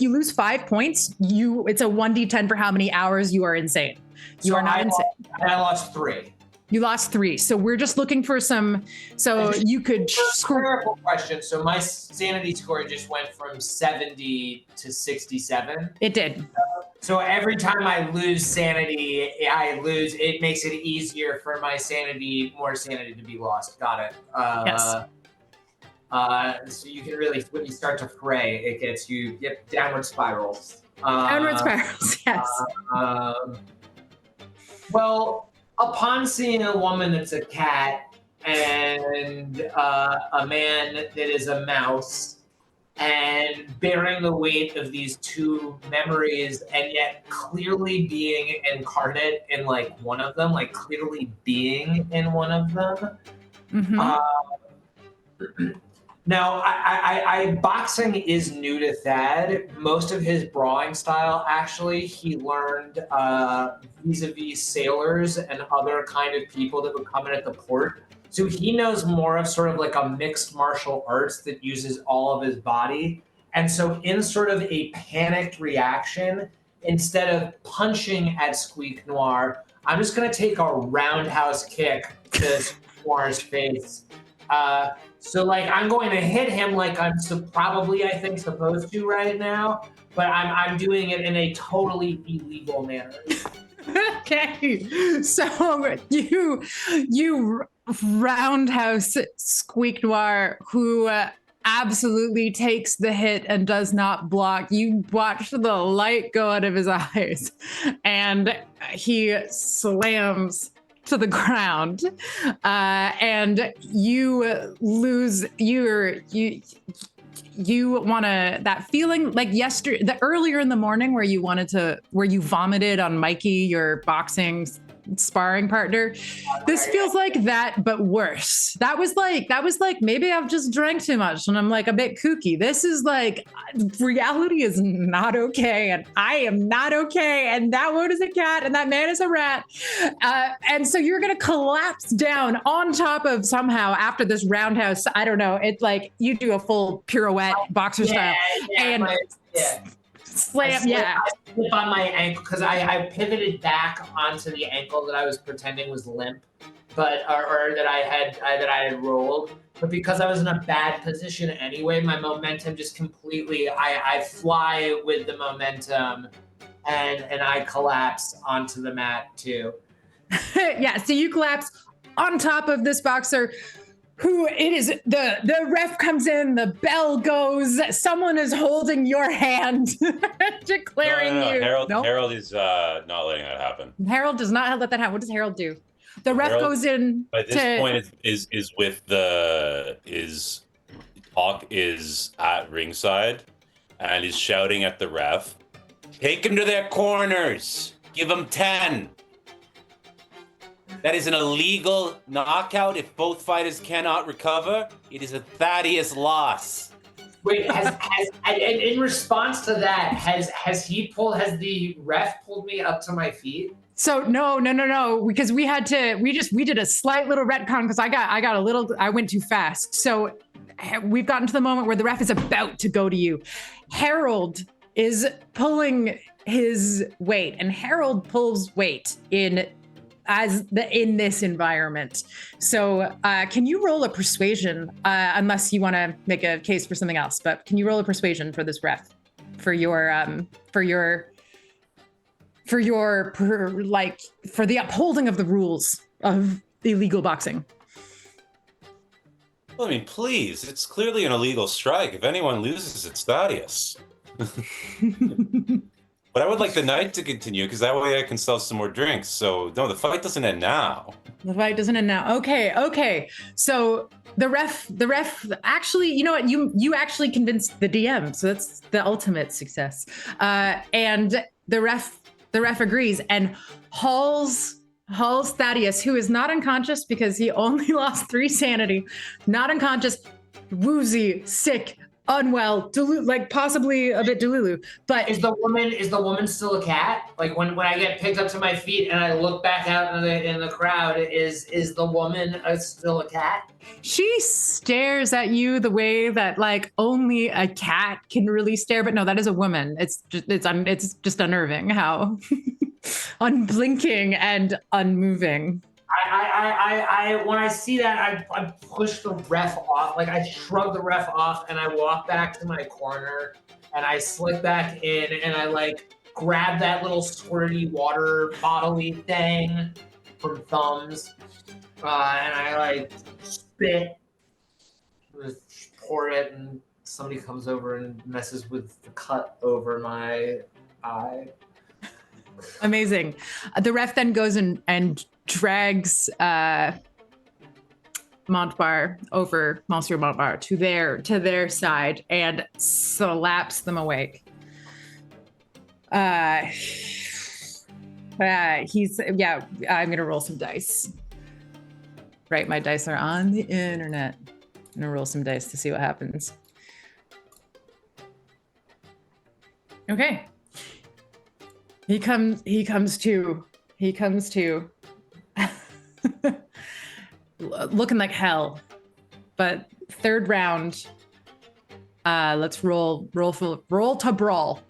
lose 5 points, it's a 1d10 for how many hours you are insane. You are not insane. I lost 3. You lost 3. So we're just looking for some. So you could score. Question. So my sanity score just went from 70 to 67. It did. So every time I lose sanity, it makes it easier for my more sanity to be lost. Got it. Yes. So you can really, when you start to fray, it gets you downward spirals. Downward spirals, yes. Well, upon seeing a woman that's a cat and a man that is a mouse, and bearing the weight of these 2 memories, and yet clearly being incarnate in like one of them, like clearly being in one of them. Mm-hmm. Now, boxing is new to Thad. Most of his brawling style, actually, he learned vis-a-vis sailors and other kind of people that would come in at the port. So he knows more of sort of like a mixed martial arts that uses all of his body. And so in sort of a panicked reaction, instead of punching at Squeak Noir, I'm just going to take a roundhouse kick to Squeak Noir's face. So like I'm going to hit him like I'm probably I think supposed to right now, but I'm doing it in a totally illegal manner. Okay, so you roundhouse Squeak Noir, who absolutely takes the hit and does not block. You watch the light go out of his eyes, and he slams to the ground, and you lose you want to that feeling like yesterday, the earlier in the morning where you vomited on Mikey, your boxing sparring partner. This feels like that, but worse. That was like maybe I've just drank too much and I'm like a bit kooky. This is like reality is not okay, and I am not okay, and that woman is a cat and that man is a rat, and so you're gonna collapse down on top of somehow after this roundhouse. I don't know. It's like you do a full pirouette boxer style and. Slam, I slip on my ankle because I pivoted back onto the ankle that I was pretending was limp, but or that I had rolled. But because I was in a bad position anyway, my momentum just completely I fly with the momentum, and I collapse onto the mat too. Yeah, so you collapse on top of this boxer. Who it is, the ref comes in, the bell goes, someone is holding your hand, declaring you. Harold is not letting that happen. Harold does not let that happen. What does Harold do? The ref goes in. By this point, is with Hawk is at ringside, and he's shouting at the ref, "Take him to their corners. Give him 10. That is an illegal knockout. If both fighters cannot recover, it is a Thaddeus loss." Wait, has in response to that, has the ref pulled me up to my feet? So no, because we did a slight little retcon because I went too fast. So we've gotten to the moment where the ref is about to go to you. Harold is pulling his weight, and Harold pulls weight in this environment. So can you roll a persuasion, unless you want to make a case for something else, but can you roll a persuasion for this ref for the upholding of the rules of illegal boxing? Well, I mean, please, it's clearly an illegal strike. If anyone loses, it's Thaddeus. But I would like the night to continue because that way I can sell some more drinks. So no, the fight doesn't end now. The fight doesn't end now. Okay. So the ref actually, you know what? You actually convinced the DM, so that's the ultimate success. And the ref agrees and hauls Thaddeus, who is not unconscious because he only lost 3 sanity, not unconscious, woozy, sick, unwell, like possibly a bit delulu. But is the woman still a cat? Like when I get picked up to my feet and I look back out in the crowd, is the woman still a cat? She stares at you the way that like only a cat can really stare. But no, that is a woman. It's just unnerving how unblinking and unmoving. I when I see that, I push the ref off, like I shrug the ref off, and I walk back to my corner, and I slip back in, and I like grab that little squirty water bottle-y thing from Thumbs, and I like spit, just pour it, and somebody comes over and messes with the cut over my eye. Amazing. The ref then goes and drags Montbar over Monsieur Montbar to their side and slaps them awake. I'm gonna roll some dice. Right, my dice are on the internet. gonna roll some dice to see what happens. Okay. He comes to. Looking like hell. But third round. Let's roll to brawl.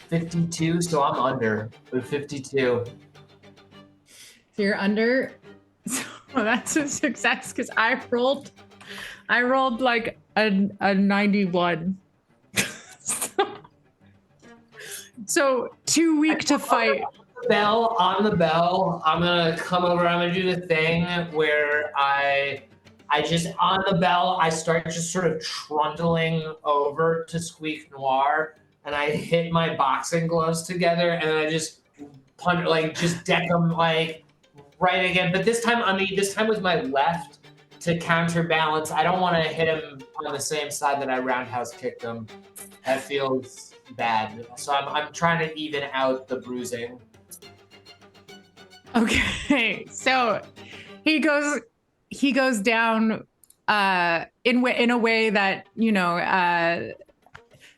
52, so I'm under with 52. So you're under. So that's a success because I rolled like a 91. So too weak to fight. On the bell. I'm gonna come over. I'm gonna do the thing where I just on the bell. I start just sort of trundling over to Squeak Noir, and I hit my boxing gloves together, and then I just punch, like just deck him like right again. But this time with my left to counterbalance. I don't want to hit him on the same side that I roundhouse kicked him. That feels bad. So I'm trying to even out the bruising. Okay, so he goes down in a way that, you know,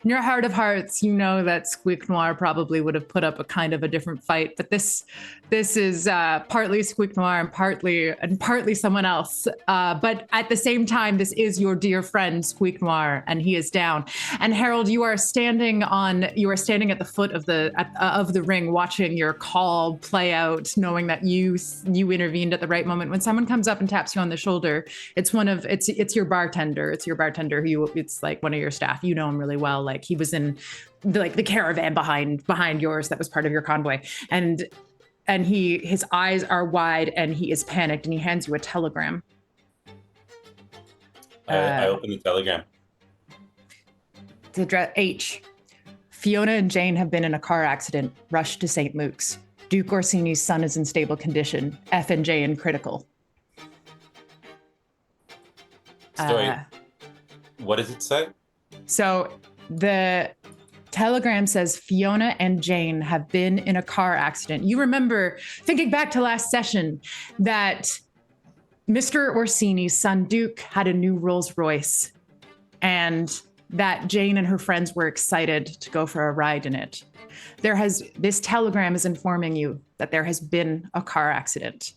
in your heart of hearts, you know that Squeak Noir probably would have put up a kind of a different fight, but this is partly Squeak Noir and partly someone else. But at the same time, this is your dear friend Squeak Noir, and he is down. And Harold, you are standing at the foot of the ring, watching your call play out, knowing that you intervened at the right moment. When someone comes up and taps you on the shoulder, it's your bartender. It's your bartender it's like one of your staff. You know him really well. Like he was in the caravan behind yours that was part of your convoy, and his eyes are wide and he is panicked, and he hands you a telegram. I open the telegram. It's address H. Fiona and Jane have been in a car accident. Rush to St. Luke's. Duke Orsini's son is in stable condition. F and J in critical. Story. What does it say? So the telegram says Fiona and Jane have been in a car accident. You remember, thinking back to last session, that Mr. Orsini's son Duke had a new Rolls Royce, and that Jane and her friends were excited to go for a ride in it. This telegram is informing you that there has been a car accident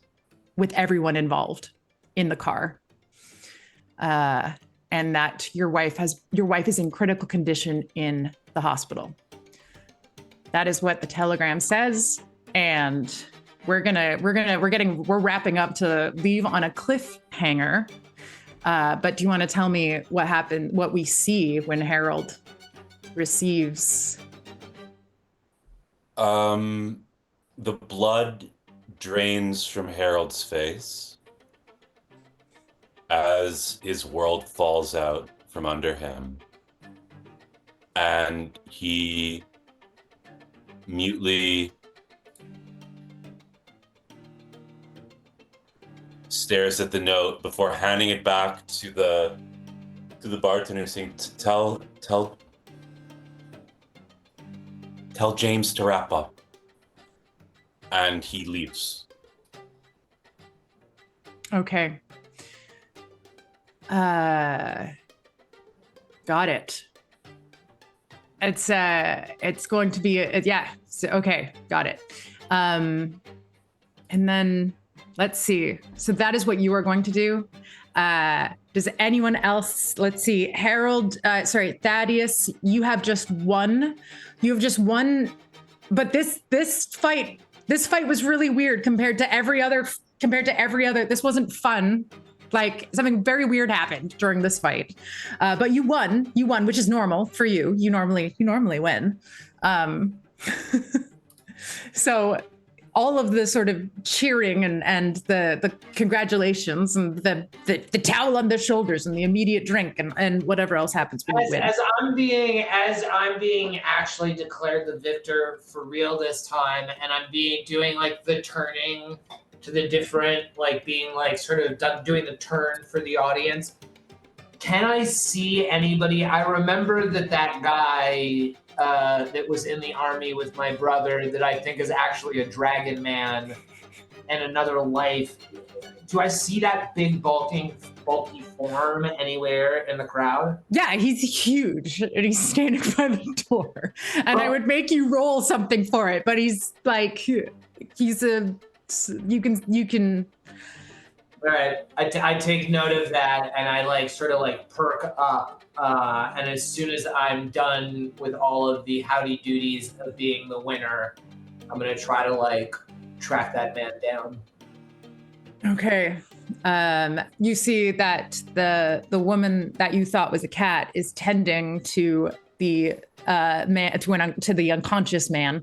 with everyone involved in the car. And that your wife is in critical condition in the hospital. That is what the telegram says, and we're wrapping up to leave on a cliffhanger. But do you want to tell me what happened, what we see when Harold receives? The blood drains from Harold's face as his world falls out from under him, and he mutely stares at the note before handing it back to the bartender, saying, tell James to wrap up. And he leaves. Okay. Got it. It's going to be yeah. So, okay, got it. And then let's see. So that is what you are going to do. Does anyone else? Let's see. Harold. Thaddeus. You have just one. But this fight was really weird compared to every other. This wasn't fun. Like something very weird happened during this fight, but you won, which is normal for you. You normally win. So all of the sort of cheering and the congratulations and the towel on the shoulders and the immediate drink and whatever else happens when you win. As I'm being actually declared the victor for real this time, and I'm doing like the turning to the different, like being like sort of doing the turn for the audience. can I see anybody? I remember that guy that was in the army with my brother that I think is actually a dragon man in another life. Do I see that big bulky form anywhere in the crowd? Yeah, he's huge and he's standing by the door. And I would make you roll something for it, but he's like, you can. All right, I take note of that, and I like sort of like perk up. And as soon as I'm done with all of the howdy doodies of being the winner, I'm gonna try to like track that man down. Okay. You see that the woman that you thought was a cat is tending to the man to the unconscious man.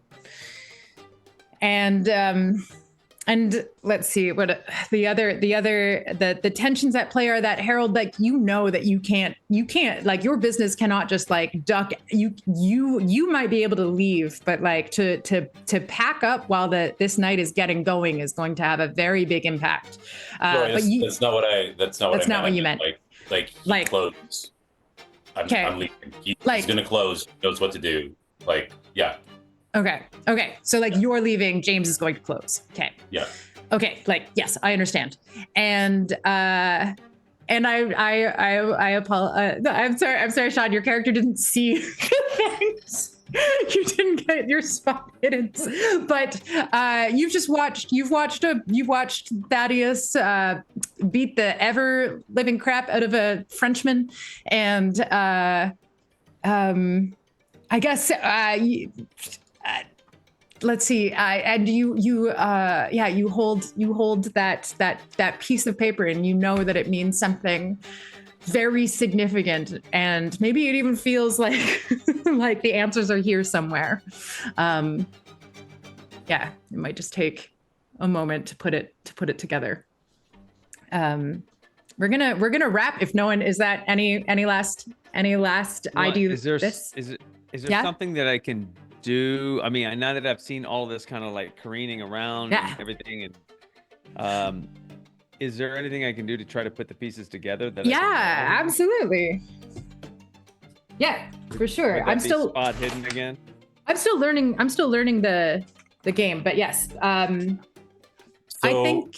And let's see what the tensions at play are that Harold, like, you know that you can't like, your business cannot just like duck. You might be able to leave, but like to pack up while this night is getting going is going to have a very big impact. Sorry, But that's not what you meant. Like close. I'm leaving. He's gonna close. Knows what to do. Like, yeah. Okay. So like, you're leaving, James is going to close. Okay. Yeah. Okay. Like, yes, I understand. And I apologize. I'm sorry, Sean, your character didn't see things. You didn't get your spot hidden. But you've watched Thaddeus beat the ever living crap out of a Frenchman. And I guess let's see. And you hold that piece of paper, and you know that it means something very significant, and maybe it even feels like like the answers are here somewhere. Yeah, it might just take a moment to put it together. We're gonna wrap. If no one is that any last idea. Is there something that I can do? I mean, now that I've seen all this kind of like careening around and everything, and is there anything I can do to try to put the pieces together? Absolutely. Yeah, for sure. I'm still spot hidden again. I'm still learning the game, but yes. I think.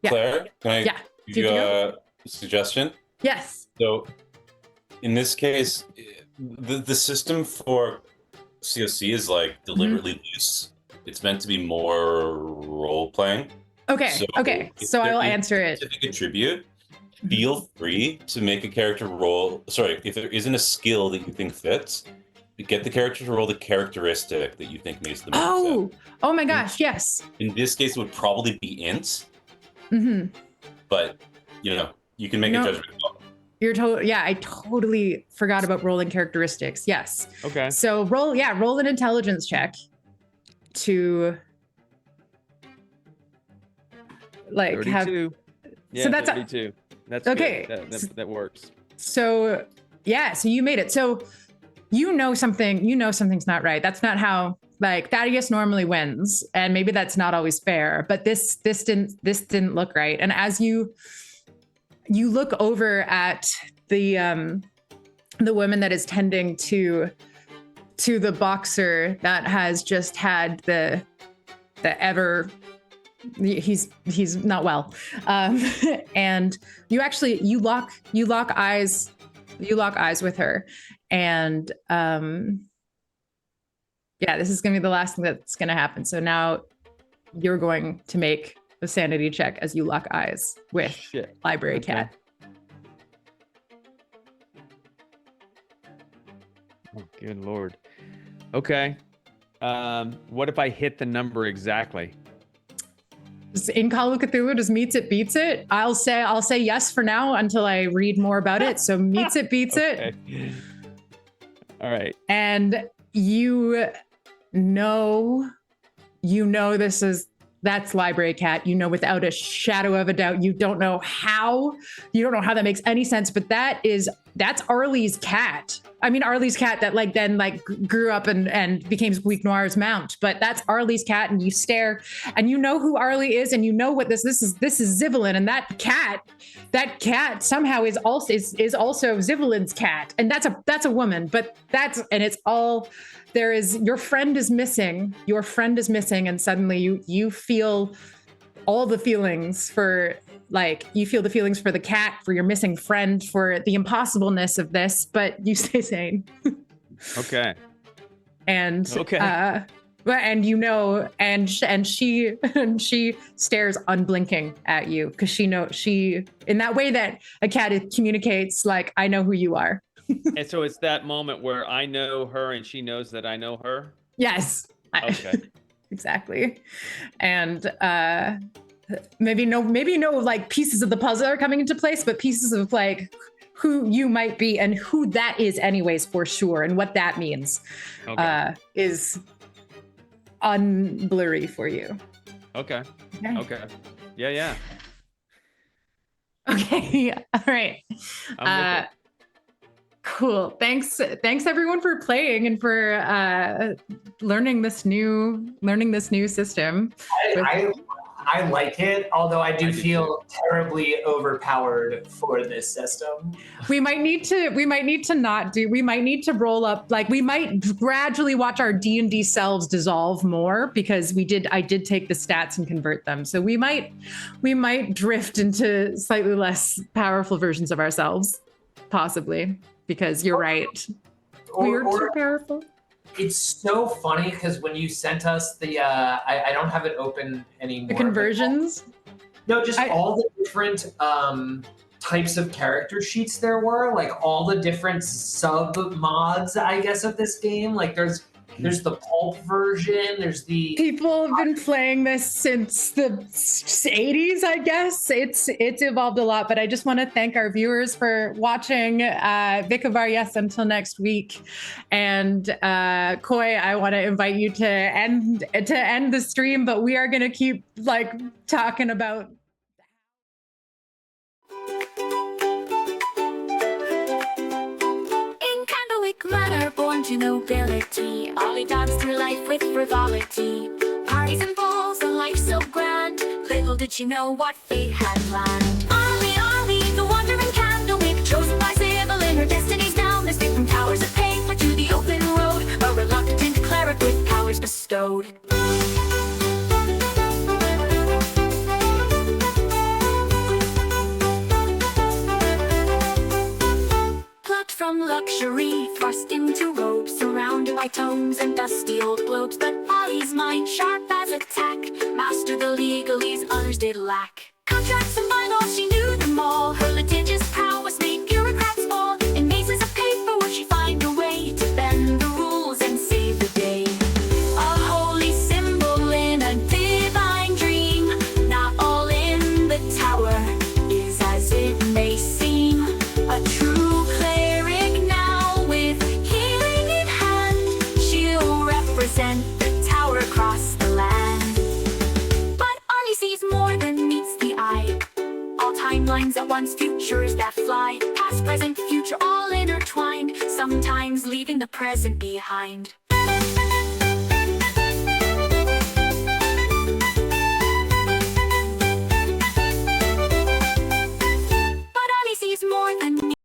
Yeah. Claire, can I give you a suggestion? Yes. So, in this case, the system for COC is like deliberately loose. It's meant to be more role playing. Okay. So I will answer it. If you contribute, feel free to make a character roll. Sorry, if there isn't a skill that you think fits, get the character to roll the characteristic that you think makes the most sense. Oh my gosh, yes. In this case, it would probably be int. Mm-hmm. But you can make a judgment call. I totally forgot about rolling characteristics. Yes. Okay. So roll an intelligence check to like 32. have. Yeah, So that's 32. That's okay. Good. That works. So you made it. So something's not right. That's not how like Thaddeus normally wins, and maybe that's not always fair. But this didn't look right. And as you look over at the woman that is tending to the boxer that has just had the he's not well, and you lock eyes with her, and this is gonna be the last thing that's gonna happen. So now you're going to make a sanity check as you lock eyes with Library Cat. Oh, good Lord. Okay. What if I hit the number exactly? In Call of Cthulhu, does meets it beats it? I'll say yes for now until I read more about it. So meets it beats it. All right. And you know that's Library Cat. You know without a shadow of a doubt. You don't know how that makes any sense, but that is that's Arlie's cat. I mean, Arlie's cat that like then like grew up and became Squeak Noir's mount. But that's Arlie's cat, and you stare, and you know who Arlie is, and you know what this is. This is Zivelin, and that cat somehow is also Zivelin's cat, and that's a woman. But it's all there is. Your friend is missing. Your friend is missing, and suddenly you feel all the feelings for. Like you feel the feelings for the cat, for your missing friend, for the impossibleness of this, but you stay sane. Okay. And and you know, and she stares unblinking at you because she in that way that a cat communicates, like, I know who you are. And so it's that moment where I know her and she knows that I know her. Yes. Okay. Exactly. And maybe no like pieces of the puzzle are coming into place, but pieces of like who you might be and who that is anyways, for sure, and what that means is unblurry for you. Okay. Yeah. Okay. All right. I'm with it. Cool. Thanks everyone for playing and for learning this new system. I like it, although I do feel terribly overpowered for this system. We might need to roll up, like we might gradually watch our D&D selves dissolve more, because I did take the stats and convert them. So we might drift into slightly less powerful versions of ourselves, possibly, because you're right. We're too powerful. It's so funny because when you sent us the, I don't have it open anymore. The conversions? No, just all the different types of character sheets there were, like all the different sub mods, I guess, of this game. Like there's the pulp version. There's the people have been playing this since the 80s, I guess. It's evolved a lot, but I just want to thank our viewers for watching. Vikavar, yes, until next week. And Koi, I want to invite you to end the stream, but we are going to keep like talking about. Manner born to nobility, Ollie danced through life with frivolity. Parties and balls, a life so grand. Little did she know what fate had planned. Ollie, the wandering candlewick, chosen by Sibyl in her destiny's down. Escape from towers of paper to the open road, a reluctant cleric with powers bestowed. From luxury, thrust into robes, surrounded by tomes and dusty old globes. But Ollie's mind, sharp as a tack, mastered the legalese others did lack. Contracts and bylaws, she knew them all. Her litigious prowess made bureaucrats fall. In mazes of paper would she find a way to bend the rules and save the day. A holy symbol in a divine dream. Not all in the tower is as it may seem. A true the tower across the land. But Ollie sees more than meets the eye. All timelines at once, futures that fly. Past, present, future, all intertwined, sometimes leaving the present behind.